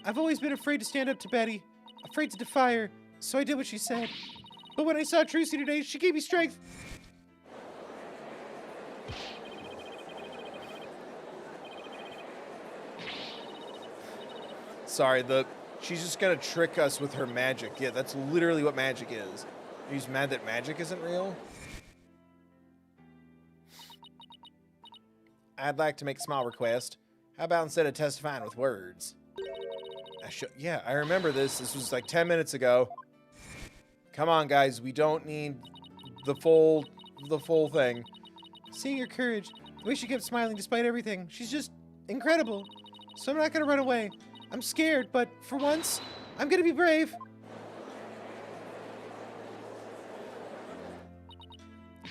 I've always been afraid to stand up to Betty, afraid to defy her, so I did what she said. But when I saw Trucy today, she gave me strength. Sorry, she's just gonna trick us with her magic. Yeah, that's literally what magic is. He's mad that magic isn't real? I'd like to make a small request. How about instead of testifying with words? Yeah, I remember this. This was like 10 minutes ago. Come on, guys. We don't need the full thing. Seeing her courage, the way she kept smiling despite everything, she's just incredible. So I'm not gonna run away. I'm scared, but for once, I'm gonna be brave.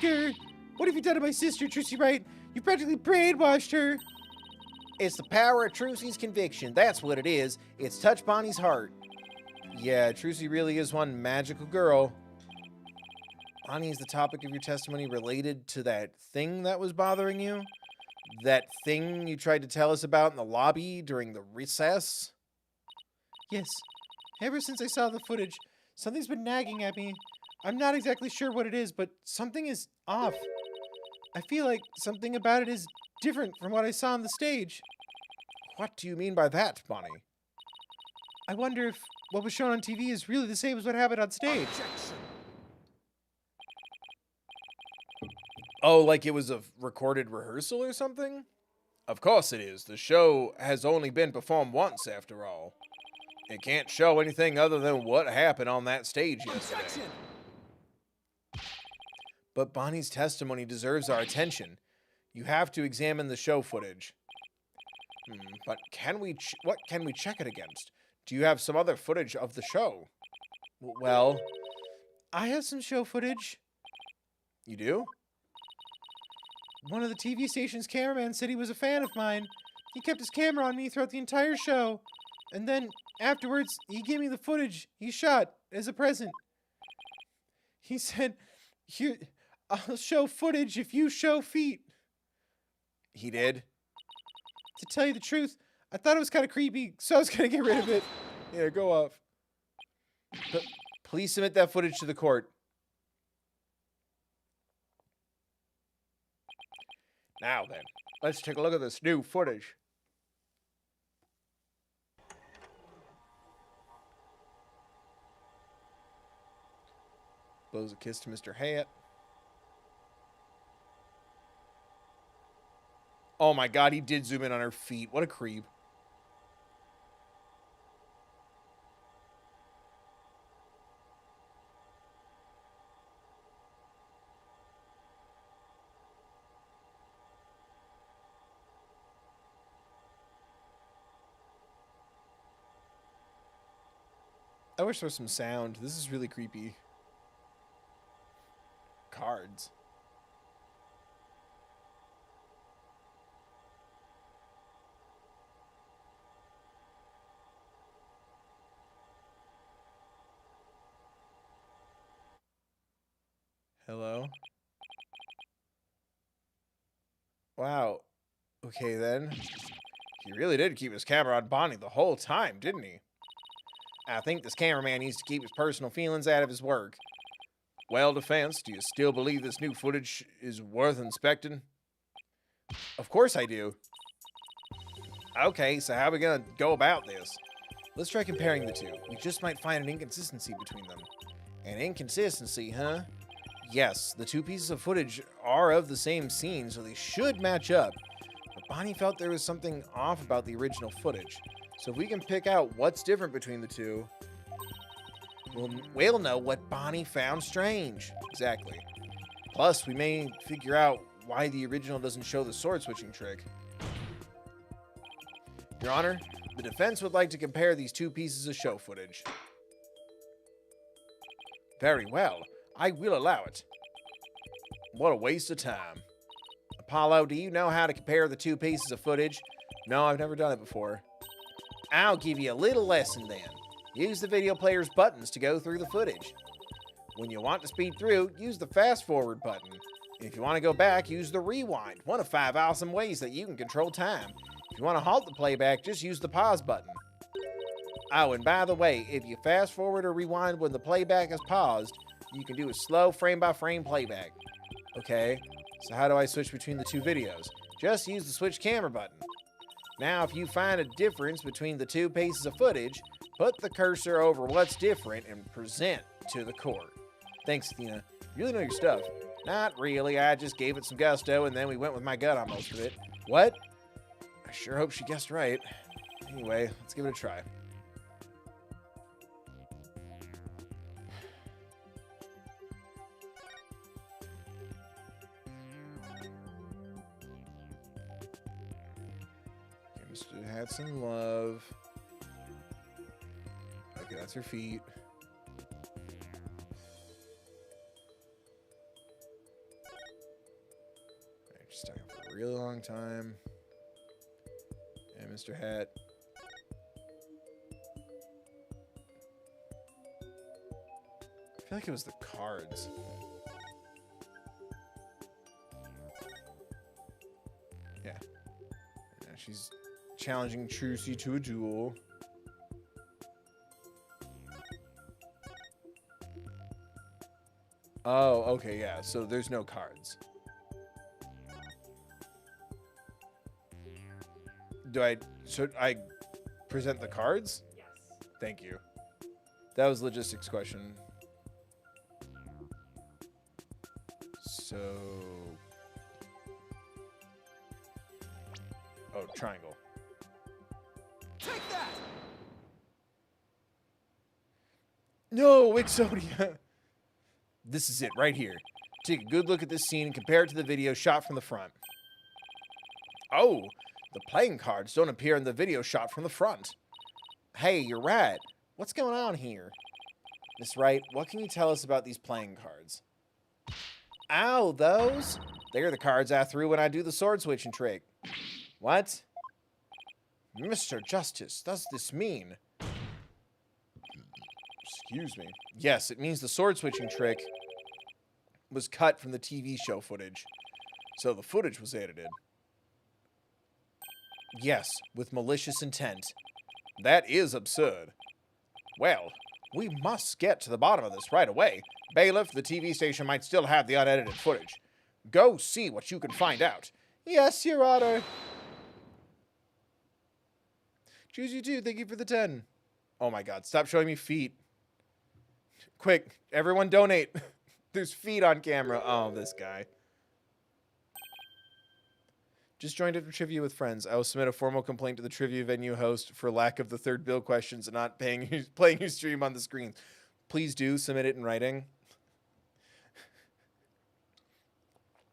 Grr, what have you done to my sister, Trucy Wright? You practically brainwashed her. It's the power of Trucy's conviction. That's what it is. It's touched Bonnie's heart. Yeah, Trucy really is one magical girl. Bonnie, is the topic of your testimony related to that thing that was bothering you? That thing you tried to tell us about in the lobby during the recess? Yes. Ever since I saw the footage, something's been nagging at me. I'm not exactly sure what it is, but something is off. I feel like something about it is different from what I saw on the stage. What do you mean by that, Bonnie? I wonder if what was shown on TV is really the same as what happened on stage. Oh, like it was a recorded rehearsal or something? Of course it is. The show has only been performed once, after all. It can't show anything other than what happened on that stage yesterday. But Bonnie's testimony deserves our attention. You have to examine the show footage. But what can we check it against? Do you have some other footage of the show? Well, I have some show footage. you do? One of the TV station's cameramen said he was a fan of mine. He kept his camera on me throughout the entire show. And then, afterwards, he gave me the footage he shot as a present. He said, "Here, I'll show footage if you show feet." He did? To tell you the truth, I thought it was kind of creepy, so I was going to get rid of it. Yeah, go off. But please submit that footage to the court. Now then, let's take a look at this new footage. Blows a kiss to Mr. Hat. Oh my god, he did zoom in on her feet. What a creep. I wish there was some sound. This is really creepy. Cards. Hello? Wow. Okay then. He really did keep his camera on Bonnie the whole time, didn't he? I think this cameraman needs to keep his personal feelings out of his work. Well, defense, do you still believe this new footage is worth inspecting? Of course I do. Okay, so how are we gonna go about this? Let's try comparing the two. We just might find an inconsistency between them. An inconsistency, huh? Yes, the two pieces of footage are of the same scene, so they should match up. But Bonnie felt there was something off about the original footage. So if we can pick out what's different between the two, we'll know what Bonnie found strange. Exactly. Plus, we may figure out why the original doesn't show the sword switching trick. Your Honor, the defense would like to compare these two pieces of show footage. Very well. I will allow it. What a waste of time. Apollo, do you know how to compare the two pieces of footage? No, I've never done it before. I'll give you a little lesson then. Use the video player's buttons to go through the footage. When you want to speed through, use the fast forward button. And if you want to go back, use the rewind, one of 5 awesome ways that you can control time. If you want to halt the playback, just use the pause button. Oh, and by the way, if you fast forward or rewind when the playback is paused, you can do a slow frame-by-frame playback. Okay, so how do I switch between the two videos? Just use the switch camera button. Now, if you find a difference between the two pieces of footage, put the cursor over what's different and present to the court. Thanks, Athena. You really know your stuff. Not really, I just gave it some gusto and then we went with my gut on most of it. What? I sure hope she guessed right. Anyway, let's give it a try. Mr. Hat's in love. Okay, that's her feet. Alright, just stuck for a really long time. And Mr. Hat. I feel like it was the cards. She's challenging Trucy to a duel. Oh, okay, yeah. So there's no cards. Should I present the cards? Yes. Thank you. That was a logistics question. So... Oh, triangle. Take that! No, Exodia! This is it, right here. Take a good look at this scene and compare it to the video shot from the front. Oh, the playing cards don't appear in the video shot from the front. Hey, you're right. What's going on here? Miss Wright, what can you tell us about these playing cards? Ow, those? They're the cards I threw when I do the sword switching trick. What? Mr. Justice, does this mean? Excuse me. Yes, it means the sword switching trick was cut from the TV show footage. So the footage was edited. Yes, with malicious intent. That is absurd. Well, we must get to the bottom of this right away. Bailiff, the TV station might still have the unedited footage. Go see what you can find out. Yes, Your Honor. Choose you too. Thank you for the 10. Oh my god, stop showing me feet. Quick, everyone donate. There's feet on camera. Oh, this guy. Just joined a trivia with friends. I will submit a formal complaint to the trivia venue host for lack of the third bill questions and not playing your stream on the screen. Please do submit it in writing.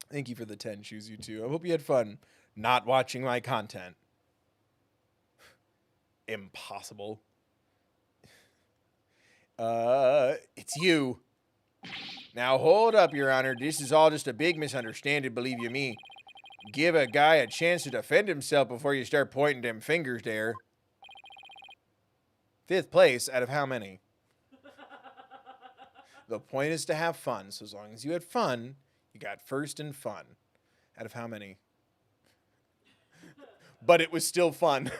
Thank you for the 10. Choose you too. I hope you had fun not watching my content. Impossible. It's you. Now hold up, Your Honor. This is all just a big misunderstanding, believe you me. Give a guy a chance to defend himself before you start pointing them fingers there. 5th place out of how many? The point is to have fun. So as long as you had fun, you got first in fun. Out of how many? But it was still fun.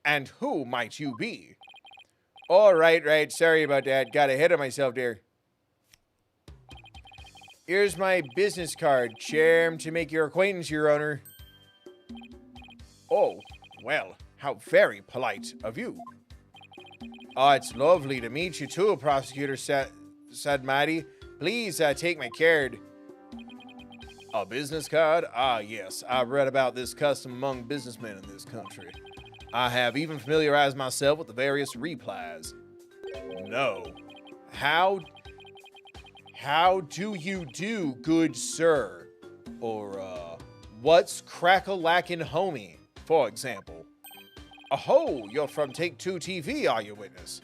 And who might you be? All right. Sorry about that. Got ahead of myself there. Here's my business card. Charmed to make your acquaintance, Your Honor. Oh, well, how very polite of you. Oh, it's lovely to meet you too, Prosecutor Sadmati. Please take my card. A business card? Ah, yes. I've read about this custom among businessmen in this country. I have even familiarized myself with the various replies. No. How do you do, good sir? Or, what's crack-a-lackin' homie, for example. Oh, you're from Take-Two TV, are you, witness?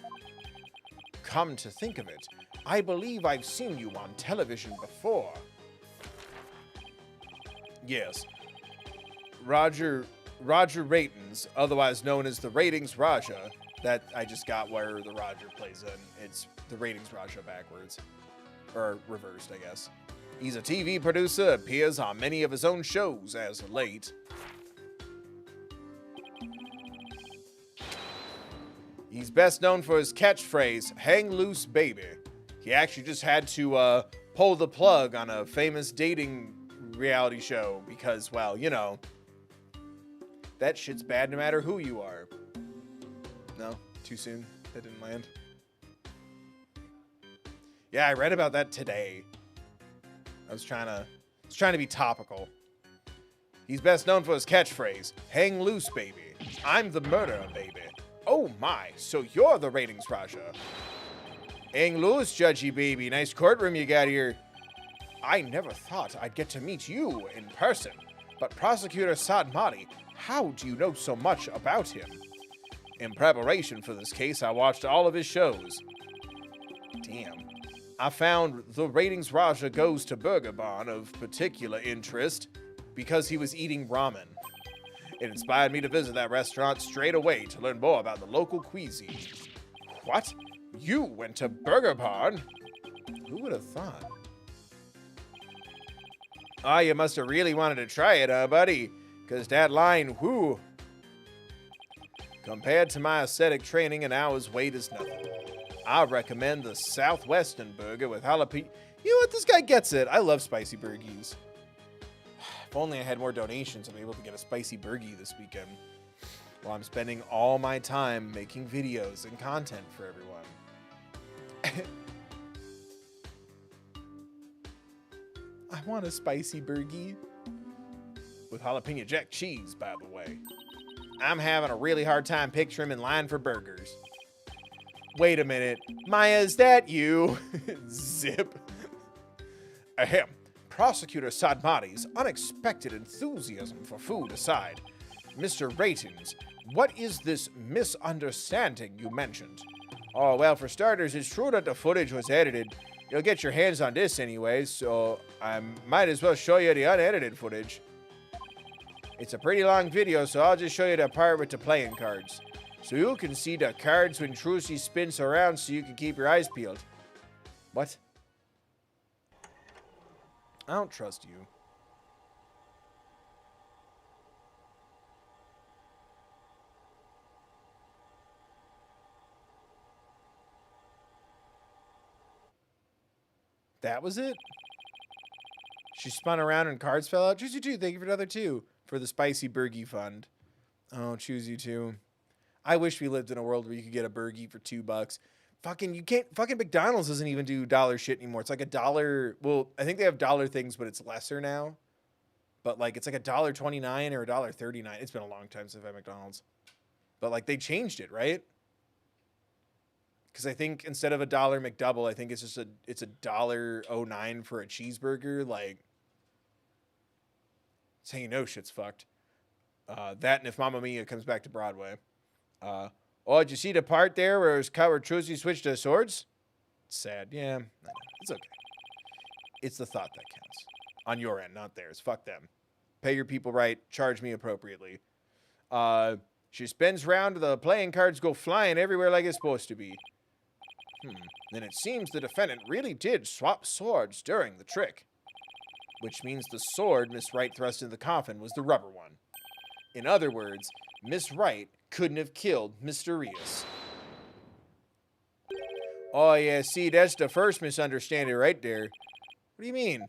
Come to think of it, I believe I've seen you on television before. Yes. Roger Ratings, otherwise known as the Ratings Raja. That I just got where the Roger plays in. It's the Ratings Raja backwards. Or reversed, I guess. He's a TV producer, appears on many of his own shows as of late. He's best known for his catchphrase, hang loose baby. He actually just had to pull the plug on a famous dating reality show because, well, you know, that shit's bad no matter who you are. No? Too soon? That didn't land? Yeah, I read about that today. I was trying to be topical. He's best known for his catchphrase, hang loose, baby. I'm the murderer, baby. Oh my, so you're the Ratings Raja. Hang loose, judgy baby. Nice courtroom you got here. I never thought I'd get to meet you in person. But Prosecutor Sadmati, how do you know so much about him? In preparation for this case, I watched all of his shows. Damn. I found the Ratings Raja Goes to Burger Barn of particular interest because he was eating ramen. It inspired me to visit that restaurant straight away to learn more about the local cuisine. What? You went to Burger Barn? Who would have thought? Ah, you must have really wanted to try it, buddy? Because that line, whoo, compared to my ascetic training, an hour's wait is nothing. I recommend the Southwestern burger with jalapeno. You know what? This guy gets it. I love spicy burgies. If only I had more donations, I'd be able to get a spicy burgie this weekend. While I'm spending all my time making videos and content for everyone. I want a spicy burgie. With jalapeno jack cheese, by the way. I'm having a really hard time picturing him in line for burgers. Wait a minute. Maya, is that you? Zip. Ahem. Prosecutor Sadmati's unexpected enthusiasm for food aside. Mr. Ratings, what is this misunderstanding you mentioned? Oh, well, for starters, it's true that the footage was edited. You'll get your hands on this anyway, so I might as well show you the unedited footage. It's a pretty long video, so I'll just show you the part with the playing cards. So you can see the cards when Trucy spins around so you can keep your eyes peeled. What? I don't trust you. That was it? She spun around and cards fell out. Choose you two. Thank you for another 2 for the spicy burgie fund. Oh, choose you two. I wish we lived in a world where you could get a burgie for $2. Fucking, you can't. Fucking McDonald's doesn't even do dollar shit anymore. It's like $1. Well, I think they have dollar things, but it's lesser now. But like, it's like $1.29 or $1.39. It's been a long time since I've had McDonald's. But like, they changed it, right? Because I think instead of $1 McDouble, I think it's just it's $1.09 for a cheeseburger. Like, it's how you know shit's fucked. That and if Mamma Mia comes back to Broadway. Oh, did you see the part there where it was cut where Trucy switched to swords? It's sad. Yeah, it's okay. It's the thought that counts. On your end, not theirs. Fuck them. Pay your people right. Charge me appropriately. She spins round, the playing cards go flying everywhere like it's supposed to be. Then it seems the defendant really did swap swords during the trick. Which means the sword Miss Wright thrust into the coffin was the rubber one. In other words, Miss Wright couldn't have killed Mysterious. Oh, yeah, see, that's the first misunderstanding right there. What do you mean?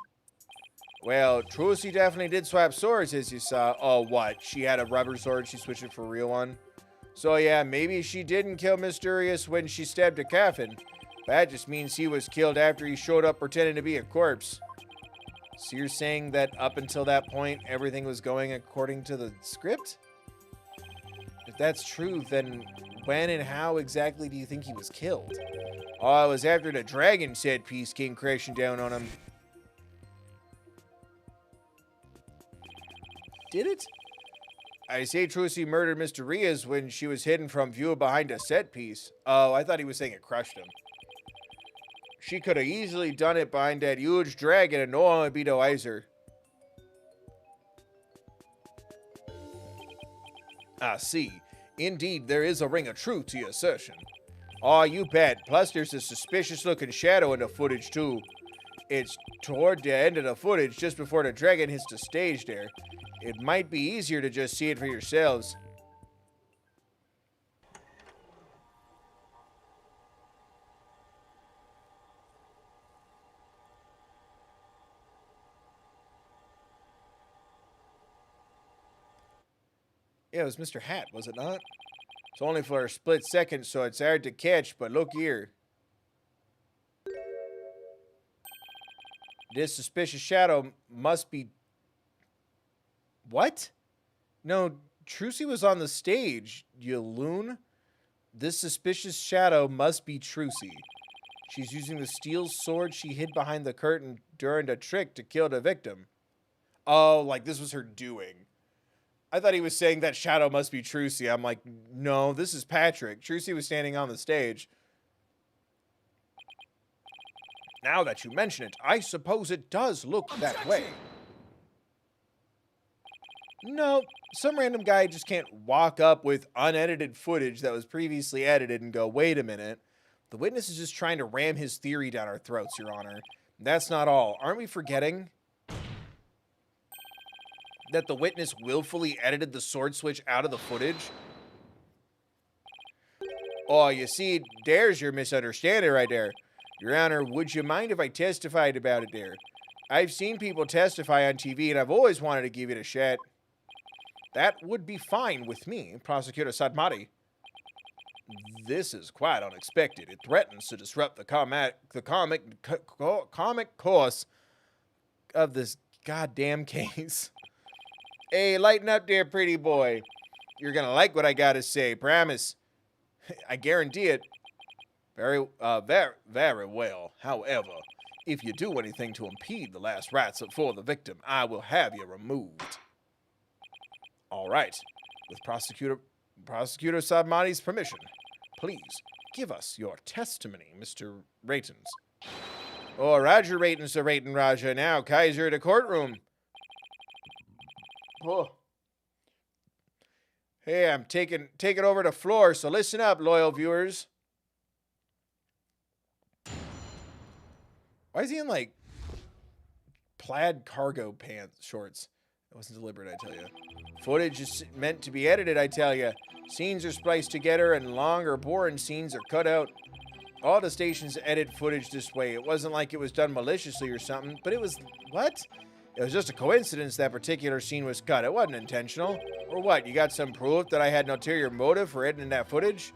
Well, Trucy definitely did swap swords, as you saw. Oh, what? She had a rubber sword, she switched it for a real one? So, yeah, maybe she didn't kill Mysterious when she stabbed a coffin. That just means he was killed after he showed up pretending to be a corpse. So you're saying that up until that point, everything was going according to the script? If that's true, then when and how exactly do you think he was killed? Oh, it was after the dragon set piece came crashing down on him. Did it? I say Trucy murdered Mr. Riaz when she was hidden from view behind a set piece. Oh, I thought he was saying it crushed him. She could have easily done it behind that huge dragon and no one would be the wiser. I see. Indeed, there is a ring of truth to your assertion. Aw, you bet. Plus, there's a suspicious-looking shadow in the footage, too. It's toward the end of the footage, just before the dragon hits the stage there. It might be easier to just see it for yourselves. Yeah, it was Mr. Hat, was it not? It's only for a split second, so it's hard to catch, but look here. This suspicious shadow must be... What? No, Trucy was on the stage, you loon. This suspicious shadow must be Trucy. She's using the steel sword she hid behind the curtain during the trick to kill the victim. Oh, like this was her doing. I thought he was saying that shadow must be Trucy. I'm like, no, this is Patrick. Trucy was standing on the stage. Now that you mention it, I suppose it does look that way. No, some random guy just can't walk up with unedited footage that was previously edited and go, wait a minute. The witness is just trying to ram his theory down our throats, Your Honor. That's not all. Aren't we forgetting? that the witness willfully edited the sword switch out of the footage? Oh, you see, there's your misunderstanding right there. Your Honor, would you mind if I testified about it there? I've seen people testify on TV, and I've always wanted to give it a shot. That would be fine with me, Prosecutor Sadmati. This is quite unexpected. It threatens to disrupt the comic course of this goddamn case. Hey, lighten up there, pretty boy. You're gonna like what I gotta say, promise. I guarantee it. Very well. However, if you do anything to impede the last rites for the victim, I will have you removed. All right. With Prosecutor Sadmati's permission, please give us your testimony, Mr. Ratons. Oh, Roger Ratons to Raton Raja. Now, Kaiser to courtroom. Oh. Hey, I'm taking over the floor, so listen up, loyal viewers. Why is he in, like, plaid cargo pants, shorts? That wasn't deliberate, I tell you. Footage is meant to be edited, I tell you. Scenes are spliced together, and long or boring scenes are cut out. All the stations edit footage this way. It wasn't like it was done maliciously or something, but it was... What? It was just a coincidence that particular scene was cut. It wasn't intentional. Or what, you got some proof that I had an ulterior motive for editing that footage?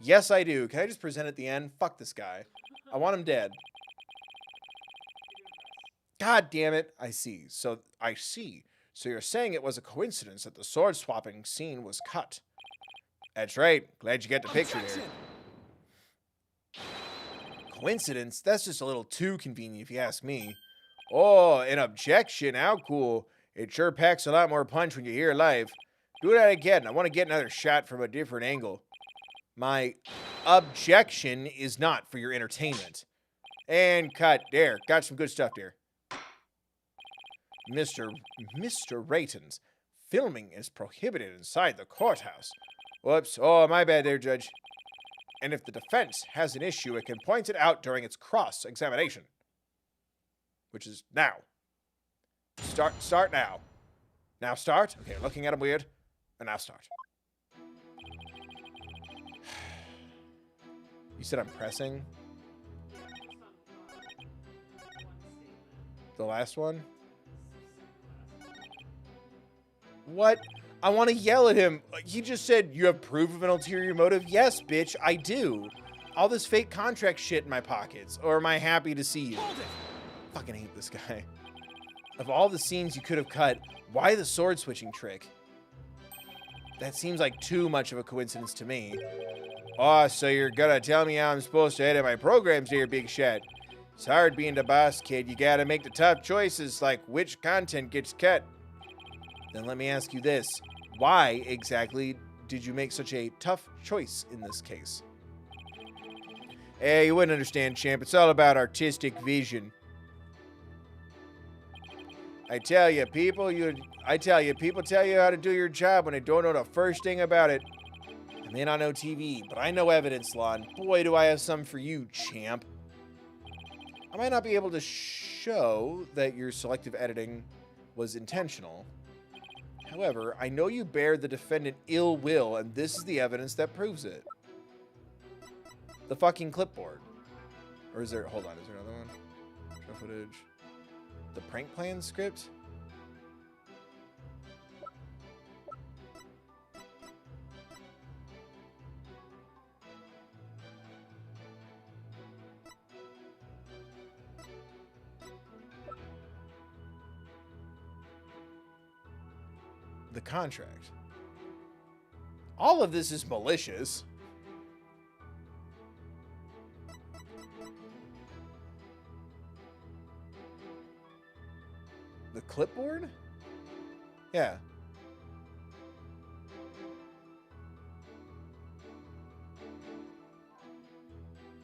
Yes, I do. Can I just present at the end? Fuck this guy. I want him dead. God damn it. I see. So you're saying it was a coincidence that the sword swapping scene was cut. That's right. Glad you get the picture there. Coincidence? That's just a little too convenient if you ask me. Oh, an objection. How cool. It sure packs a lot more punch when you hear live. Do that again. I want to get another shot from a different angle. My objection is not for your entertainment. And cut. There. Got some good stuff there. Mr. Raytons, filming is prohibited inside the courthouse. Whoops. Oh, my bad there, Judge. And if the defense has an issue, it can point it out during its cross-examination. Which is now. Start now. Now start. Okay, looking at him weird. And now start. You said I'm pressing? The last one? What? I want to yell at him. He just said, you have proof of an ulterior motive? Yes, bitch, I do. All this fake contract shit in my pockets. Or am I happy to see you? Fucking hate this guy. Of all the scenes you could have cut, why the sword switching trick? That seems like too much of a coincidence to me. Oh, so you're gonna tell me how I'm supposed to edit my programs here, big shot. It's hard being the boss, kid. You gotta make the tough choices, like which content gets cut. Then let me ask you this. Why exactly did you make such a tough choice in this case? Hey, you wouldn't understand, champ. It's all about artistic vision. I tell you, people tell you how to do your job when they don't know the first thing about it. I may not know TV, but I know evidence law, and boy, do I have some for you, champ. I might not be able to show that your selective editing was intentional. However, I know you bear the defendant ill will, and this is the evidence that proves it. The fucking clipboard. Or is there... Hold on, is there another one? Show footage. The prank plan script? The contract. All of this is malicious. The clipboard? Yeah.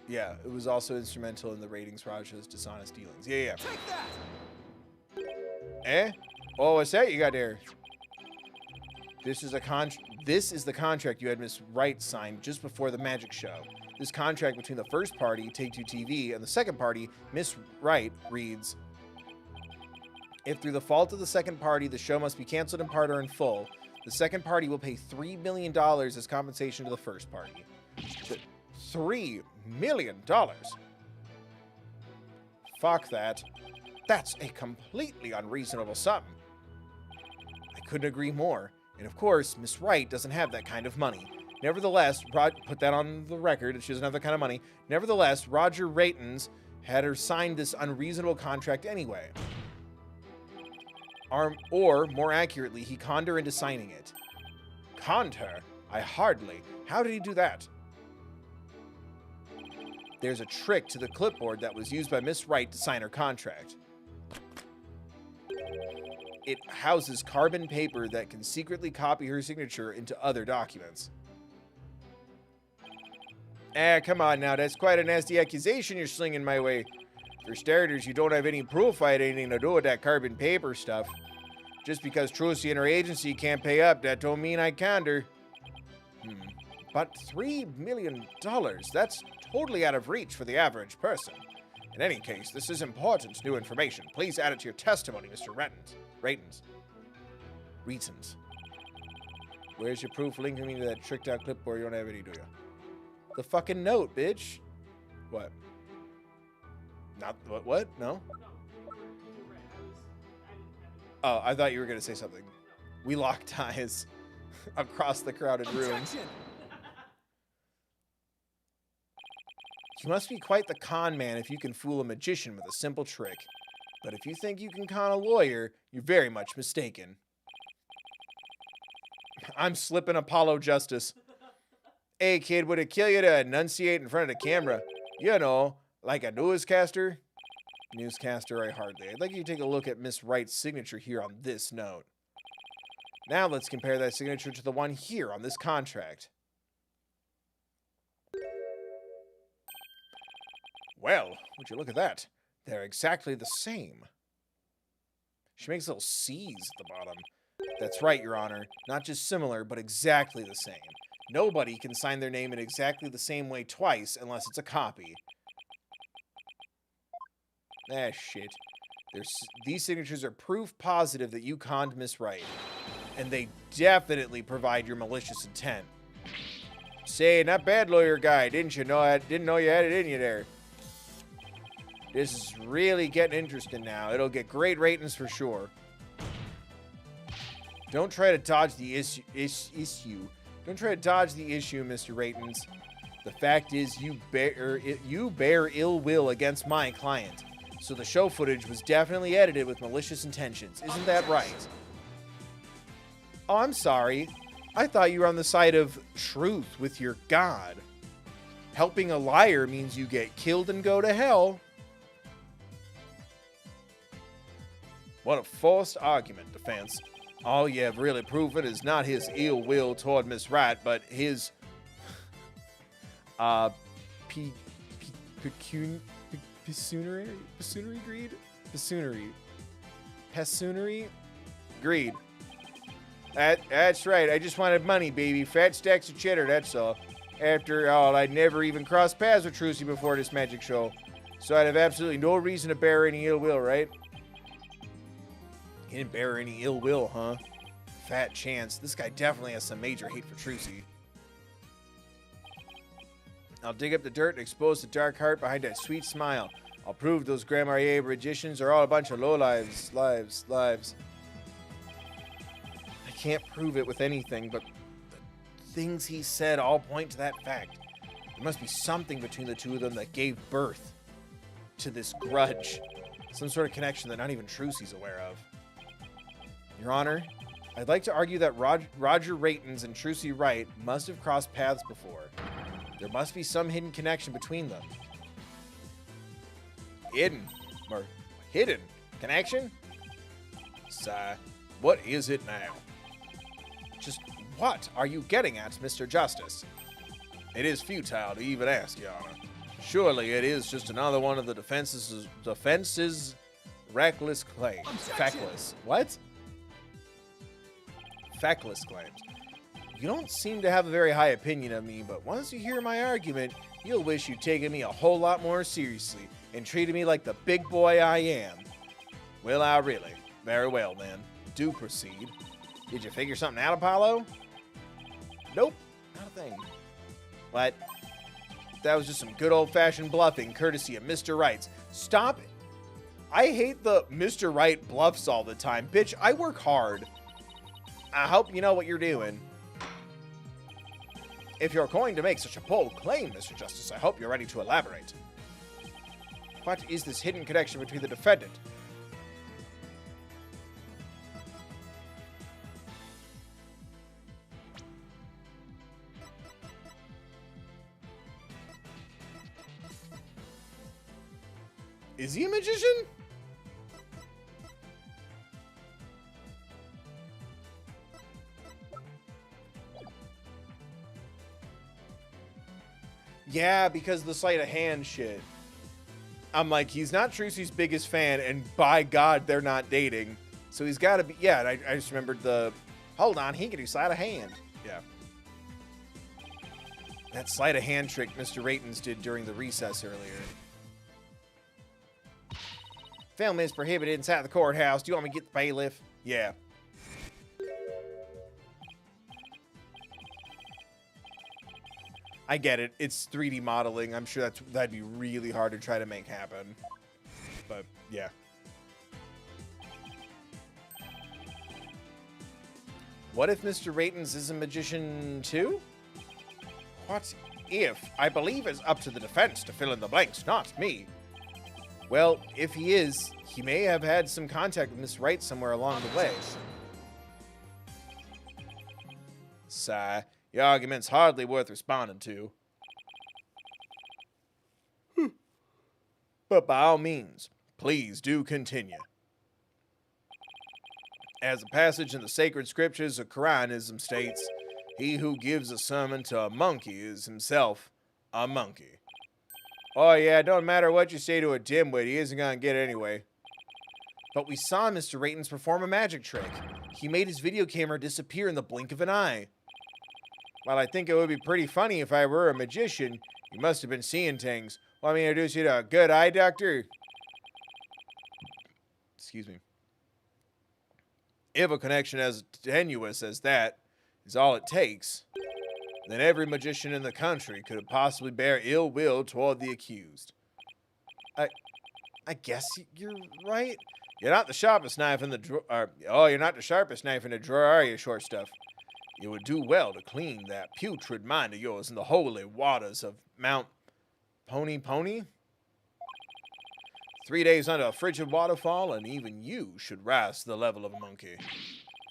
Yeah, it was also instrumental in the ratings Raja's dishonest dealings. Yeah. Take that! Eh? Oh, what's that you got there? This is the contract you had Miss Wright sign just before the magic show. This contract between the first party, Take-Two TV, and the second party, Miss Wright, reads, If through the fault of the second party, the show must be canceled in part or in full, the second party will pay $3 million as compensation to the first party. $3 million? Fuck that. That's a completely unreasonable sum. I couldn't agree more. And of course, Miss Wright doesn't have that kind of money. Nevertheless, put that on the record, she doesn't have that kind of money. Nevertheless, Roger Raytons had her sign this unreasonable contract anyway. Or, more accurately, he conned her into signing it. Conned her? I hardly. How did he do that? There's a trick to the clipboard that was used by Miss Wright to sign her contract. It houses carbon paper that can secretly copy her signature into other documents. Come on now, that's quite a nasty accusation you're slinging my way. For starters, you don't have any proof I had anything to do with that carbon paper stuff. Just because Trucy and her agency can't pay up, that don't mean I conned her. But $3 million, that's totally out of reach for the average person. In any case, this is important new information. Please add it to your testimony, Mr. Raytons. Where's your proof linking me to that tricked out clipboard? You don't have any, do you? The fucking note, bitch. What? Not what? No? Oh, I thought you were going to say something. We locked eyes across the crowded room. You must be quite the con man if you can fool a magician with a simple trick. But if you think you can con a lawyer, you're very much mistaken. I'm slipping Apollo Justice. Hey, kid, would it kill you to enunciate in front of the camera? You know, like a newscaster? Newscaster, I hardly. I'd like you to take a look at Miss Wright's signature here on this note. Now let's compare that signature to the one here on this contract. Well, would you look at that? They're exactly the same. She makes little C's at the bottom. That's right, Your Honor. Not just similar, but exactly the same. Nobody can sign their name in exactly the same way twice unless it's a copy. Ah, shit. These signatures are proof positive that you conned Miss Wright. And they definitely provide your malicious intent. Say, not bad, lawyer guy. Didn't you know? I didn't know you had it in you there. This is really getting interesting now. It'll get great ratings for sure. Don't try to dodge the issue. Don't try to dodge the issue, Mr. Raytons. The fact is, you bear ill will against my client. So the show footage was definitely edited with malicious intentions. Isn't that right? Oh, I'm sorry. I thought you were on the side of truth with your God. Helping a liar means you get killed and go to hell. What a forced argument, defense. All you have really proven is not his ill will toward Miss Wright, but his pecuniary greed. That's right. I just wanted money, baby. Fat stacks of cheddar, that's all. After all, I'd never even crossed paths with Trucy before this magic show. So I'd have absolutely no reason to bear any ill will, right? He didn't bear any ill will, huh? Fat chance. This guy definitely has some major hate for Trucy. I'll dig up the dirt and expose the dark heart behind that sweet smile. I'll prove those Grand Marnier magicians are all a bunch of lowlives. Lives. I can't prove it with anything, but the things he said all point to that fact. There must be something between the two of them that gave birth to this grudge. Some sort of connection that not even Trucy's aware of. Your Honor, I'd like to argue that Roger Raytons and Trucy Wright must have crossed paths before. There must be some hidden connection between them. Hidden connection? Sigh, what is it now? Just what are you getting at, Mr. Justice? It is futile to even ask, Your Honor. Surely it is just another one of the defense's reckless claims. Feckless. What? Feckless claims. You don't seem to have a very high opinion of me, but once you hear my argument, you'll wish you'd taken me a whole lot more seriously and treated me like the big boy I am. Will I really? Very well, then. Do proceed. Did you figure something out, Apollo? Nope. Not a thing. What? That was just some good old-fashioned bluffing, courtesy of Mr. Wright's. Stop it. I hate the Mr. Wright bluffs all the time. Bitch, I work hard. I hope you know what you're doing. If you're going to make such a bold claim, Mr. Justice, I hope you're ready to elaborate. What is this hidden connection between the defendant? Is he a magician? Yeah, because the sleight of hand shit. I'm like, he's not Trucy's biggest fan, and by God, they're not dating. So he's got to be. Yeah, and I just remembered the. Hold on, he can do sleight of hand. Yeah. That sleight of hand trick Mr. Raytons did during the recess earlier. Film is prohibited inside the courthouse. Do you want me to get the bailiff? Yeah. I get it. It's 3D modeling. I'm sure that'd be really hard to try to make happen. But, yeah. What if Mr. Raytons is a magician too? What if? I believe it's up to the defense to fill in the blanks, not me. Well, if he is, he may have had some contact with Miss Wright somewhere along the way. Sigh. Your argument's hardly worth responding to. But by all means, please do continue. As the passage in the sacred scriptures of Quranism states, he who gives a sermon to a monkey is himself a monkey. Oh yeah, it don't matter what you say to a dimwit, he isn't gonna get it anyway. But we saw Mr. Raytons perform a magic trick. He made his video camera disappear in the blink of an eye. While I think it would be pretty funny if I were a magician, you must have been seeing things. Want me to introduce you to a good eye doctor? Excuse me. If a connection as tenuous as that is all it takes, then every magician in the country could possibly bear ill will toward the accused. I guess you're right. You're not the sharpest knife in the drawer. You're not the sharpest knife in the drawer, are you, short stuff? You would do well to clean that putrid mind of yours in the holy waters of Mount Pony? 3 days under a frigid waterfall, and even you should rise to the level of a monkey.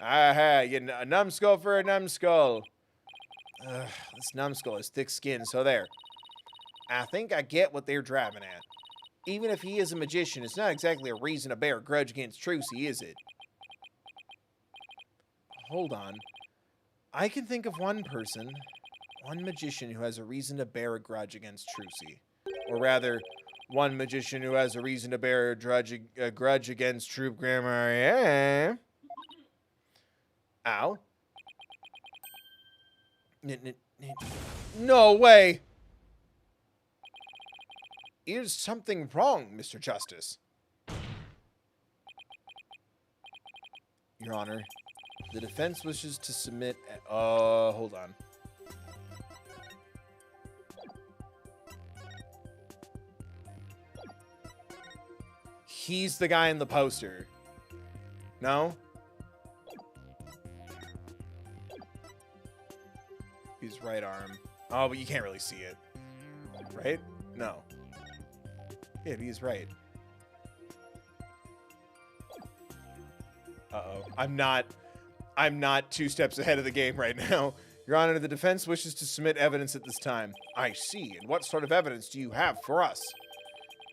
Aha, a numbskull for a numbskull. This numbskull has thick skin, so there. I think I get what they're driving at. Even if he is a magician, it's not exactly a reason to bear a grudge against Trucy, is it? Hold on. I can think of one person, one magician who has a reason to bear a grudge against Trucy. Or rather, one magician who has a reason to bear a grudge against Troop Grammar. Ow. No way! Is something wrong, Mr. Justice? Your Honor, the defense wishes to submit... hold on. He's the guy in the poster. No? His right arm. Oh, but you can't really see it. Right? No. Yeah, he's right. Uh-oh. I'm not 2 steps ahead of the game right now. Your Honor, the defense wishes to submit evidence at this time. I see. And what sort of evidence do you have for us?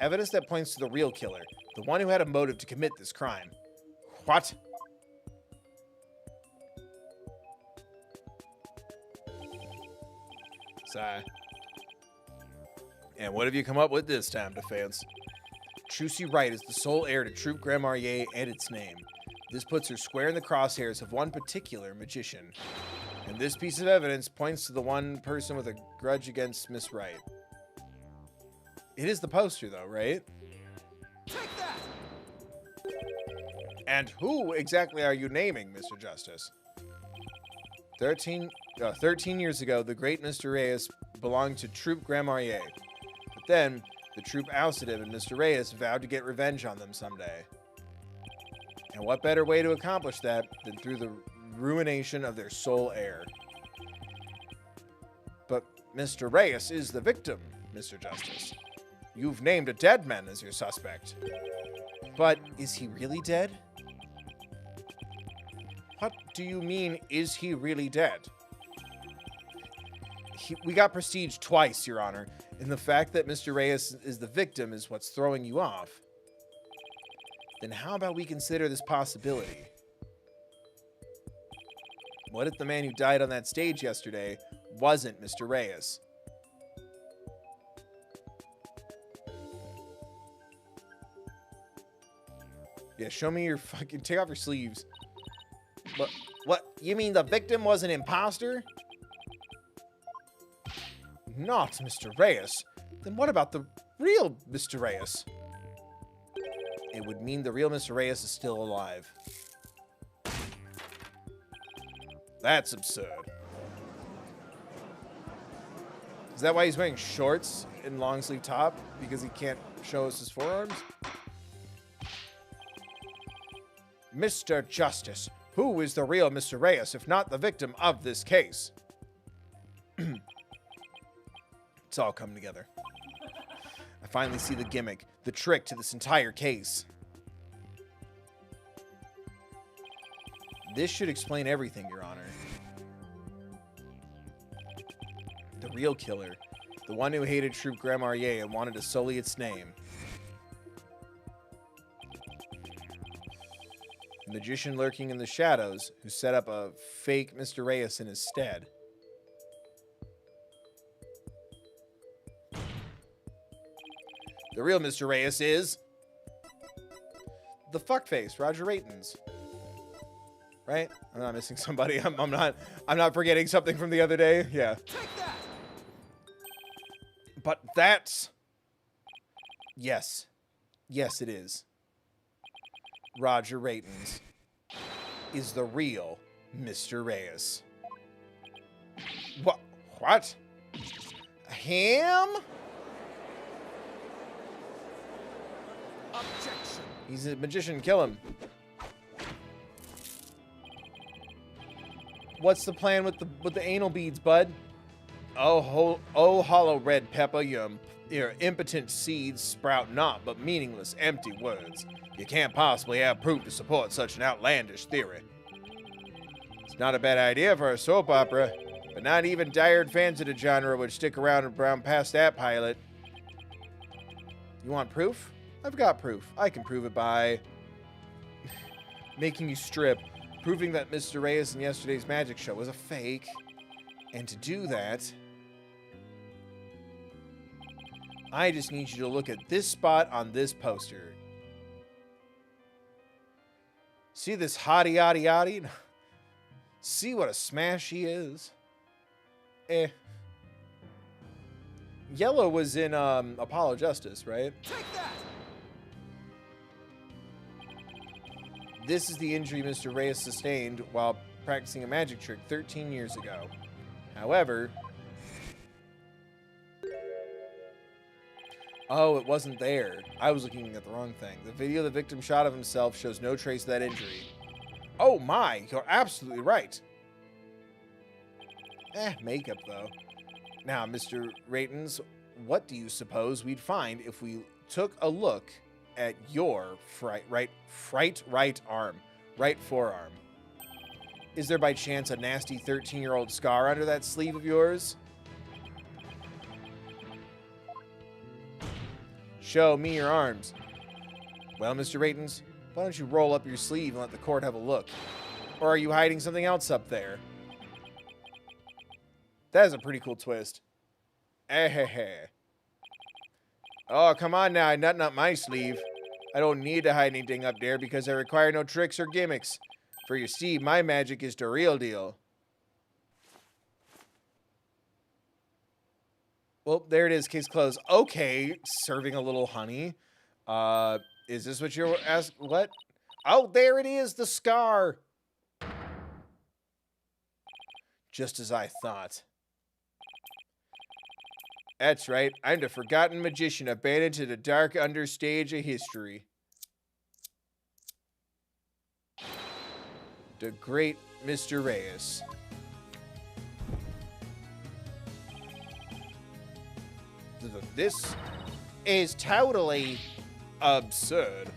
Evidence that points to the real killer, the one who had a motive to commit this crime. What? Sigh. And what have you come up with this time, defense? Trucy Wright is the sole heir to Troop Grand Marnier and its name. This puts her square in the crosshairs of one particular magician. And this piece of evidence points to the one person with a grudge against Miss Wright. It is the poster, though, right? Take that! And who exactly are you naming, Mr. Justice? 13 years ago, the great Mr. Reyes belonged to Troop Grand Marnier. But then, the troop ousted him, and Mr. Reyes vowed to get revenge on them someday. And what better way to accomplish that than through the ruination of their sole heir? But Mr. Reyes is the victim, Mr. Justice. You've named a dead man as your suspect. But is he really dead? What do you mean, is he really dead? We got prestige twice, Your Honor, and the fact that Mr. Reyes is the victim is what's throwing you off. Then how about we consider this possibility? What if the man who died on that stage yesterday wasn't Mr. Reyes? Yeah, show me your fucking... Take off your sleeves. What? You mean the victim was an imposter? Not Mr. Reyes. Then what about the real Mr. Reyes? It would mean the real Mr. Reyes is still alive. That's absurd. Is that why he's wearing shorts and long sleeve top? Because he can't show us his forearms? Mr. Justice, who is the real Mr. Reyes if not the victim of this case? It's all coming together. I finally see the gimmick, the trick to this entire case. This should explain everything, Your Honor. The real killer, the one who hated Troop Grand Marnier and wanted to sully its name. The magician lurking in the shadows who set up a fake Mr. Reyes in his stead. The real Mr. Reyes is the fuckface, Roger Raitons. Right? I'm not missing somebody. I'm not forgetting something from the other day. Yeah. Take that! But that's... Yes. Yes, it is. Roger Raitons is the real Mr. Reyes. What? Him? Objection. He's a magician. Kill him. What's the plan with the anal beads, bud? Oh, hollow red pepper, your impotent seeds sprout not but meaningless, empty words. You can't possibly have proof to support such an outlandish theory. It's not a bad idea for a soap opera, but not even diehard fans of the genre would stick around past that pilot. You want proof? I've got proof. I can prove it by making you strip, proving that Mr. Reyes in yesterday's magic show was a fake. And to do that, I just need you to look at this spot on this poster. See this hottie yaddy yaddy? See what a smash she is? Yellow was in Apollo Justice, right? Take that! This is the injury Mr. Reyes sustained while practicing a magic trick 13 years ago. However... Oh, it wasn't there. I was looking at the wrong thing. The video the victim shot of himself shows no trace of that injury. Oh my, you're absolutely right. Makeup though. Now, Mr. Raitons, what do you suppose we'd find if we took a look at your right forearm? Is there by chance a nasty 13-year-old scar under that sleeve of yours? Show me your arms. Well, Mr. Raitons, why don't you roll up your sleeve and let the court have a look? Or are you hiding something else up there? That is a pretty cool twist. Oh, come on now, I'm nutting up my sleeve. I don't need to hide anything up there because I require no tricks or gimmicks. For you see, my magic is the real deal. Well, there it is, case closed. Okay, serving a little honey. Is this what you're asking? What? Oh, there it is, the scar. Just as I thought. That's right, I'm the forgotten magician abandoned to the dark understage of history. The great Mr. Reyes. This is totally absurd.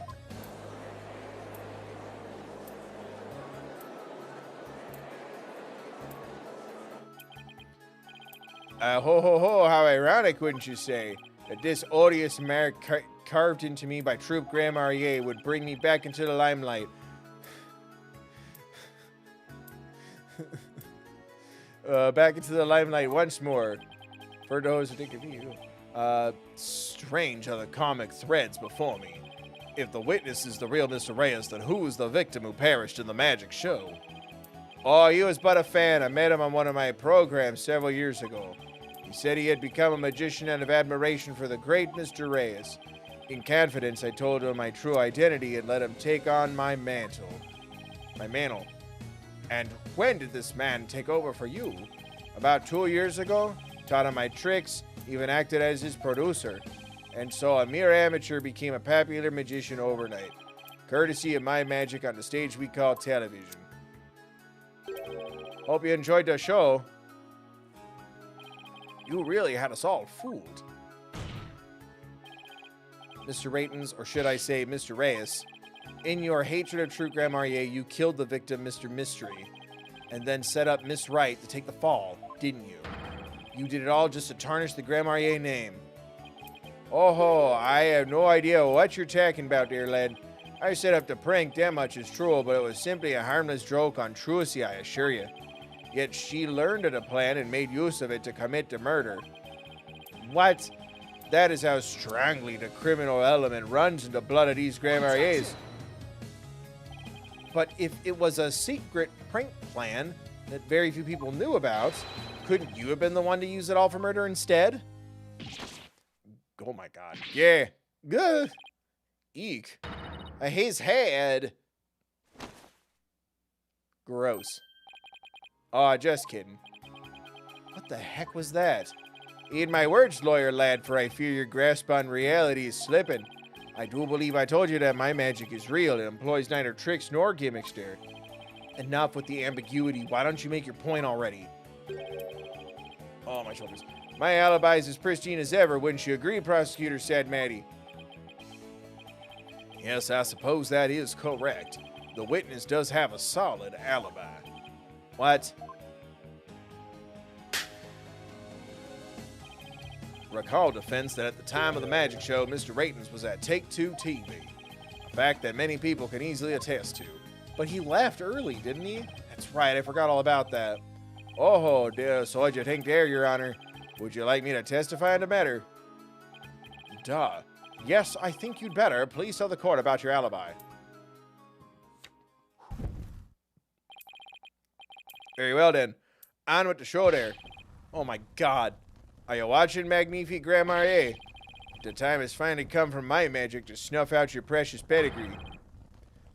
Ho ho ho, how ironic, wouldn't you say, that this odious mark carved into me by Troop Grand Marnier would bring me back into the limelight. Back into the limelight once more. For those who think of you. Strange are the comic threads before me. If the witness is the real Mr. Reyes, then who is the victim who perished in the magic show? Oh, he was but a fan. I met him on one of my programs several years ago. He said he had become a magician out of admiration for the great Mr. Reyes. In confidence, I told him my true identity and let him take on my mantle. My mantle. And when did this man take over for you? About 2 years ago? Taught him my tricks, even acted as his producer. And so a mere amateur became a popular magician overnight. Courtesy of my magic on the stage we call television. Hope you enjoyed the show. You really had us all fooled. Mr. Raytons, or should I say Mr. Reyes, in your hatred of Troop Grand Marnier, you killed the victim, Mr. Mystery, and then set up Miss Wright to take the fall, didn't you? You did it all just to tarnish the Grand Marnier name. Oh ho, I have no idea what you're talking about, dear lad. I set up the prank, that much is true, but it was simply a harmless joke on Trucy, I assure you. Yet she learned of the plan and made use of it to commit the murder. What? That is how strongly the criminal element runs in the blood of these Grand Marniers. But if it was a secret prank plan that very few people knew about, couldn't you have been the one to use it all for murder instead? Oh my god. Yeah. Good. Eek. His head. Gross. Aw, just kidding. What the heck was that? Eat my words, lawyer lad, for I fear your grasp on reality is slipping. I do believe I told you that my magic is real. It employs neither tricks nor gimmicks, dear. Enough with the ambiguity. Why don't you make your point already? Oh, my shoulders. My alibi is as pristine as ever, wouldn't you agree, prosecutor, said Maddie. Yes, I suppose that is correct. The witness does have a solid alibi. What? Recall defense that at the time of the magic show, Mr. Raytons was at Take Two TV. A fact that many people can easily attest to. But he left early, didn't he? That's right, I forgot all about that. Oh, dear, so what'd you think there, Your Honor? Would you like me to testify on the matter? Duh. Yes, I think you'd better. Please tell the court about your alibi. Very well, then. On with the show there. Oh, my God. Are you watching, Magnifique Grand Marnier? The time has finally come for my magic to snuff out your precious pedigree.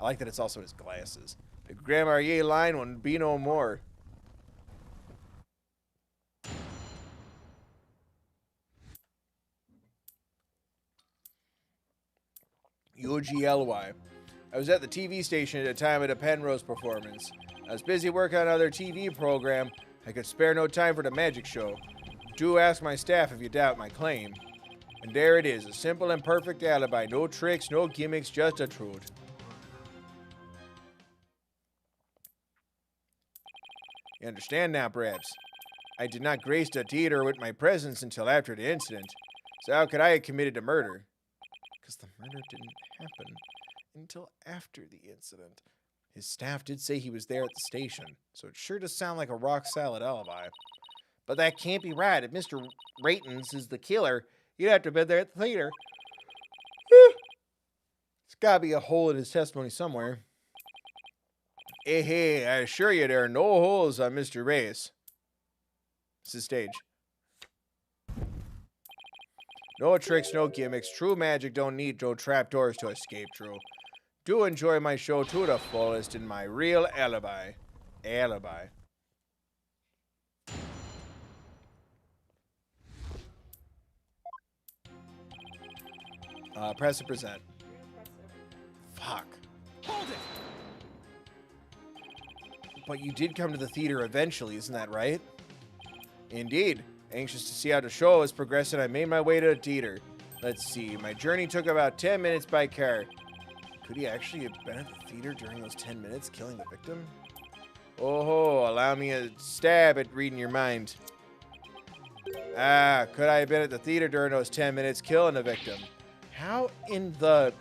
I like that it's also his glasses. The Grand Marnier line will be no more. UGLY. I was at the TV station at the time of the Penrose performance. I was busy working on another TV program. I could spare no time for the magic show. Do ask my staff if you doubt my claim. And there it is, a simple and perfect alibi. No tricks, no gimmicks, just the truth. You understand now, perhaps? I did not grace the theater with my presence until after the incident. So how could I have committed the murder? Because the murder didn't happen until after the incident. His staff did say he was there at the station, so it sure does sound like a rock-solid alibi. But that can't be right. If Mr. Raytons is the killer, you'd have to have been there at the theater. There's gotta be a hole in his testimony somewhere. Hey, I assure you there are no holes on Mr. Reyes. This is stage. No tricks, no gimmicks. True magic don't need no trapdoors to escape through. do enjoy my show to the fullest in my real alibi. Press to present. Fuck. Hold it! But you did come to the theater eventually, isn't that right? Indeed. Anxious to see how the show is progressing, I made my way to the theater. Let's see, my journey took about 10 minutes by car. Could he actually have been at the theater during those 10 minutes, killing the victim? Oh, allow me a stab at reading your mind. Ah, could I have been at the theater during those 10 minutes, killing the victim? How in the...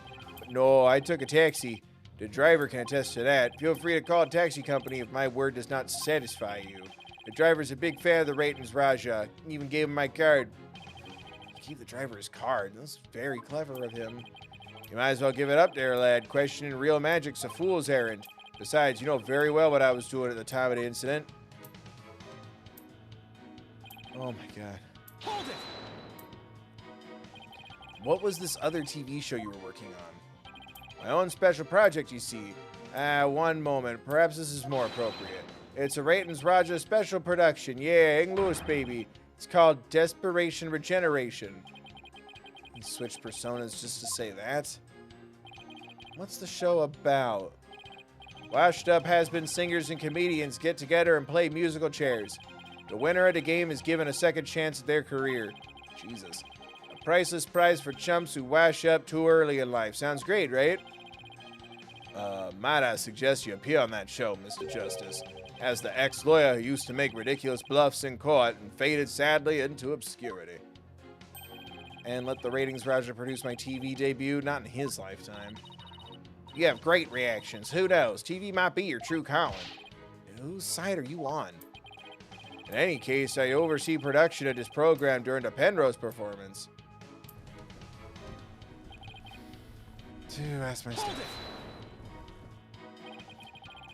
No, I took a taxi. The driver can attest to that. Feel free to call a taxi company if my word does not satisfy you. The driver's a big fan of the Wright Raja. Even gave him my card. Keep the driver his card. That's very clever of him. You might as well give it up there, lad. Questioning real magic's a fool's errand. Besides, you know very well what I was doing at the time of the incident. Oh my god. Hold it! What was this other TV show you were working on? My own special project, you see. One moment. Perhaps this is more appropriate. It's a Wright Raja special production. Yeah, English, baby. It's called Desperation Regeneration. He switched personas just to say that? What's the show about? Washed up has-been singers and comedians get together and play musical chairs. The winner of the game is given a second chance at their career. Jesus. A priceless prize for chumps who wash up too early in life. Sounds great, right? Might I suggest you appear on that show, Mr. Justice, as the ex-lawyer who used to make ridiculous bluffs in court and faded sadly into obscurity. And let the Ratings Raja produce my TV debut, not in his lifetime. You have great reactions. Who knows? TV might be your true calling. Whose side are you on? In any case, I oversee production of this program during the Penrose performance. Ask my staff.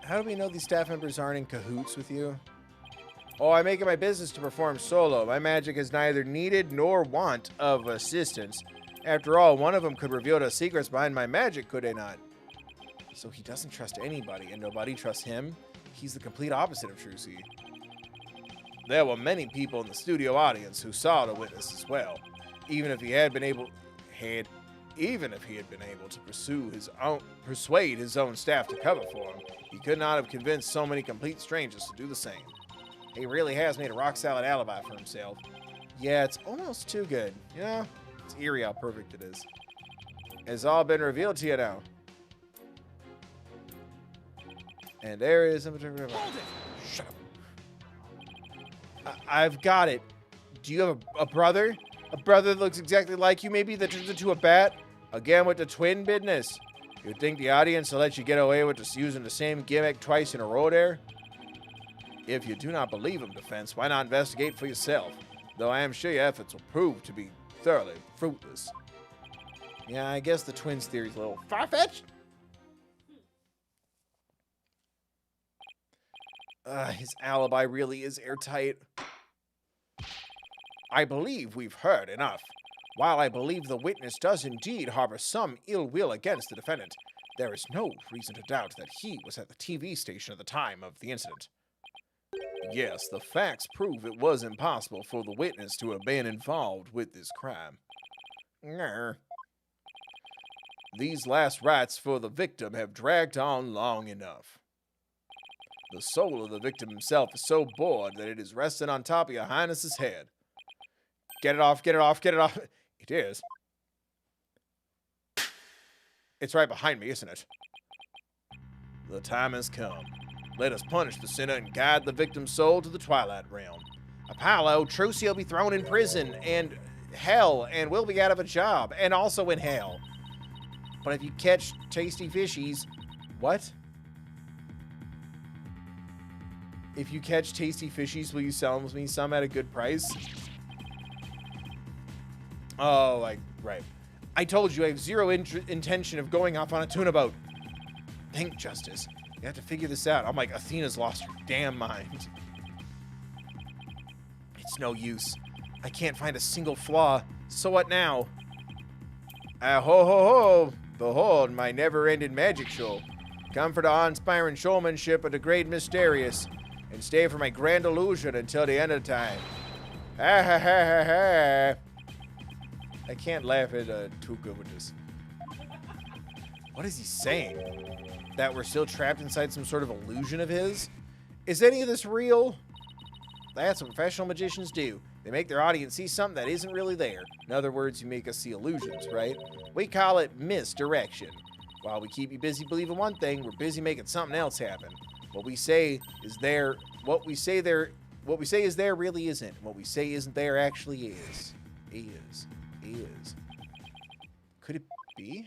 How do we know these staff members aren't in cahoots with you? Oh, I make it my business to perform solo. My magic is neither needed nor want of assistance. After all, one of them could reveal the secrets behind my magic, could they not? So he doesn't trust anybody, and nobody trusts him? He's the complete opposite of Trucy. There were many people in the studio audience who saw the witness as well. Even if he had been able to persuade his own staff to cover for him, he could not have convinced so many complete strangers to do the same. He really has made a rock-solid alibi for himself. Yeah, it's almost too good. You know, it's eerie how perfect it is. It's all been revealed to you now. And there is... Hold it! Shut up. I've got it. Do you have a brother? A brother that looks exactly like you, maybe, that turns into a bat? Again with the twin business? You think the audience will let you get away with just using the same gimmick twice in a row there? If you do not believe him, defense, why not investigate for yourself? Though I am sure your efforts will prove to be thoroughly fruitless. Yeah, I guess the twins theory's a little far-fetched. His alibi really is airtight. I believe we've heard enough. While I believe the witness does indeed harbor some ill will against the defendant, there is no reason to doubt that he was at the TV station at the time of the incident. Yes, the facts prove it was impossible for the witness to have been involved with this crime. These last rites for the victim have dragged on long enough. The soul of the victim himself is so bored that it is resting on top of your highness's head. Get it off, get it off, get it off. It is. It's right behind me, isn't it? The time has come. Let us punish the sinner and guide the victim's soul to the Twilight Realm. Apollo, Trucy will be thrown in prison and hell, and we'll be out of a job, and also in hell. But if you catch tasty fishies... What? If you catch tasty fishies, will you sell me some at a good price? Oh, right. I told you I have zero intention of going off on a tuna boat. Think, Justice. You have to figure this out. I'm like, Athena's lost her damn mind. It's no use. I can't find a single flaw. So what now? Ho ho ho! Behold my never-ending magic show. Come for the awe-inspiring showmanship of the great mysterious, and stay for my grand illusion until the end of time. Ha ha ha ha ha. I can't laugh at too good with this. What is he saying? That we're still trapped inside some sort of illusion of his? Is any of this real? That's what professional magicians do. They make their audience see something that isn't really there. In other words, you make us see illusions, right? We call it misdirection. While we keep you busy believing one thing, we're busy making something else happen. What we say is there. What we say is there really isn't. What we say isn't there actually is. Is. Could it be?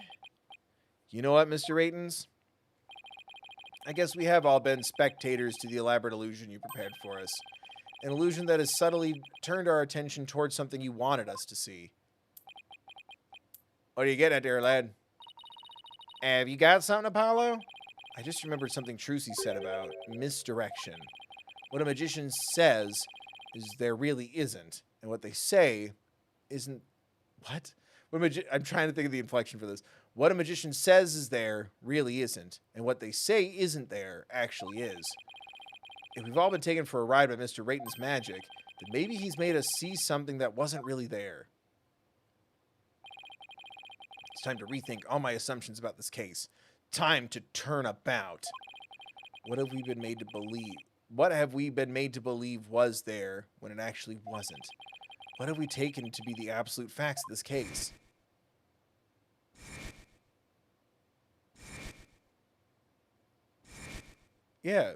You know what, Mr. Ratons? I guess we have all been spectators to the elaborate illusion you prepared for us. An illusion that has subtly turned our attention towards something you wanted us to see. What are you getting at there, lad? Have you got something, Apollo? I just remembered something Trucy said about misdirection. What a magician says is there really isn't. And what they say isn't... What? I'm trying to think of the inflection for this. What a magician says is there really isn't. And what they say isn't there actually is. If we've all been taken for a ride by Mr. Rayton's magic, then maybe he's made us see something that wasn't really there. It's time to rethink all my assumptions about this case. Time to turn about. What have we been made to believe? What have we been made to believe was there when it actually wasn't? What have we taken to be the absolute facts of this case? Yeah,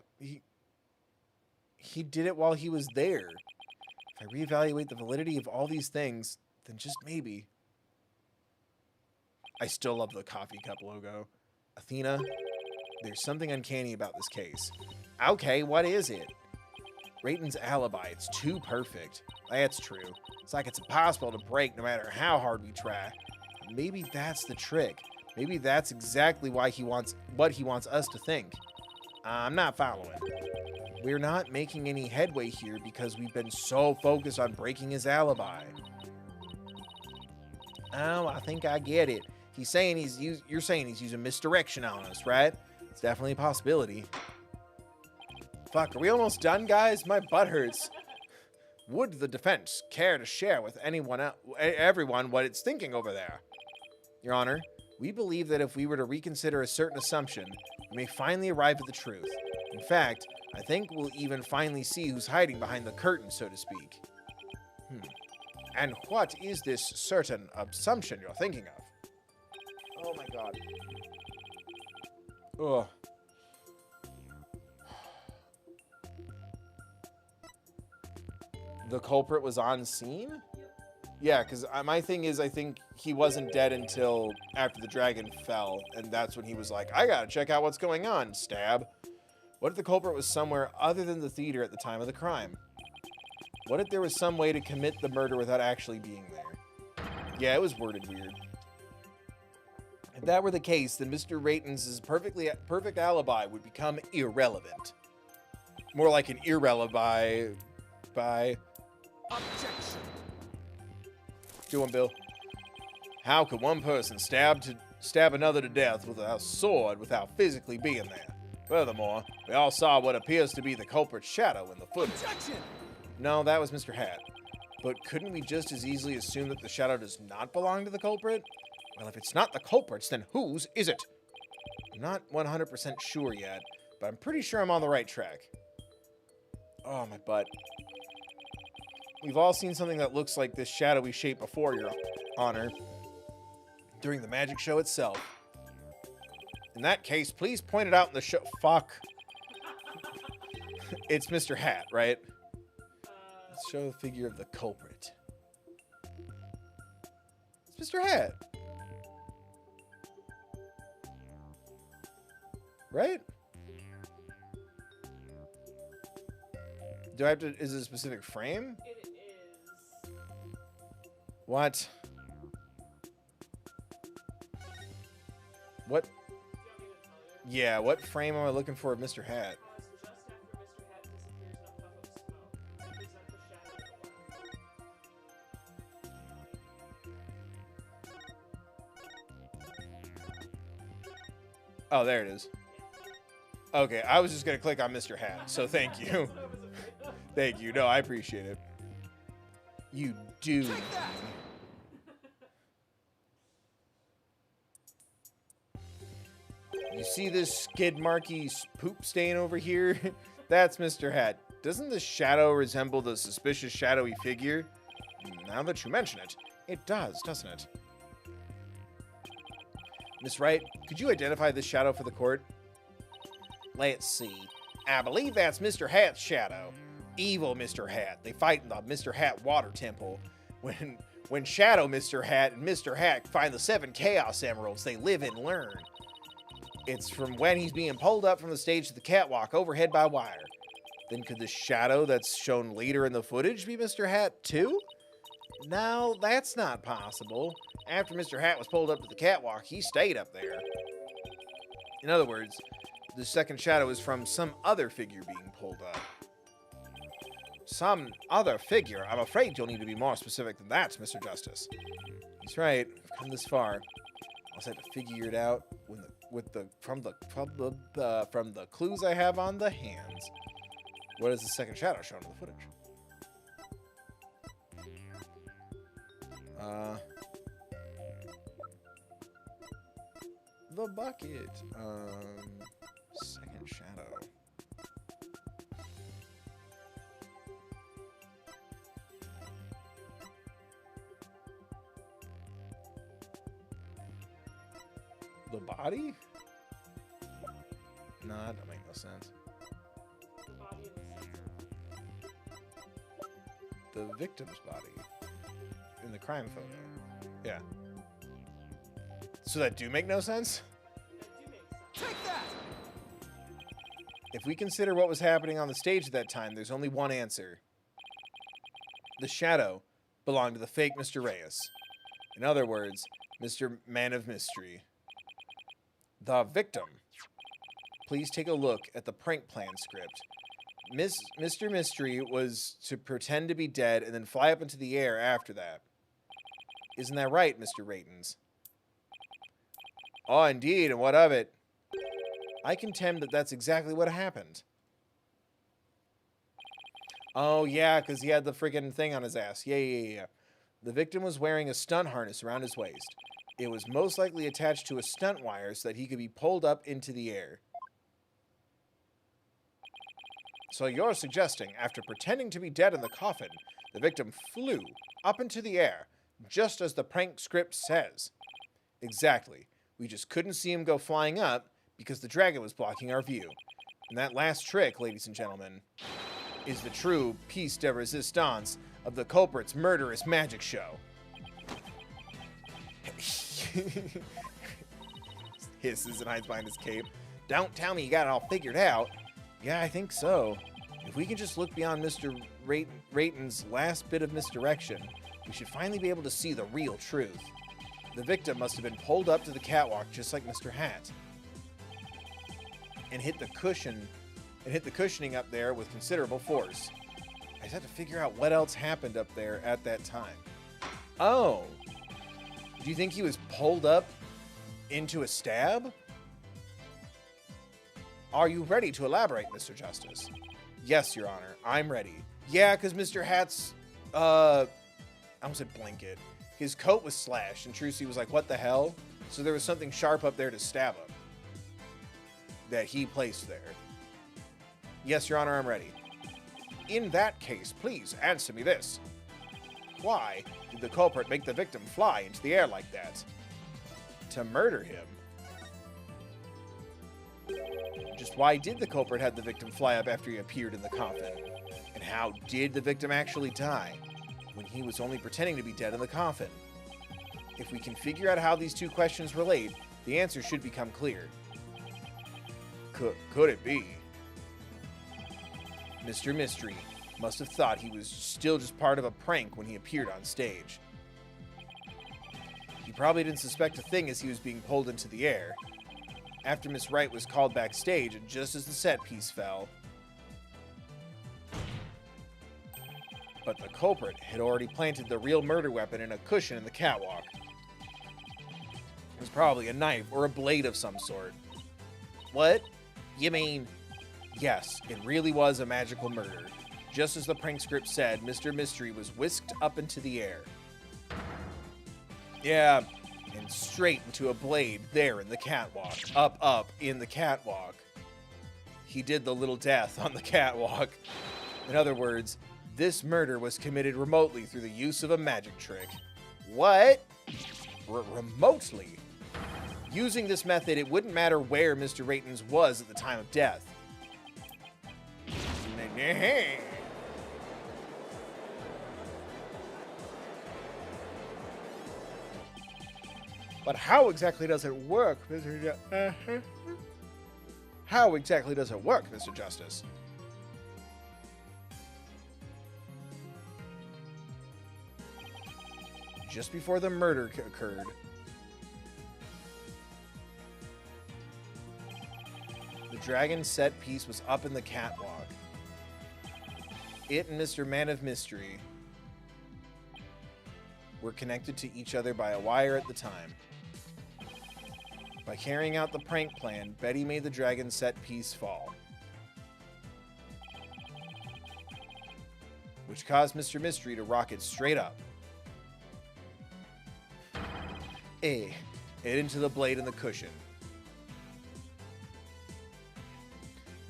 he did it while he was there. If I reevaluate the validity of all these things, then just maybe. I still love the coffee cup logo. Athena, there's something uncanny about this case. Okay, what is it? Rayton's alibi, it's too perfect. That's true. It's like it's impossible to break no matter how hard we try. Maybe that's the trick. Maybe that's exactly why what he wants us to think. I'm not following. We're not making any headway here because we've been so focused on breaking his alibi. Oh, I think I get it. You're saying he's using misdirection on us, right? It's definitely a possibility. Fuck, are we almost done, guys? My butt hurts. Would the defense care to share with everyone what it's thinking over there? Your Honor, we believe that if we were to reconsider a certain assumption, we may finally arrive at the truth. In fact, I think we'll even finally see who's hiding behind the curtain, so to speak. And what is this certain assumption you're thinking of? Oh my god. Ugh. The culprit was on scene? Yeah, because my thing is, I think he wasn't dead until after the dragon fell, and that's when he was like, I gotta check out what's going on, stab. What if the culprit was somewhere other than the theater at the time of the crime? What if there was some way to commit the murder without actually being there? Yeah, it was worded weird. If that were the case, then Mr. Rayton's perfect alibi would become irrelevant. More like an irrelevant by... Objection. Go on, Bill. How could one person stab another to death with a sword without physically being there? Furthermore, we all saw what appears to be the culprit's shadow in the footage. Objection! No, that was Mr. Hat. But couldn't we just as easily assume that the shadow does not belong to the culprit? Well, if it's not the culprit's, then whose is it? I'm not 100% sure yet, but I'm pretty sure I'm on the right track. Oh, my butt. We've all seen something that looks like this shadowy shape before, Your Honor, during the magic show itself. In that case, please point it out in the show. Fuck. It's Mr. Hat, right? Let's show the figure of the culprit. It's Mr. Hat. Right? Do I have to... Is it a specific frame? It is. What? What? Do you want me to tell you? Yeah, what frame am I looking for of Mr. Hat? Just after Mr. Hat disappears in a puff of smoke, represent the shadow of the light. Oh, there it is. Okay, I was just going to click on Mr. Hat, so thank you. That's what I was afraid of. Thank you. No, I appreciate it. You do. You see this skid marky poop stain over here? That's Mr. Hat. Doesn't the shadow resemble the suspicious shadowy figure? Now that you mention it, it does, doesn't it? Miss Wright, could you identify this shadow for the court? Let's see. I believe that's Mr. Hat's shadow. Evil Mr. Hat. They fight in the Mr. Hat water temple. When Shadow Mr. Hat and Mr. Hat find the 7 Chaos Emeralds, they live and learn. It's from when he's being pulled up from the stage to the catwalk overhead by wire. Then could the shadow that's shown later in the footage be Mr. Hat too? No, that's not possible. After Mr. Hat was pulled up to the catwalk, he stayed up there. In other words, the second shadow is from some other figure being pulled up. Some other figure? I'm afraid you'll need to be more specific than that, Mr. Justice. He's right. We've come this far. I'll just have to figure it out from the clues I have on the hands. What is the second shadow shown in the footage? The bucket. Second shadow. The body? No, that don't make no sense. The body in the center. The victim's body in the crime photo. Yeah. So that do make no sense? That do make sense. If we consider what was happening on the stage at that time, there's only one answer. The shadow belonged to the fake Mr. Reyes. In other words, Mr. Man of Mystery. The victim. Please take a look at the prank plan script. Mr. Mystery was to pretend to be dead and then fly up into the air after that. Isn't that right, Mr. Raytons? Oh, indeed, and what of it? I contend that that's exactly what happened. Oh, yeah, because he had the friggin' thing on his ass. Yeah. The victim was wearing a stunt harness around his waist. It was most likely attached to a stunt wire so that he could be pulled up into the air. So you're suggesting, after pretending to be dead in the coffin, the victim flew up into the air, just as the prank script says. Exactly. We just couldn't see him go flying up because the dragon was blocking our view. And that last trick, ladies and gentlemen, is the true piece de resistance of the culprit's murderous magic show. Hisses and hides behind his cape. Don't tell me you got it all figured out. Yeah, I think so. If we can just look beyond Mr. Rayton's last bit of misdirection, we should finally be able to see the real truth. The victim must have been pulled up to the catwalk just like Mr. Hat. And hit the cushioning up there with considerable force. I just had to figure out what else happened up there at that time. Oh. Do you think he was pulled up into a stab? Are you ready to elaborate, Mr. Justice? Yes, Your Honor, I'm ready. Yeah, because Mr. Hat's, I almost said blanket. His coat was slashed, and Trucy was like, what the hell? So there was something sharp up there to stab him. That he placed there. Yes, Your Honor, I'm ready. In that case, please answer me this. Why did the culprit make the victim fly into the air like that? To murder him. Just why did the culprit have the victim fly up after he appeared in the coffin? And how did the victim actually die when he was only pretending to be dead in the coffin? If we can figure out how these two questions relate, the answer should become clear. Could it be? Mr. Mystery must have thought he was still just part of a prank when he appeared on stage. He probably didn't suspect a thing as he was being pulled into the air. After Miss Wright was called backstage, and just as the set piece fell. But the culprit had already planted the real murder weapon in a cushion in the catwalk. It was probably a knife or a blade of some sort. What? You mean... Yes, it really was a magical murder. Just as the prank script said, Mr. Mystery was whisked up into the air. Yeah, and straight into a blade there in the catwalk. Up, in the catwalk. He did the little death on the catwalk. In other words, this murder was committed remotely through the use of a magic trick. What? Remotely. Using this method, it wouldn't matter where Mr. Raytons was at the time of death. But how exactly does it work, Mr. How exactly does it work, Mr. Justice? Just before the murder occurred, the dragon set piece was up in the catwalk. It and Mr. Man of Mystery were connected to each other by a wire at the time. By carrying out the prank plan, Betty made the dragon set piece fall, which caused Mr. Mystery to rocket straight up. And into the blade and the cushion.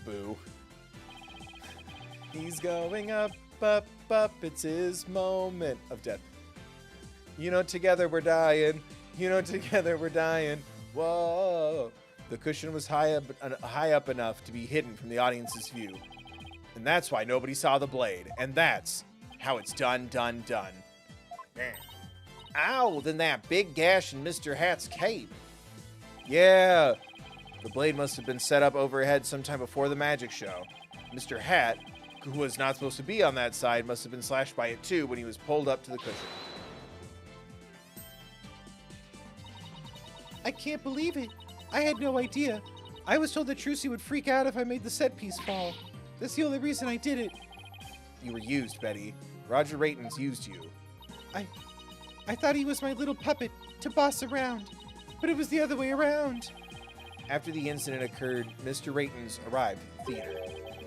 Boo. He's going up, it's his moment of death. You know, together we're dying. You know, together we're dying. Whoa. The cushion was high up enough to be hidden from the audience's view. And that's why nobody saw the blade. And that's how it's done. Ow, then that big gash in Mr. Hat's cape. Yeah, the blade must have been set up overhead sometime before the magic show. Mr. Hat, who was not supposed to be on that side, must have been slashed by it too when he was pulled up to the cushion. I can't believe it. I had no idea. I was told that Trucy would freak out if I made the set piece fall. That's the only reason I did it. You were used, Betty. Roger Raytons used you. I thought he was my little puppet to boss around, but it was the other way around. After the incident occurred, Mr. Raytons arrived at the theater.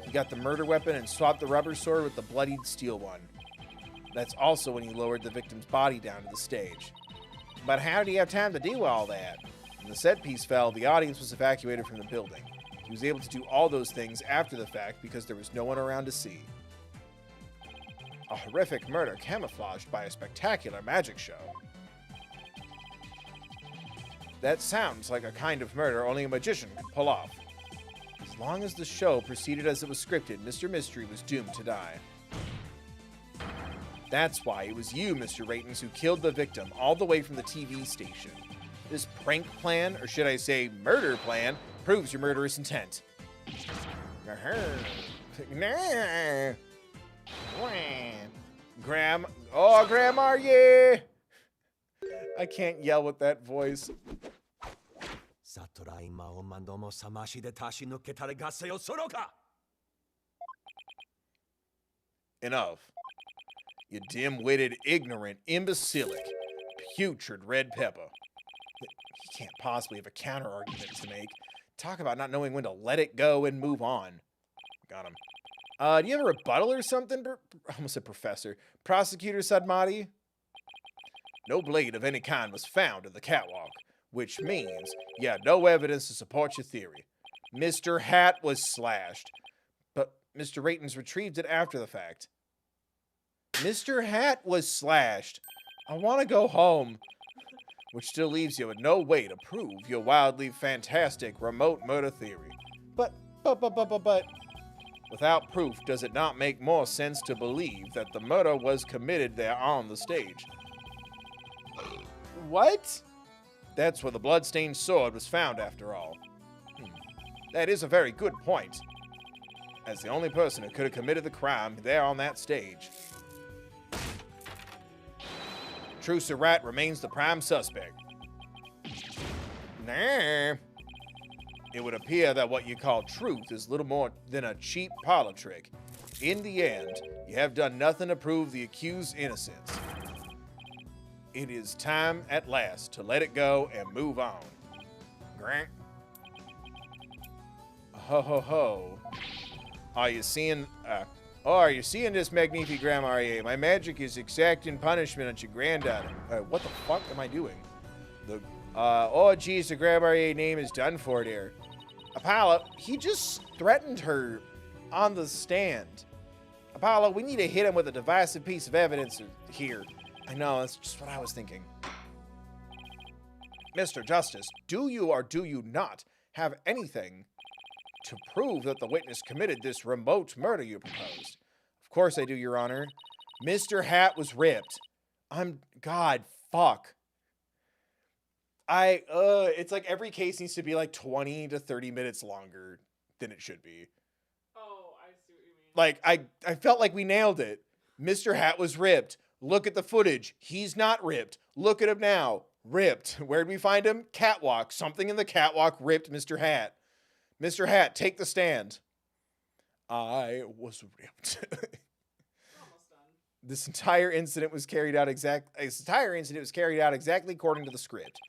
He got the murder weapon and swapped the rubber sword with the bloodied steel one. That's also when he lowered the victim's body down to the stage. But how do you have time to do all that? When the set piece fell, the audience was evacuated from the building. He was able to do all those things after the fact because there was no one around to see. A horrific murder camouflaged by a spectacular magic show. That sounds like a kind of murder only a magician could pull off. As long as the show proceeded as it was scripted, Mr. Mystery was doomed to die. That's why it was you, Mr. Raytons, who killed the victim all the way from the TV station. This prank plan, or should I say murder plan, proves your murderous intent. Grandma, yeah! I can't yell with that voice. Enough. You dim-witted, ignorant, imbecilic, putrid red pepper. He can't possibly have a counter-argument to make. Talk about not knowing when to let it go and move on. Got him. Do you have a rebuttal or something? I almost said Professor. Prosecutor Sadmati? No blade of any kind was found in the catwalk, which means you had no evidence to support your theory. Mr. Hat was slashed, but Mr. Raytons retrieved it after the fact. Mr. Hat was slashed. I want to go home. Which still leaves you with no way to prove your wildly fantastic remote murder theory. But, without proof, does it not make more sense to believe that the murder was committed there on the stage? What? That's where the bloodstained sword was found, after all. That is a very good point. As the only person who could have committed the crime there on that stage. Trucy Rat remains the prime suspect. Nah. It would appear that what you call truth is little more than a cheap parlor trick. In the end, you have done nothing to prove the accused's innocence. It is time at last to let it go and move on. Grant. Ho ho ho. Are you seeing are you seeing this magnifique Grandma? My magic is exacting punishment on your granddaughter. What the fuck am I doing? Oh geez, the Grandma name is done for there. Apollo, he just threatened her on the stand. Apollo, we need to hit him with a divisive piece of evidence here. I know, that's just what I was thinking. Mr. Justice, do you or do you not have anything to prove that the witness committed this remote murder you proposed? Of course I do, Your Honor. Mr. Hat was ripped. God, fuck. It's like every case needs to be like 20 to 30 minutes longer than it should be. Oh, I see what you mean. Like, I felt like we nailed it. Mr. Hat was ripped. Look at the footage. He's not ripped. Look at him now. Ripped. Where'd we find him? Catwalk. Something in the catwalk ripped Mr. Hat. Mr. Hat, take the stand. I was ripped. Almost done. This entire incident was carried out exactly according to the script.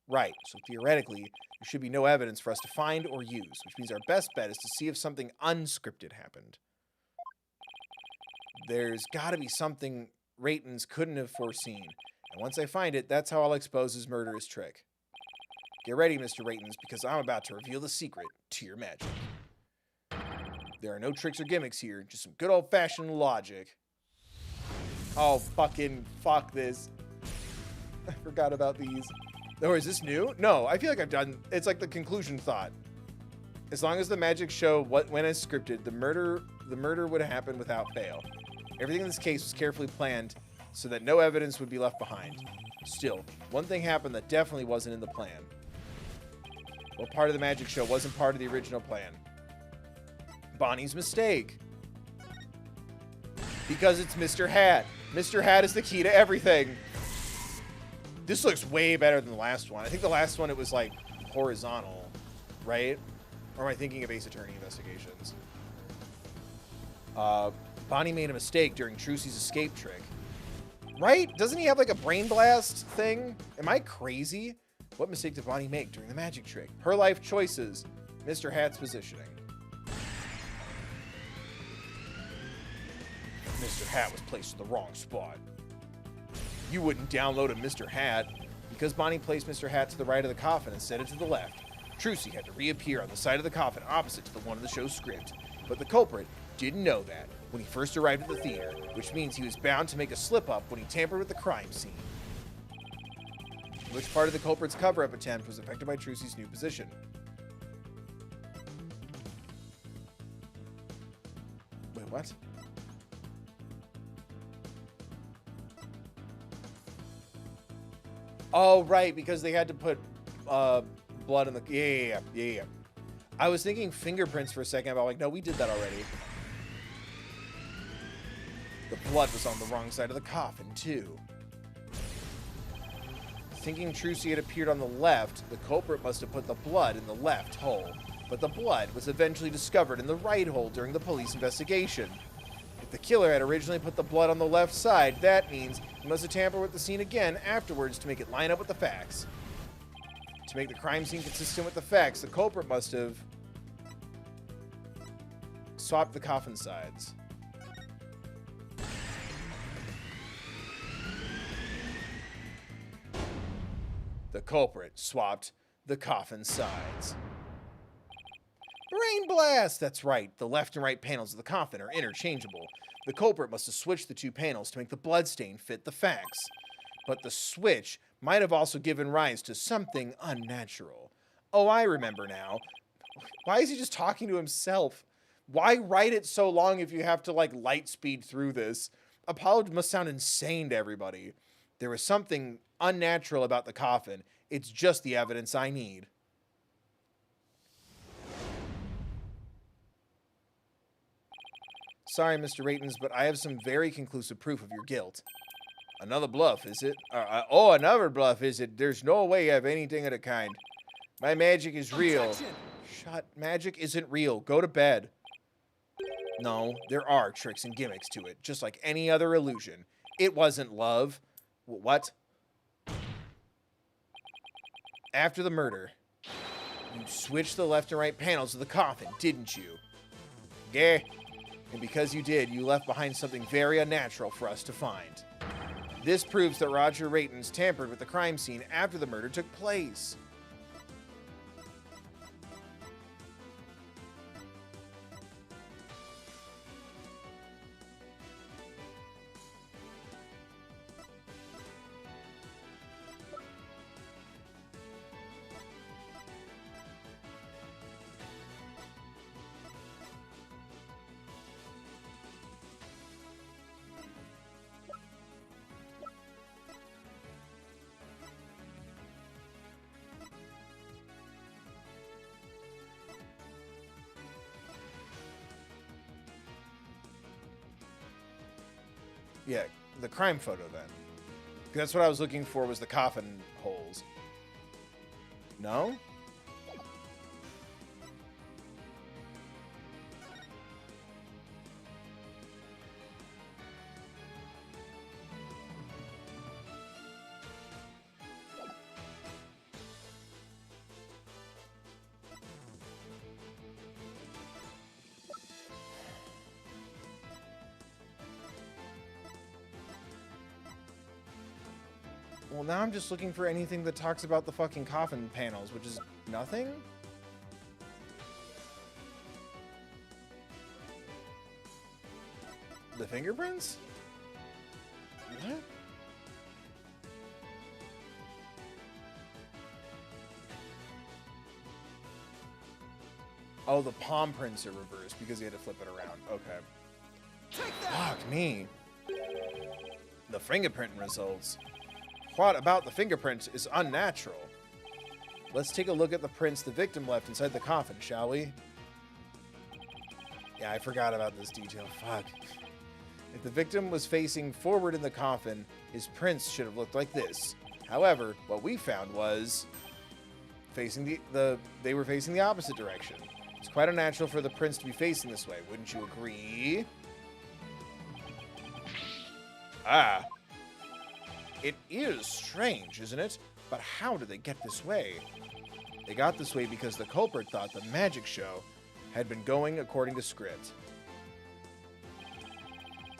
Right. So theoretically, there should be no evidence for us to find or use, which means our best bet is to see if something unscripted happened. There's got to be something Raytons couldn't have foreseen. And once I find it, that's how I'll expose his murderous trick. Get ready, Mr. Raytons, because I'm about to reveal the secret to your magic. There are no tricks or gimmicks here, just some good old-fashioned logic. Oh, fuck this. I forgot about these. Oh, is this new? No, I feel like I've done... It's like the conclusion thought. As long as the magic show went as scripted, the murder would happen without fail. Everything in this case was carefully planned so that no evidence would be left behind. Still, one thing happened that definitely wasn't in the plan. Well, part of the magic show wasn't part of the original plan. Bonnie's mistake. Because it's Mr. Hat. Mr. Hat is the key to everything. This looks way better than the last one. I think the last one, it was like horizontal, right? Or am I thinking of Ace Attorney Investigations? Bonnie made a mistake during Trucy's escape trick. Right? Doesn't he have like a brain blast thing? Am I crazy? What mistake did Bonnie make during the magic trick? Her life choices. Mr. Hat's positioning. Mr. Hat was placed in the wrong spot. You wouldn't download a Mr. Hat. Because Bonnie placed Mr. Hat to the right of the coffin instead of to the left, Trucy had to reappear on the side of the coffin opposite to the one in the show's script. But the culprit didn't know that when he first arrived at the theater, which means he was bound to make a slip-up when he tampered with the crime scene. Which part of the culprit's cover-up attempt was affected by Trucy's new position? Wait, what? Oh, right, because they had to put blood in the... Yeah. I was thinking fingerprints for a second, but I'm like, no, we did that already. The blood was on the wrong side of the coffin, too. Thinking Trucy had appeared on the left, the culprit must have put the blood in the left hole. But the blood was eventually discovered in the right hole during the police investigation. If the killer had originally put the blood on the left side, that means he must have tampered with the scene again afterwards to make it line up with the facts. To make the crime scene consistent with the facts, the culprit must have swapped the coffin sides. The culprit swapped the coffin sides. Brain blast! That's right. The left and right panels of the coffin are interchangeable. The culprit must have switched the two panels to make the bloodstain fit the facts. But the switch might have also given rise to something unnatural. Oh, I remember now. Why is he just talking to himself? Why write it so long if you have to, like, light speed through this? Apollo must sound insane to everybody. There was something unnatural about the coffin. It's just the evidence I need. Sorry, Mr. Raytons, but I have some very conclusive proof of your guilt. Another bluff, is it? Oh, another bluff, is it? There's no way you have anything of the kind. My magic is real. Objection. Shut. Magic isn't real. Go to bed. No, there are tricks and gimmicks to it, just like any other illusion. It wasn't love. What? After the murder, You switched the left and right panels of the coffin, didn't you? Yeah. And because you did, you left behind something very unnatural for us to find. This proves that Roger Rayton's tampered with the crime scene after the murder took place. Yeah, the crime photo then. That's what I was looking for, was the coffin holes. No? Well, now I'm just looking for anything that talks about the fucking coffin panels, which is nothing? The fingerprints? What? Oh, the palm prints are reversed because he had to flip it around. Okay. Fuck me. The fingerprint results. What about the fingerprints is unnatural? Let's take a look at the prints the victim left inside the coffin, shall we? Yeah, I forgot about this detail. Fuck. If the victim was facing forward in the coffin, his prints should have looked like this. However, what we found was facing they were facing the opposite direction. It's quite unnatural for the prints to be facing this way, wouldn't you agree? Ah. It is strange, isn't it? But how did they get this way? They got this way because the culprit thought the magic show had been going according to script.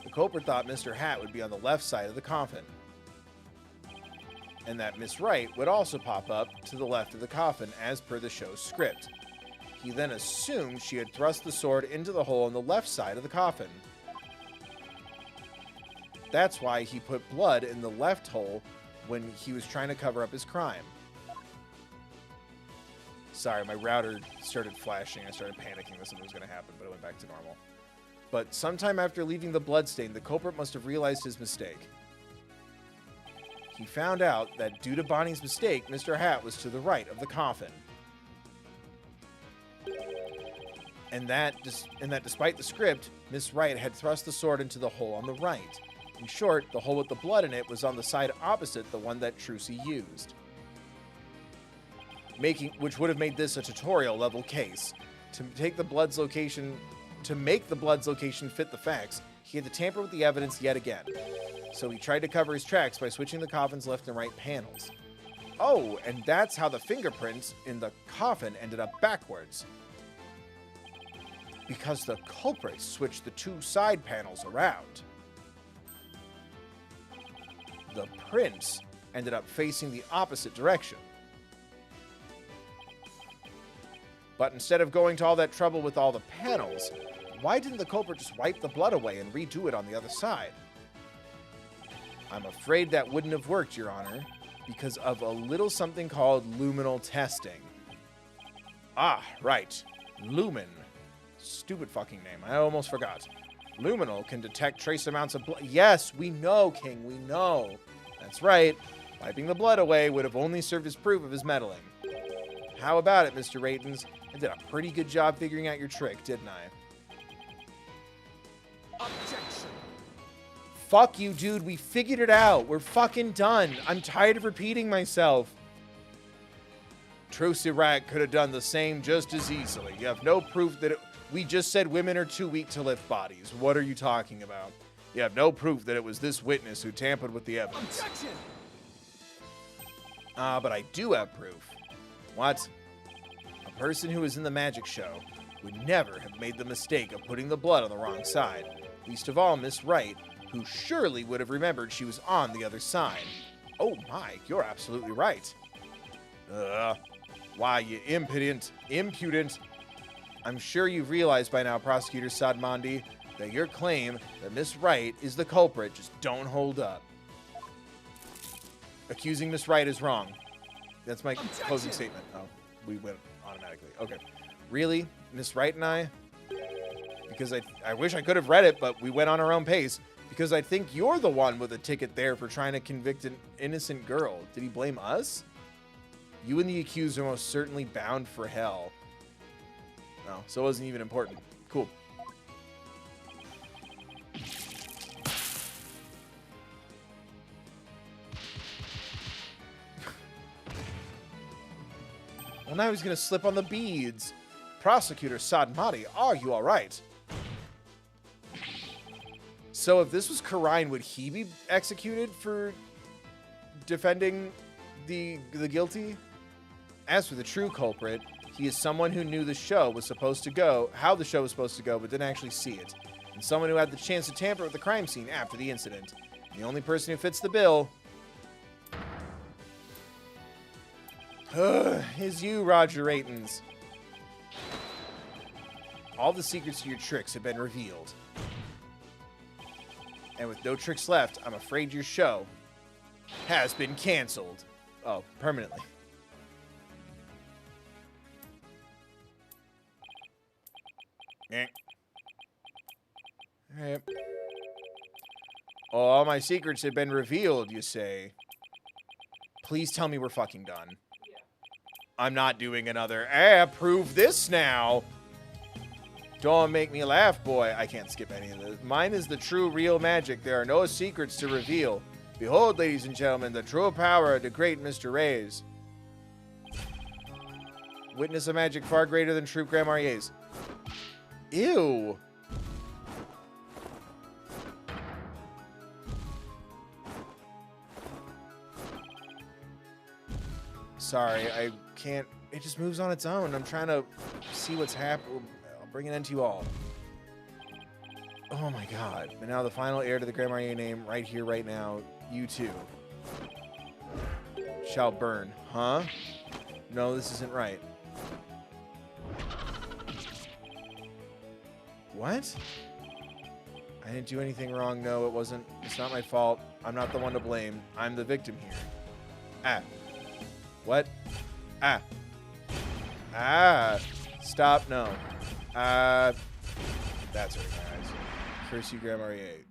The culprit thought Mr. Hat would be on the left side of the coffin, and that Miss Wright would also pop up to the left of the coffin as per the show's script. He then assumed she had thrust the sword into the hole on the left side of the coffin. That's why he put blood in the left hole when he was trying to cover up his crime. Sorry, my router started flashing. I started panicking that something was going to happen, but it went back to normal. But sometime after leaving the bloodstain, the culprit must have realized his mistake. He found out that due to Bonnie's mistake, Mr. Hat was to the right of the coffin. And that despite the script, Miss Wright had thrust the sword into the hole on the right. In short, the hole with the blood in it was on the side opposite the one that Trucy used. Which would have made this a tutorial level case. To make the blood's location fit the facts, he had to tamper with the evidence yet again. So he tried to cover his tracks by switching the coffin's left and right panels. Oh, and that's how the fingerprints in the coffin ended up backwards. Because the culprit switched the two side panels around. The prints ended up facing the opposite direction. But instead of going to all that trouble with all the panels, why didn't the culprit just wipe the blood away and redo it on the other side? I'm afraid that wouldn't have worked, Your Honor, because of a little something called luminal testing. Ah, right. Lumen. Stupid fucking name. I almost forgot. Luminal can detect trace amounts of blood. Yes, we know, King, we know. That's right. Wiping the blood away would have only served as proof of his meddling. How about it, Mr. Raytons? I did a pretty good job figuring out your trick, didn't I? Objection. Fuck you, dude. We figured it out. We're fucking done. I'm tired of repeating myself. Trucy Wright could have done the same just as easily. You have no proof that we just said women are too weak to lift bodies. What are you talking about? You have no proof that it was this witness who tampered with the evidence. Objection. But I do have proof. What? A person who was in the magic show would never have made the mistake of putting the blood on the wrong side. Least of all, Miss Wright, who surely would have remembered she was on the other side. Oh my, you're absolutely right. Why, you impudent. I'm sure you've realized by now, Prosecutor Sadmandi, that your claim that Miss Wright is the culprit just don't hold up. Accusing Miss Wright is wrong. That's my closing statement. Oh, we went automatically. Okay. Really? Miss Wright and I? Because I wish I could have read it, but we went on our own pace. Because I think you're the one with a ticket there for trying to convict an innocent girl. Did he blame us? You and the accused are most certainly bound for hell. No, so it wasn't even important. Cool. Well, now he's going to slip on the beads. Prosecutor Sadmati, are you all right? So if this was Karine, would he be executed for defending the guilty? As for the true culprit, he is someone who knew the show was supposed to go, how the show was supposed to go, but didn't actually see it. And someone who had the chance to tamper with the crime scene after the incident. And the only person who fits the bill is you, Roger Ratons. All the secrets to your tricks have been revealed. And with no tricks left, I'm afraid your show has been canceled. Oh, permanently. Alright. All my secrets have been revealed, you say. Please tell me we're fucking done. Yeah. I'm not doing another, prove this now. Don't make me laugh, boy. I can't skip any of this. Mine is the true, real magic. There are no secrets to reveal. Behold, ladies and gentlemen, the true power of the great Mr. Reyes. Witness a magic far greater than true Grand Marier's. Ew. Sorry, I can't. It just moves on its own. I'm trying to see what's happening. I'll bring it into you all. Oh my god. But now the final heir to the Grand Marnier name, right here, right now, you too, shall burn. Huh? No, this isn't right. What? I didn't do anything wrong. No, it wasn't. It's not my fault. I'm not the one to blame. I'm the victim here. Ah. What? Ah. Ah. Stop. No. That's right, guys. Curse you, Grand Marnier.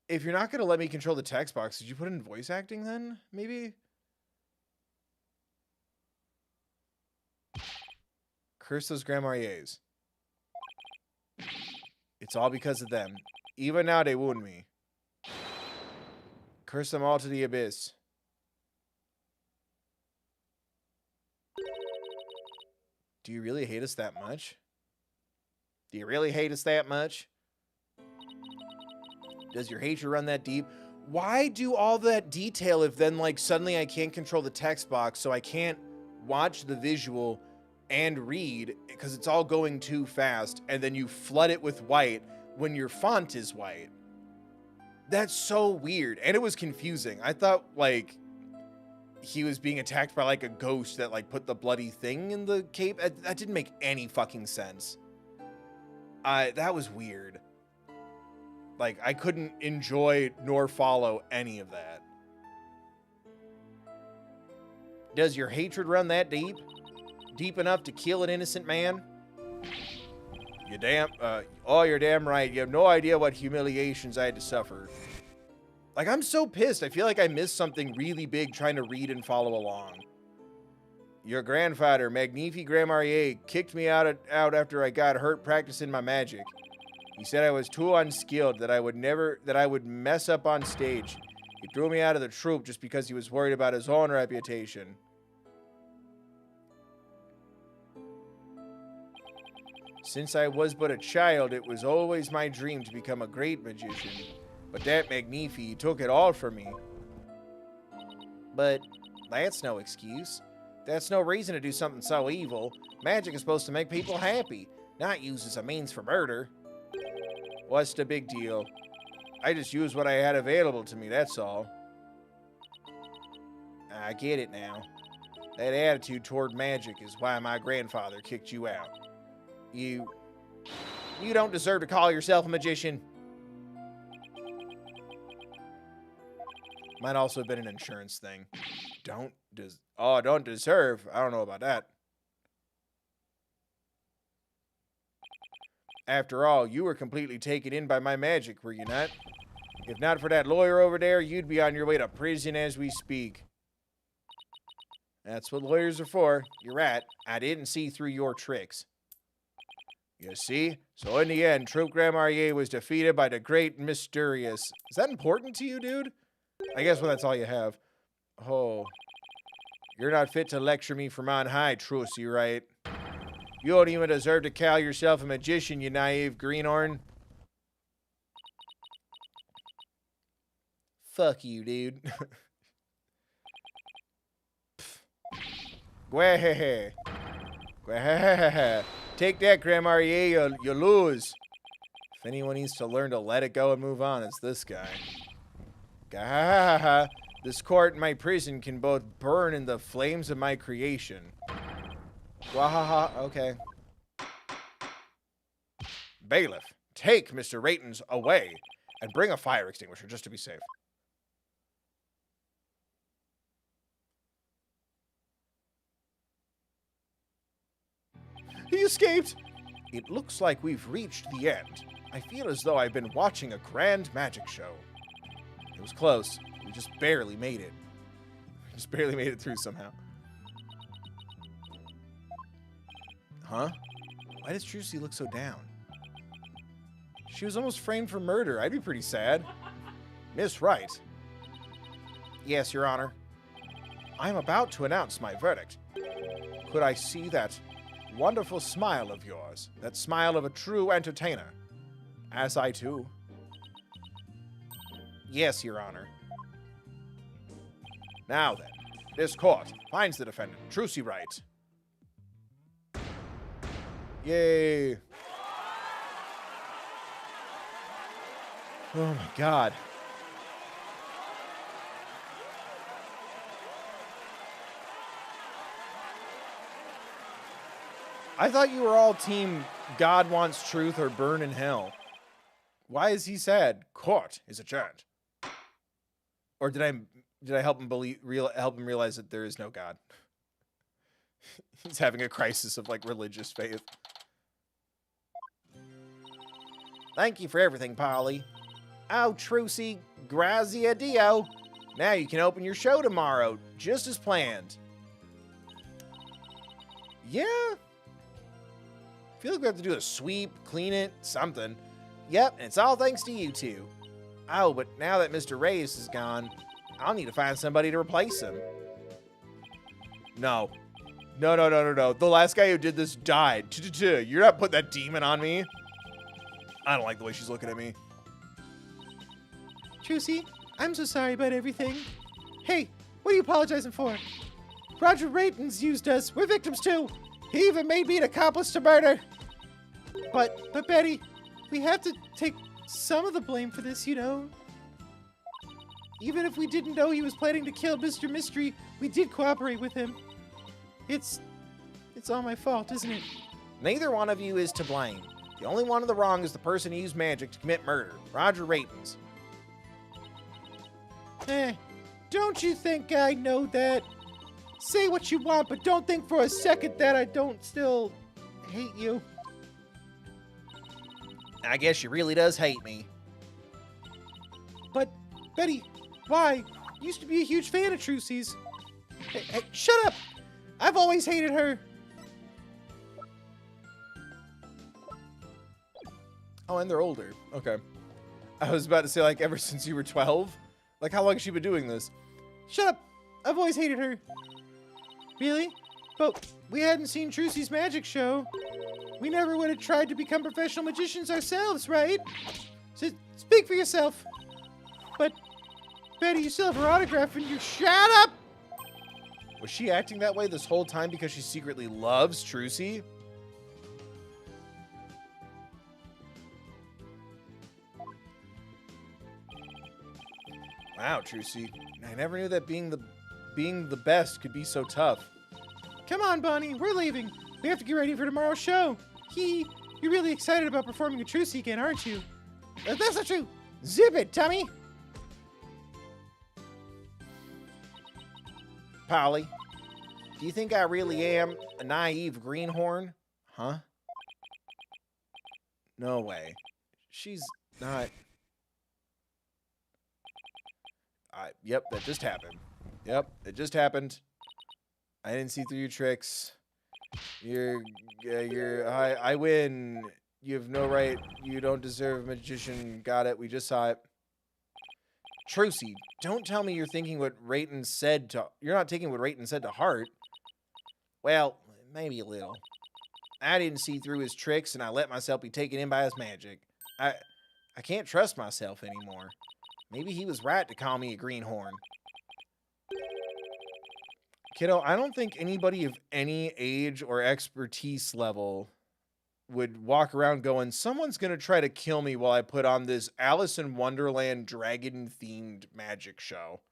If you're not going to let me control the text box, did you put in voice acting then? Maybe? Curse those Grand Marniers. It's all because of them. Even now they wound me. Curse them all to the abyss. Do you really hate us that much? Do you really hate us that much? Does your hatred run that deep? Why do all that detail if then, like, suddenly I can't control the text box, so I can't watch the visual and read because it's all going too fast, and then you flood it with white when your font is white? That's so weird, and it was confusing. I thought, like, he was being attacked by, like, a ghost that, like, put the bloody thing in the cape. That didn't make any fucking sense. That was weird. Like, I couldn't enjoy nor follow any of that. Does your hatred run that deep? Deep enough to kill an innocent man? You're damn right. You have no idea what humiliations I had to suffer. Like, I'm so pissed. I feel like I missed something really big trying to read and follow along. Your grandfather, Magnifi Grand Marnier, kicked me out after I got hurt practicing my magic. He said I was too unskilled, that I would mess up on stage. He threw me out of the troupe just because he was worried about his own reputation. Since I was but a child, it was always my dream to become a great magician. But that Magnifi took it all from me. But that's no excuse. That's no reason to do something so evil. Magic is supposed to make people happy, not used as a means for murder. What's the big deal? I just used what I had available to me, that's all. I get it now. That attitude toward magic is why my grandfather kicked you out. You don't deserve to call yourself a magician. Might also have been an insurance thing. Don't deserve? I don't know about that. After all, you were completely taken in by my magic, were you not? If not for that lawyer over there, you'd be on your way to prison as we speak. That's what lawyers are for. You're right. I didn't see through your tricks. You see? So in the end, Troop Grandmarier was defeated by the great Mysterious. Is that important to you, dude? I guess that's all you have. Oh. You're not fit to lecture me from on high, Trucy, right? You don't even deserve to call yourself a magician, you naive greenhorn. Fuck you, dude. Gwahehe. Gwahehehe. Take that, Grandmarier, you lose. If anyone needs to learn to let it go and move on, it's this guy. Gahahaha. This court and my prison can both burn in the flames of my creation. Wahaha, okay. Bailiff, take Mr. Raytons away and bring a fire extinguisher just to be safe. He escaped! It looks like we've reached the end. I feel as though I've been watching a grand magic show. It was close. We just barely made it. We just barely made it through somehow. Huh? Why does Trucy look so down? She was almost framed for murder. I'd be pretty sad. Miss Wright. Yes, Your Honor. I am about to announce my verdict. Could I see that wonderful smile of yours? That smile of a true entertainer. As I too. Yes, Your Honor. Now then, this court finds the defendant, Trucy Wright. Yay. Oh my god. I thought you were all team God wants truth or burn in hell. Why is he sad? Court is adjourned. Or did I help him help him realize that there is no God? He's having a crisis of like religious faith. Thank you for everything, Polly. Oh, Trucy, grazia dio. Now you can open your show tomorrow, just as planned. Yeah. I feel like we have to do a sweep, clean it, something. Yep, and it's all thanks to you two. Oh, but now that Mr. Reyes is gone, I'll need to find somebody to replace him. No. No. The last guy who did this died. You're not putting that demon on me. I don't like the way she's looking at me. Trucy, I'm so sorry about everything. Hey, what are you apologizing for? Roger Raytons used us. We're victims too. He even made me an accomplice to murder. But Betty, we have to take some of the blame for this, you know. Even if we didn't know he was planning to kill Mr. Mystery, we did cooperate with him. It's all my fault, isn't it? Neither one of you is to blame. The only one in the wrong is the person who used magic to commit murder, Roger Raytons. Don't you think I know that? Say what you want, but don't think for a second that I don't still hate you. I guess she really does hate me. But, Betty, why? Used to be a huge fan of Trucy's. Hey, shut up! I've always hated her. Oh, and they're older. Okay. I was about to say, like, ever since you were 12? Like, how long has she been doing this? Shut up! I've always hated her. Really? But we hadn't seen Trucy's magic show. We never would have tried to become professional magicians ourselves, right? So speak for yourself. But, Betty, you still have her autograph and you— Shut up! Was she acting that way this whole time because she secretly loves Trucy? Wow, Trucy. I never knew that being the best could be so tough. Come on, Bonnie, we're leaving. We have to get ready for tomorrow's show. You're really excited about performing a Trucy again, aren't you? That's not true. Zip it, Tommy. Polly, do you think I really am a naive greenhorn? Huh? No way. She's not... Yep, that just happened. Yep, it just happened. I didn't see through your tricks. I win. You have no right. You don't deserve a magician. Got it. We just saw it. Trucy, don't tell me you're thinking what Rayton said to... You're not taking what Rayton said to heart. Well, maybe a little. I didn't see through his tricks, and I let myself be taken in by his magic. I can't trust myself anymore. Maybe he was right to call me a greenhorn. Kiddo, I don't think anybody of any age or expertise level would walk around going, someone's going to try to kill me while I put on this Alice in Wonderland dragon-themed magic show.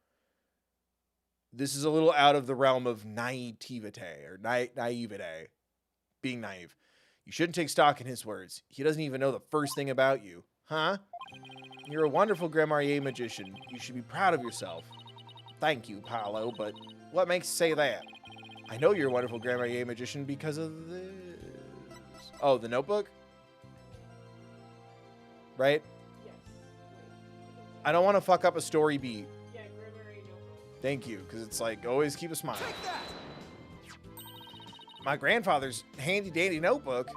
This is a little out of the realm of naivete, or naivete. Being naive. You shouldn't take stock in his words. He doesn't even know the first thing about you. Huh? You're a wonderful Grandmarier magician. You should be proud of yourself. Thank you, Paolo, but what makes you say that? I know you're a wonderful Grandmarier magician because of this. Oh, the notebook? Right? Yes. I don't want to fuck up a story beat. Yeah, Grammar notebook. Thank you, because it's like, always keep a smile. My grandfather's handy-dandy notebook.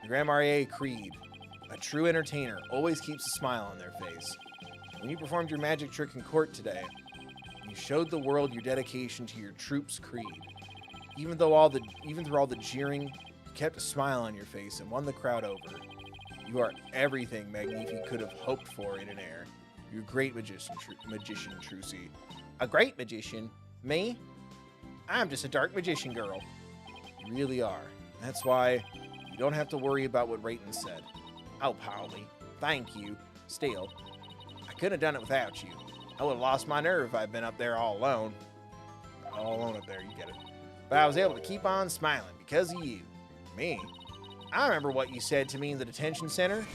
The Grandmarier Creed. A true entertainer always keeps a smile on their face. When you performed your magic trick in court today, you showed the world your dedication to your troop's creed. Even through all the jeering, you kept a smile on your face and won the crowd over. You are everything Magnifi could have hoped for in an heir. You're a great magician, Trucy. A great magician? Me? I'm just a dark magician girl. You really are. That's why you don't have to worry about what Rayton said. Oh, Polly, thank you. Still, I couldn't have done it without you. I would have lost my nerve if I'd been up there all alone. All alone up there, you get it. But I was able to keep on smiling because of you. Me? I remember what you said to me in the detention center.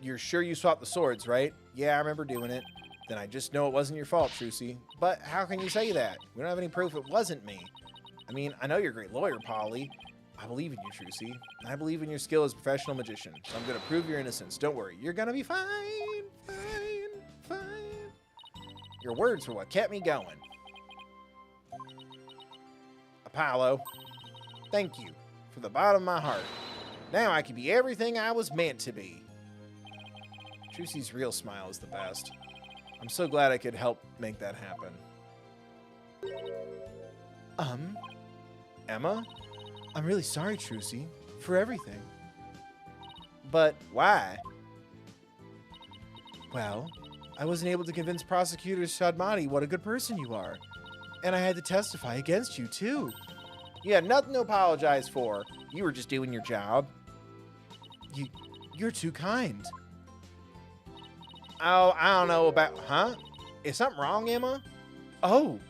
You're sure you swapped the swords, right? Yeah, I remember doing it. Then I just know it wasn't your fault, Trucy. But how can you say that? We don't have any proof it wasn't me. I mean, I know you're a great lawyer, Polly. I believe in you, Trucy. I believe in your skill as a professional magician. So I'm going to prove your innocence. Don't worry. You're going to be fine. Fine. Your words were what kept me going. Apollo, thank you from the bottom of my heart. Now I can be everything I was meant to be. Trucy's real smile is the best. I'm so glad I could help make that happen. Emma? I'm really sorry, Trucy, for everything. But why? Well, I wasn't able to convince Prosecutor Shadmati what a good person you are. And I had to testify against you, too. You had nothing to apologize for. You were just doing your job. You're too kind. Oh, I don't know about... Huh? Is something wrong, Emma? Oh!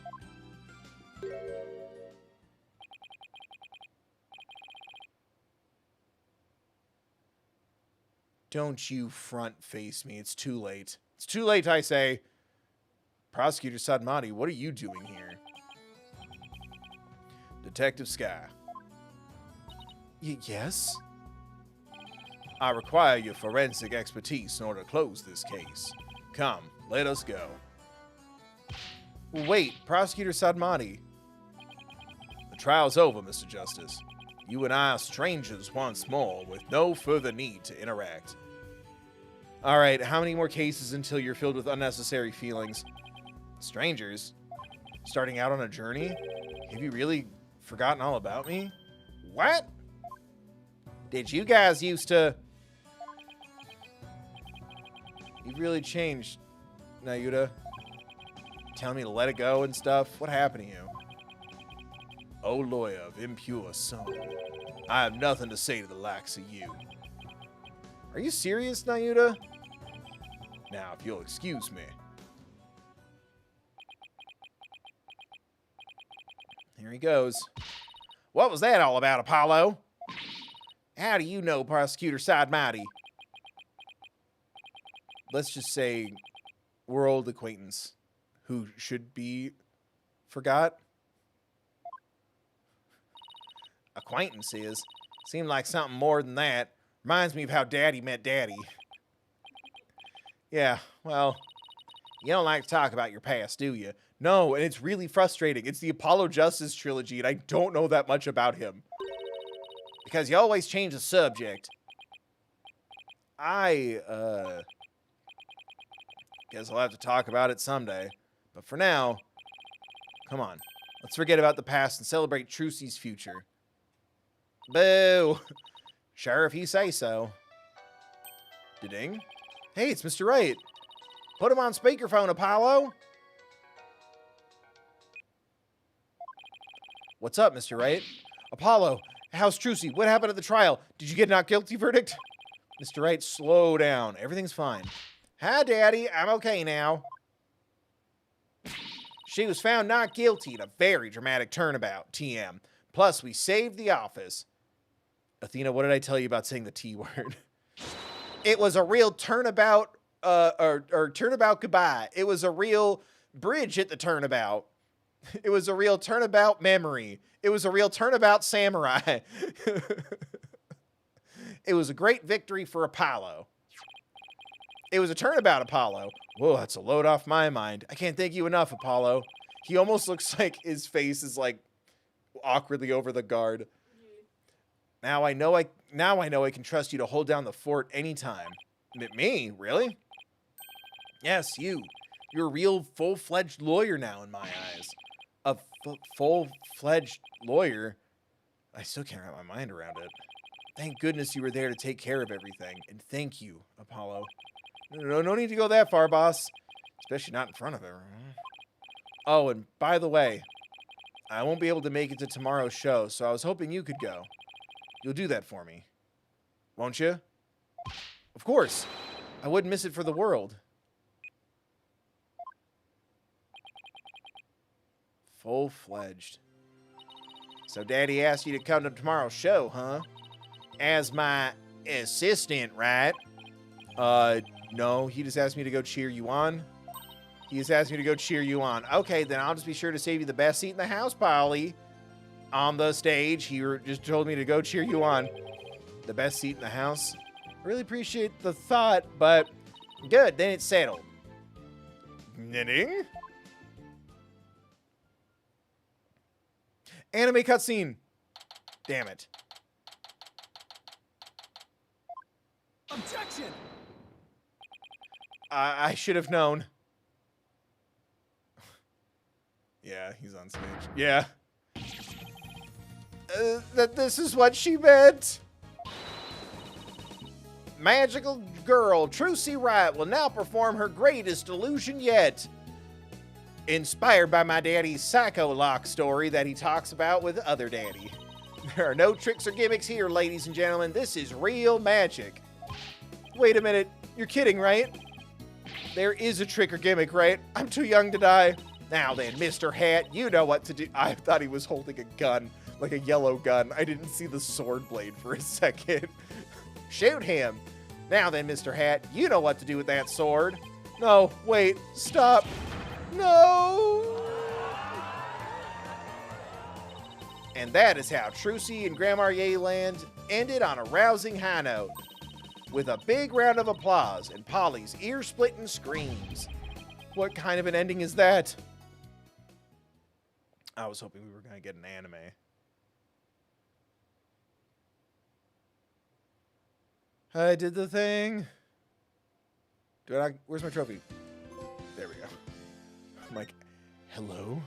Don't you front-face me. It's too late. It's too late, I say. Prosecutor Sadmati, what are you doing here? Detective Sky. Yes? I require your forensic expertise in order to close this case. Come, let us go. Wait, Prosecutor Sadmati. The trial's over, Mr. Justice. You and I are strangers once more, with no further need to interact. All right, how many more cases until you're filled with unnecessary feelings? Strangers? Starting out on a journey? Have you really forgotten all about me? What? Did you guys used to... You've really changed, Nayuta. telling me to let it go and stuff? What happened to you? O lawyer of impure soul, I have nothing to say to the likes of you. Are you serious, Nayuta? Now, if you'll excuse me. Here he goes. What was that all about, Apollo? How do you know Prosecutor Sidemighty? Let's just say we're old acquaintance who should be forgot. Acquaintances? Seemed like something more than that. Reminds me of how Daddy met Daddy. Yeah, well, you don't like to talk about your past, do you? No, and it's really frustrating. It's the Apollo Justice trilogy, and I don't know that much about him. Because you always change the subject. Guess I'll have to talk about it someday. But for now, come on. Let's forget about the past and celebrate Trucy's future. Boo! Sure, if you say so. Da-ding. Hey, it's Mr. Wright. Put him on speakerphone, Apollo. What's up, Mr. Wright? Apollo, how's Trucy? What happened at the trial? Did you get a not guilty verdict? Mr. Wright, slow down. Everything's fine. Hi, Daddy. I'm okay now. She was found not guilty in a very dramatic turnabout, TM. Plus, we saved the office. Athena, what did I tell you about saying the T word? It was a real turnabout, or turnabout goodbye. It was a real bridge at the turnabout. It was a real turnabout memory. It was a real turnabout samurai. It was a great victory for Apollo. It was a turnabout, Apollo. Whoa, that's a load off my mind. I can't thank you enough, Apollo. He almost looks like his face is like awkwardly over the guard. Now I know I can trust you to hold down the fort anytime. Me? Really? Yes, you. You're a real full-fledged lawyer now in my eyes. A full-fledged lawyer? I still can't wrap my mind around it. Thank goodness you were there to take care of everything. And thank you, Apollo. No need to go that far, boss. Especially not in front of her. Oh, and by the way, I won't be able to make it to tomorrow's show, so I was hoping you could go. You'll do that for me, won't you? Of course. I wouldn't miss it for the world. Full-fledged. So Daddy asked you to come to tomorrow's show, huh? As my assistant, right? No, he just asked me to go cheer you on. He just asked me to go cheer you on. Okay, then I'll just be sure to save you the best seat in the house, Polly. On the stage, he just told me to go cheer you on. The best seat in the house. Really appreciate the thought, but good, then it's settled. Knitting? Anime cutscene. Damn it. Objection! I should have known. Yeah, he's on stage. Yeah. That this is what she meant. Magical girl Trucy Wright will now perform her greatest illusion yet. Inspired by my daddy's psycho lock story that he talks about with other daddy. There are no tricks or gimmicks here, ladies and gentlemen. This is real magic. Wait a minute. You're kidding, right? There is a trick or gimmick, right? I'm too young to die. Now then, Mr. Hat, you know what to do. I thought he was holding a gun, like a yellow gun. I didn't see the sword blade for a second. Shoot him. Now then, Mr. Hat, you know what to do with that sword. No, wait, stop. No! And that is how Trucy and Grandma Yeland ended on a rousing high note, with a big round of applause and Polly's ear-splitting screams. What kind of an ending is that? I was hoping we were going to get an anime. I did the thing. Where's my trophy? There we go. I'm like, hello?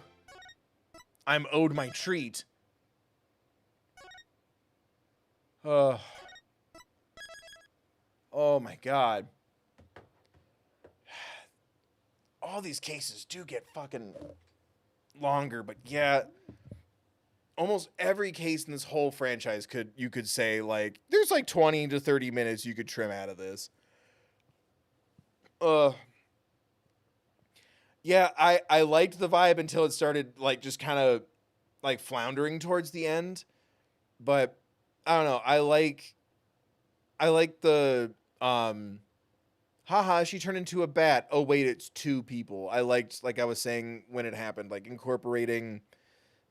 I'm owed my treat. Oh my God. all these cases do get fucking longer, but yeah, almost every case in this whole franchise you could say like there's like 20 to 30 minutes you could trim out of this. Yeah, I liked the vibe until it started like just kind of like floundering towards the end. But I don't know. I like the haha, she turned into a bat. Oh wait, it's two people. I liked, like I was saying when it happened, like incorporating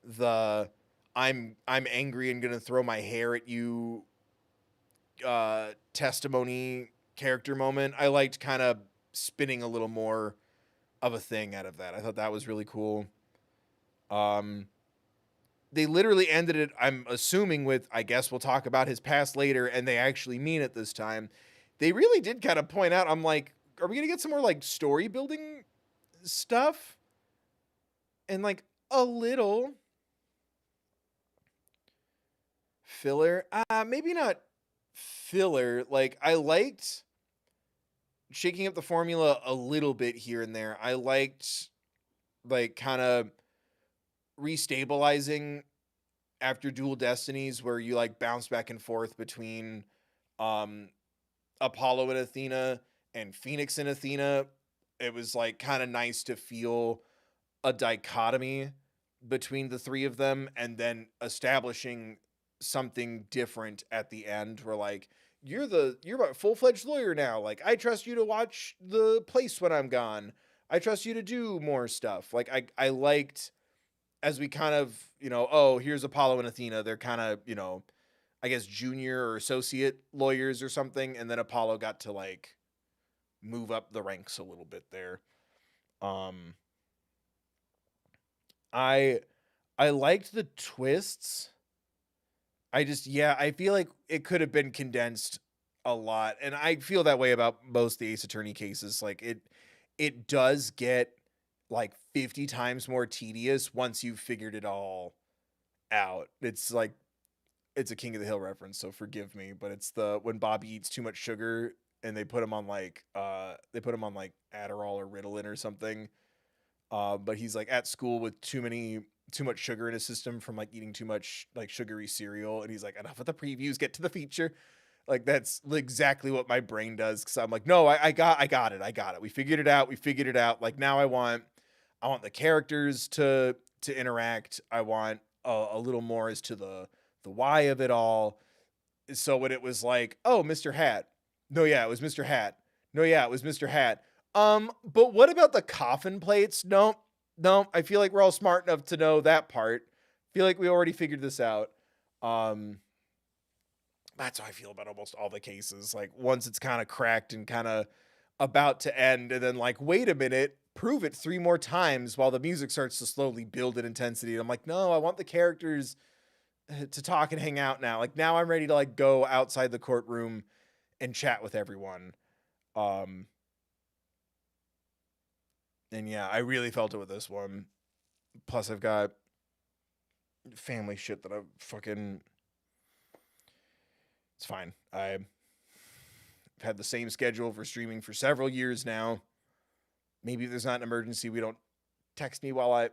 the I'm angry and gonna throw my hair at you testimony character moment. I liked kind of spinning a little more of a thing out of that. I thought that was really cool. They literally ended it, I'm assuming, with, I guess we'll talk about his past later, and they actually mean it this time. They really did kind of point out, I'm like, are we going to get some more, like, story building stuff? And, like, a little filler. Maybe not filler. Like, I liked shaking up the formula a little bit here and there. I liked, like, kind of restabilizing after Dual Destinies, where you like bounce back and forth between Apollo and Athena and Phoenix and Athena. It was like kind of nice to feel a dichotomy between the three of them, and then establishing something different at the end where like you're a full-fledged lawyer now. Like, I trust you to watch the place when I'm gone. I trust you to do more stuff. Like, I liked, as we kind of, oh, here's Apollo and Athena. They're kind of, I guess junior or associate lawyers or something. And then Apollo got to like move up the ranks a little bit there. I liked the twists. I feel like it could have been condensed a lot. And I feel that way about most of the Ace Attorney cases. Like it does get like 50 times more tedious once you've figured it all out. It's like, it's a King of the Hill reference, so forgive me, but it's when Bobby eats too much sugar and they put him on like Adderall or Ritalin or something. But he's like at school with too much sugar in his system from like eating too much like sugary cereal, and he's like, enough with the previews, get to the feature. Like, that's exactly what my brain does, because I'm like, no, I got it. We figured it out. Like, now I want the characters to interact. I want a little more as to the why of it all. So when it was like, oh, Mr. Hat. No, yeah, it was Mr. Hat. No, yeah, it was Mr. Hat. But what about the coffin plates? No, I feel like we're all smart enough to know that part. Feel like we already figured this out. That's how I feel about almost all the cases. Like, once it's kind of cracked and kind of about to end, and then like, wait a minute, prove it 3 more times while the music starts to slowly build in intensity. And I'm like, no, I want the characters to talk and hang out now. Like, now I'm ready to like go outside the courtroom and chat with everyone. And yeah, I really felt it with this one. Plus, I've got family shit that I've fucking... It's fine. I've had the same schedule for streaming for several years now. Maybe if there's not an emergency, we don't text me while I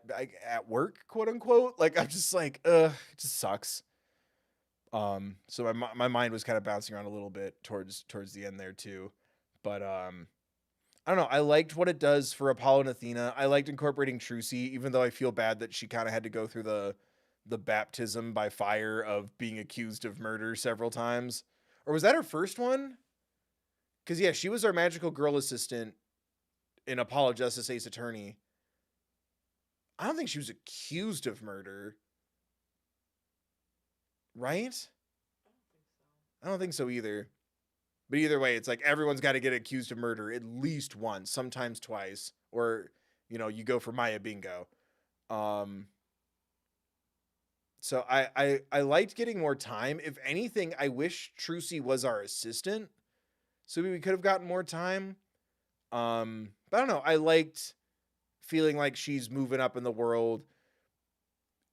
at work, quote unquote. Like, I'm just like, it just sucks. So my mind was kind of bouncing around a little bit towards the end there too. But I don't know. I liked what it does for Apollo and Athena. I liked incorporating Trucy, even though I feel bad that she kind of had to go through the baptism by fire of being accused of murder several times. Or was that her first one? Because, yeah, she was our magical girl assistant in Apollo Justice Ace Attorney. I don't think she was accused of murder. Right? I don't think so either. But either way, it's like everyone's got to get accused of murder at least once, sometimes twice. Or, you go for Maya Bingo. So I liked getting more time. If anything, I wish Trucy was our assistant, so we could have gotten more time. But I don't know. I liked feeling like she's moving up in the world.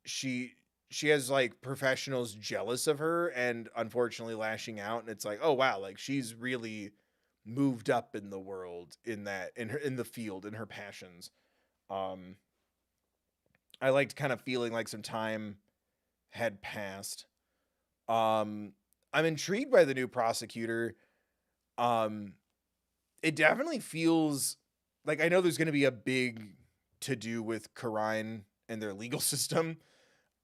She has like professionals jealous of her and unfortunately lashing out, and it's like, oh wow, like she's really moved up in the world, in the field, in her passions. I liked kind of feeling like some time had passed. I'm intrigued by the new prosecutor. It definitely feels like, I know there's going to be a big to do with Karine and their legal system,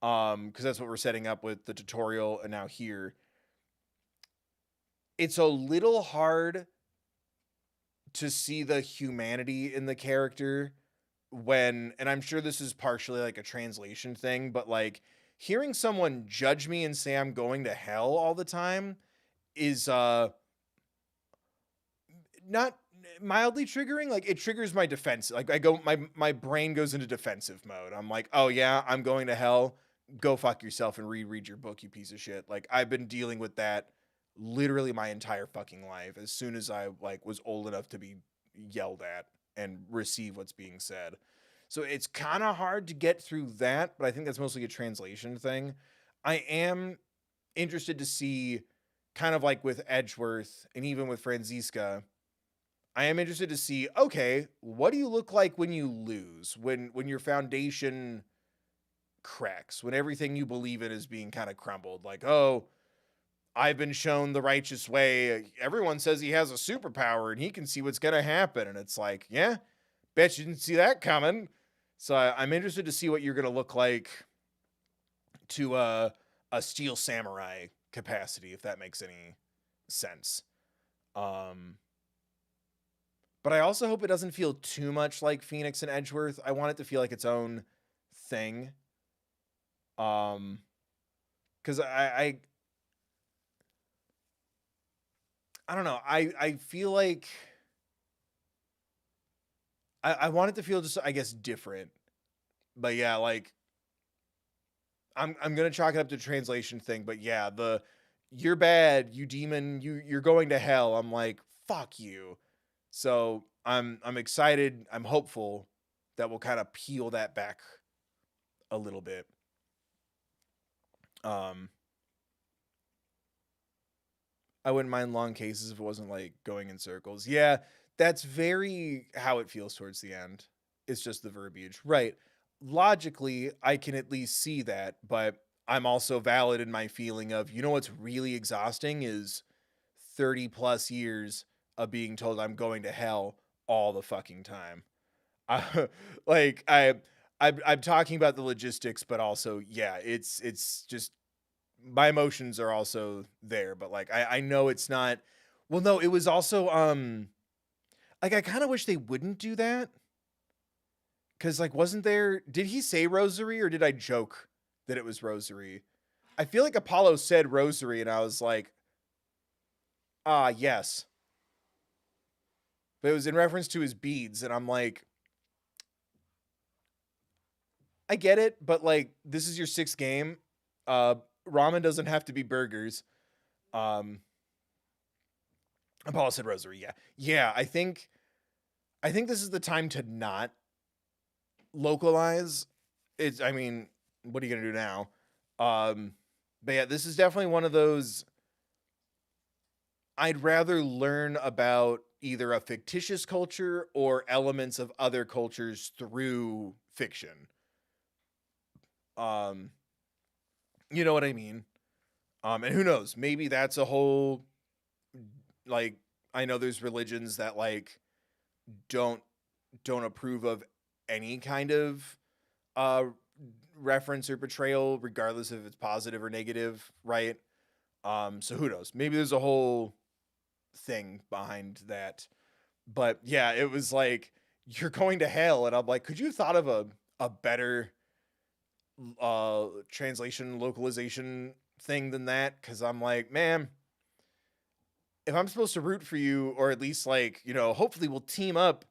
because that's what we're setting up with the tutorial and now here. It's a little hard to see the humanity in the character when, and I'm sure this is partially like a translation thing, but like hearing someone judge me and say I'm going to hell all the time is not mildly triggering. Like, it triggers my defense. Like, my brain goes into defensive mode. I'm like, oh yeah, I'm going to hell. Go fuck yourself and reread your book, you piece of shit. Like, I've been dealing with that literally my entire fucking life. As soon as I like was old enough to be yelled at and receive what's being said. So it's kind of hard to get through that, but I think that's mostly a translation thing. I am interested to see, kind of like with Edgeworth and even with Franziska, I am interested to see, okay, what do you look like when you lose? When your foundation cracks, when everything you believe in is being kind of crumbled. Like, oh, I've been shown the righteous way. Everyone says he has a superpower and he can see what's going to happen. And it's like, yeah, bet you didn't see that coming. So I'm interested to see what you're going to look like to a Steel Samurai capacity, if that makes any sense. But I also hope it doesn't feel too much like Phoenix and Edgeworth. I want it to feel like its own thing. Because I don't know. I feel like I want it to feel just, I guess, different. But yeah, like I'm gonna chalk it up to translation thing. But yeah, you're bad, you demon, you're going to hell. I'm like, fuck you. So I'm excited. I'm hopeful that we'll kind of peel that back a little bit. I wouldn't mind long cases if it wasn't like going in circles. Yeah, that's very how it feels towards the end. It's just the verbiage. Right. Logically, I can at least see that, but I'm also valid in my feeling of, you know what's really exhausting is 30 plus years of being told I'm going to hell all the fucking time. I'm talking about the logistics, but also, yeah, it's just, my emotions are also there, but like, I know it's not, well, no, it was also, like, I kind of wish they wouldn't do that. Cause like, did he say rosary or did I joke that it was rosary? I feel like Apollo said rosary and I was like, yes. But it was in reference to his beads, and I'm like, I get it, but like, this is your 6th game. Ramen doesn't have to be burgers. Apollo said rosary, yeah. Yeah, I think this is the time to not localize. I mean, what are you gonna do now? But yeah, this is definitely one of those, I'd rather learn about either a fictitious culture or elements of other cultures through fiction. You know what I mean? And who knows, maybe that's a whole, like, I know there's religions that like don't approve of any kind of reference or portrayal, regardless if it's positive or negative, right? So who knows? Maybe there's a whole thing behind that. But yeah, it was like, you're going to hell, and I'm like, could you have thought of a better translation localization thing than that? Because I'm like, man, if I'm supposed to root for you, or at least like, you know, hopefully we'll team up,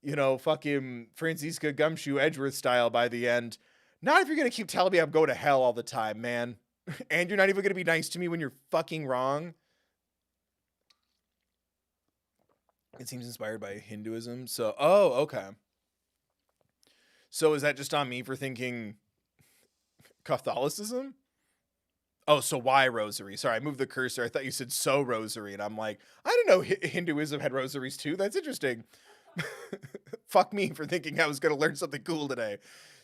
you know, fucking Franziska Gumshoe Edgeworth style by the end. Not if you're gonna keep telling me I'm going to hell all the time, man. And you're not even gonna be nice to me when you're fucking wrong. It seems inspired by Hinduism. So, oh, okay. So is that just on me for thinking Catholicism? Oh, so why rosary? Sorry, I moved the cursor. I thought you said so rosary, and I'm like, I didn't know Hinduism had rosaries too. That's interesting. Fuck me for thinking I was gonna learn something cool today.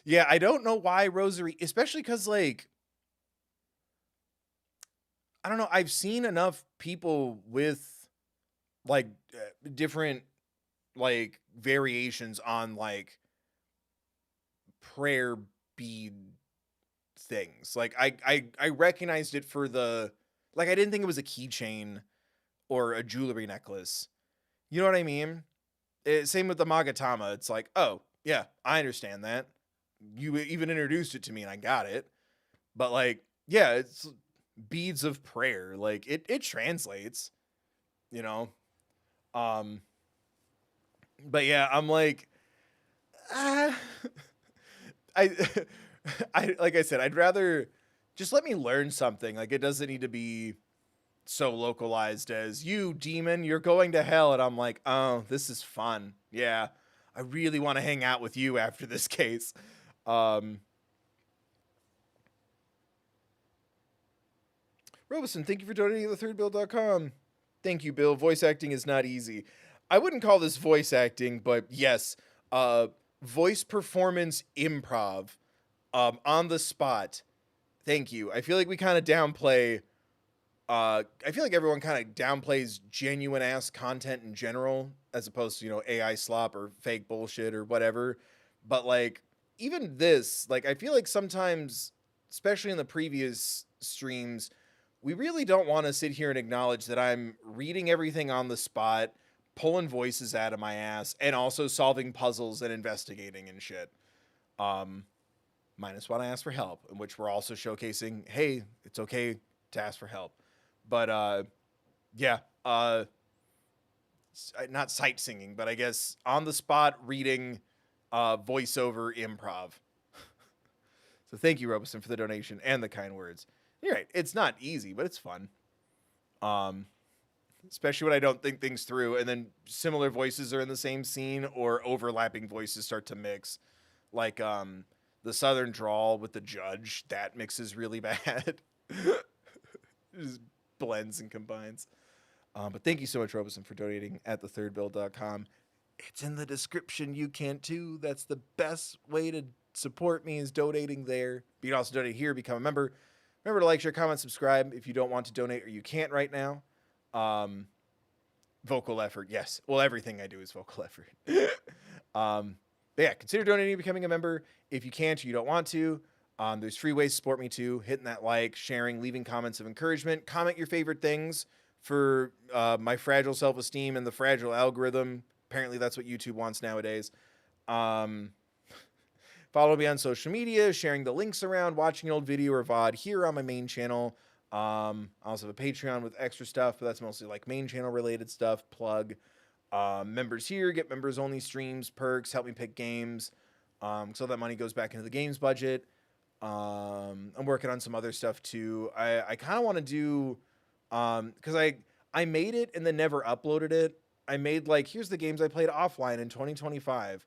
Yeah, I don't know why rosary, especially because like I don't know. I've seen enough people with like different like variations on like prayer bead things. Like I recognized it for the like I didn't think it was a keychain or a jewelry necklace. You know what I mean? Same with the Magatama. It's like, oh yeah, I understand that. You even introduced it to me and I got it. But like, yeah, it's beads of prayer. Like it translates, you know. Um, but yeah, I'm like, ah, I, I like I said, I'd rather just let me learn something. Like it doesn't need to be so localized as you demon, you're going to hell, and I'm like, oh, this is fun. Yeah, I really want to hang out with you after this case. Robeson, thank you for donating to thethirdbill.com. Thank you, Bill. Voice acting is not easy. I wouldn't call this voice acting, but yes, voice performance improv, on the spot. Thank you. I feel like we kind of downplay. I feel like everyone kind of downplays genuine ass content in general, as opposed to AI slop or fake bullshit or whatever. But like even this, like I feel like sometimes, especially in the previous streams, we really don't want to sit here and acknowledge that I'm reading everything on the spot, pulling voices out of my ass, and also solving puzzles and investigating and shit. Minus when I ask for help, in which we're also showcasing, hey, it's okay to ask for help. But yeah, not sight singing, but I guess on the spot reading, voiceover improv. So thank you, Robeson, for the donation and the kind words. You're right. It's not easy, but it's fun. Especially when I don't think things through, and then similar voices are in the same scene or overlapping voices start to mix. Like the Southern drawl with the judge, that mixes really bad. Just blends and combines. But thank you so much, Robeson, for donating at thethirdbill.com. It's in the description. You can too. That's the best way to support me, is donating there. But you can also donate here, become a member. Remember to like, share, comment, subscribe if you don't want to donate or you can't right now. Vocal effort, yes. Well, everything I do is vocal effort. But yeah, consider donating and becoming a member if you can't or you don't want to. There's free ways to support me too. Hitting that like, sharing, leaving comments of encouragement. Comment your favorite things for my fragile self-esteem and the fragile algorithm. Apparently that's what YouTube wants nowadays. Follow me on social media, sharing the links around, watching an old video or VOD here on my main channel. I also have a Patreon with extra stuff, but that's mostly like main channel related stuff. Plug. Members here get members only streams, perks, help me pick games. So that money goes back into the games budget. I'm working on some other stuff too. I kind of want to do, cause I made it and then never uploaded it. I made like, here's the games I played offline in 2025,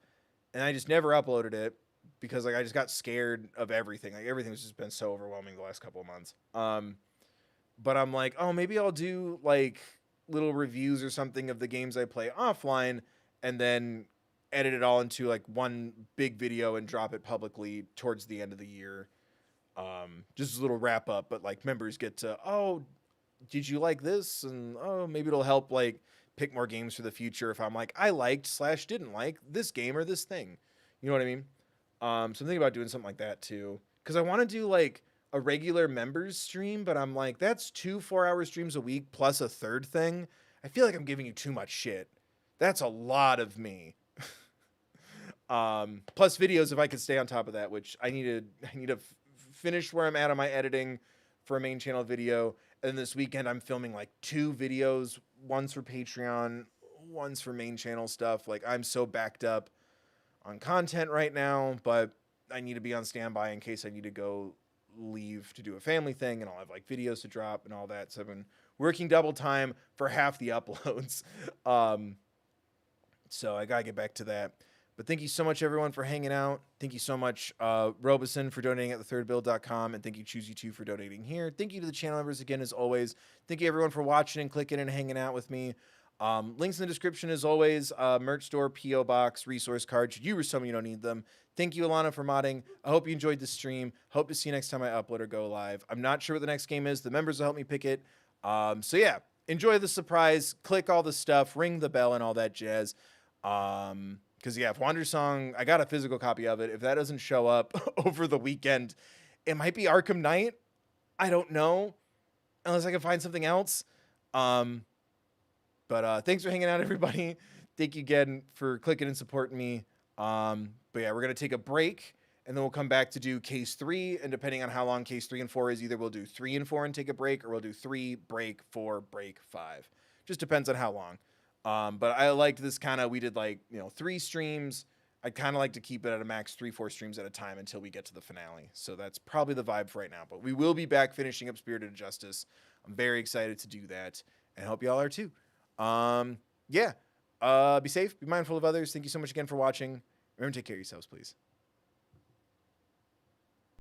and I just never uploaded it because like I just got scared of everything. Like everything's just been so overwhelming the last couple of months. But I'm like, oh, maybe I'll do like little reviews or something of the games I play offline, and then edit it all into like one big video and drop it publicly towards the end of the year. Just a little wrap up, but like members get to, oh, did you like this? And oh, maybe it'll help like pick more games for the future if I'm like, I liked / didn't like this game or this thing. You know what I mean? So I'm thinking about doing something like that too. Cause I want to do like a regular members stream, but I'm like, that's 2 4-hour streams a week plus a third thing. I feel like I'm giving you too much shit. That's a lot of me. Plus videos if I could stay on top of that, which I need to finish where I'm at on my editing for a main channel video. And this weekend I'm filming like 2 videos, one's for Patreon, one's for main channel stuff. Like I'm so backed up on content right now, but I need to be on standby in case I need to go leave to do a family thing, and I'll have like videos to drop and all that. So I've been working double time for half the uploads. So I gotta get back to that. But thank you so much, everyone, for hanging out. Thank you so much, Robeson, for donating at thethirdbill.com. And thank you, Choosey2, for donating here. Thank you to the channel members again, as always. Thank you, everyone, for watching and clicking and hanging out with me. Links in the description, as always. Merch store, P.O. Box, resource card. Should you or someone you don't need them. Thank you, Alana, for modding. I hope you enjoyed the stream. Hope to see you next time I upload or go live. I'm not sure what the next game is. The members will help me pick it. So, yeah. Enjoy the surprise. Click all the stuff. Ring the bell and all that jazz. Because, yeah, if Wandersong, I got a physical copy of it. If that doesn't show up over the weekend, it might be Arkham Knight. I don't know. Unless I can find something else. But thanks for hanging out, everybody. Thank you again for clicking and supporting me. But, yeah, we're going to take a break. And then we'll come back to do case 3. And depending on how long case 3 and 4 is, either we'll do 3 and 4 and take a break, or we'll do 3, break, 4, break, 5. Just depends on how long. But I liked this kind of, we did 3 streams. I'd kind of like to keep it at a max 3-4 streams at a time until we get to the finale. So that's probably the vibe for right now. But we will be back finishing up Spirited Justice. I'm very excited to do that. And I hope y'all are too. Yeah. Be safe. Be mindful of others. Thank you so much again for watching. Remember to take care of yourselves, please.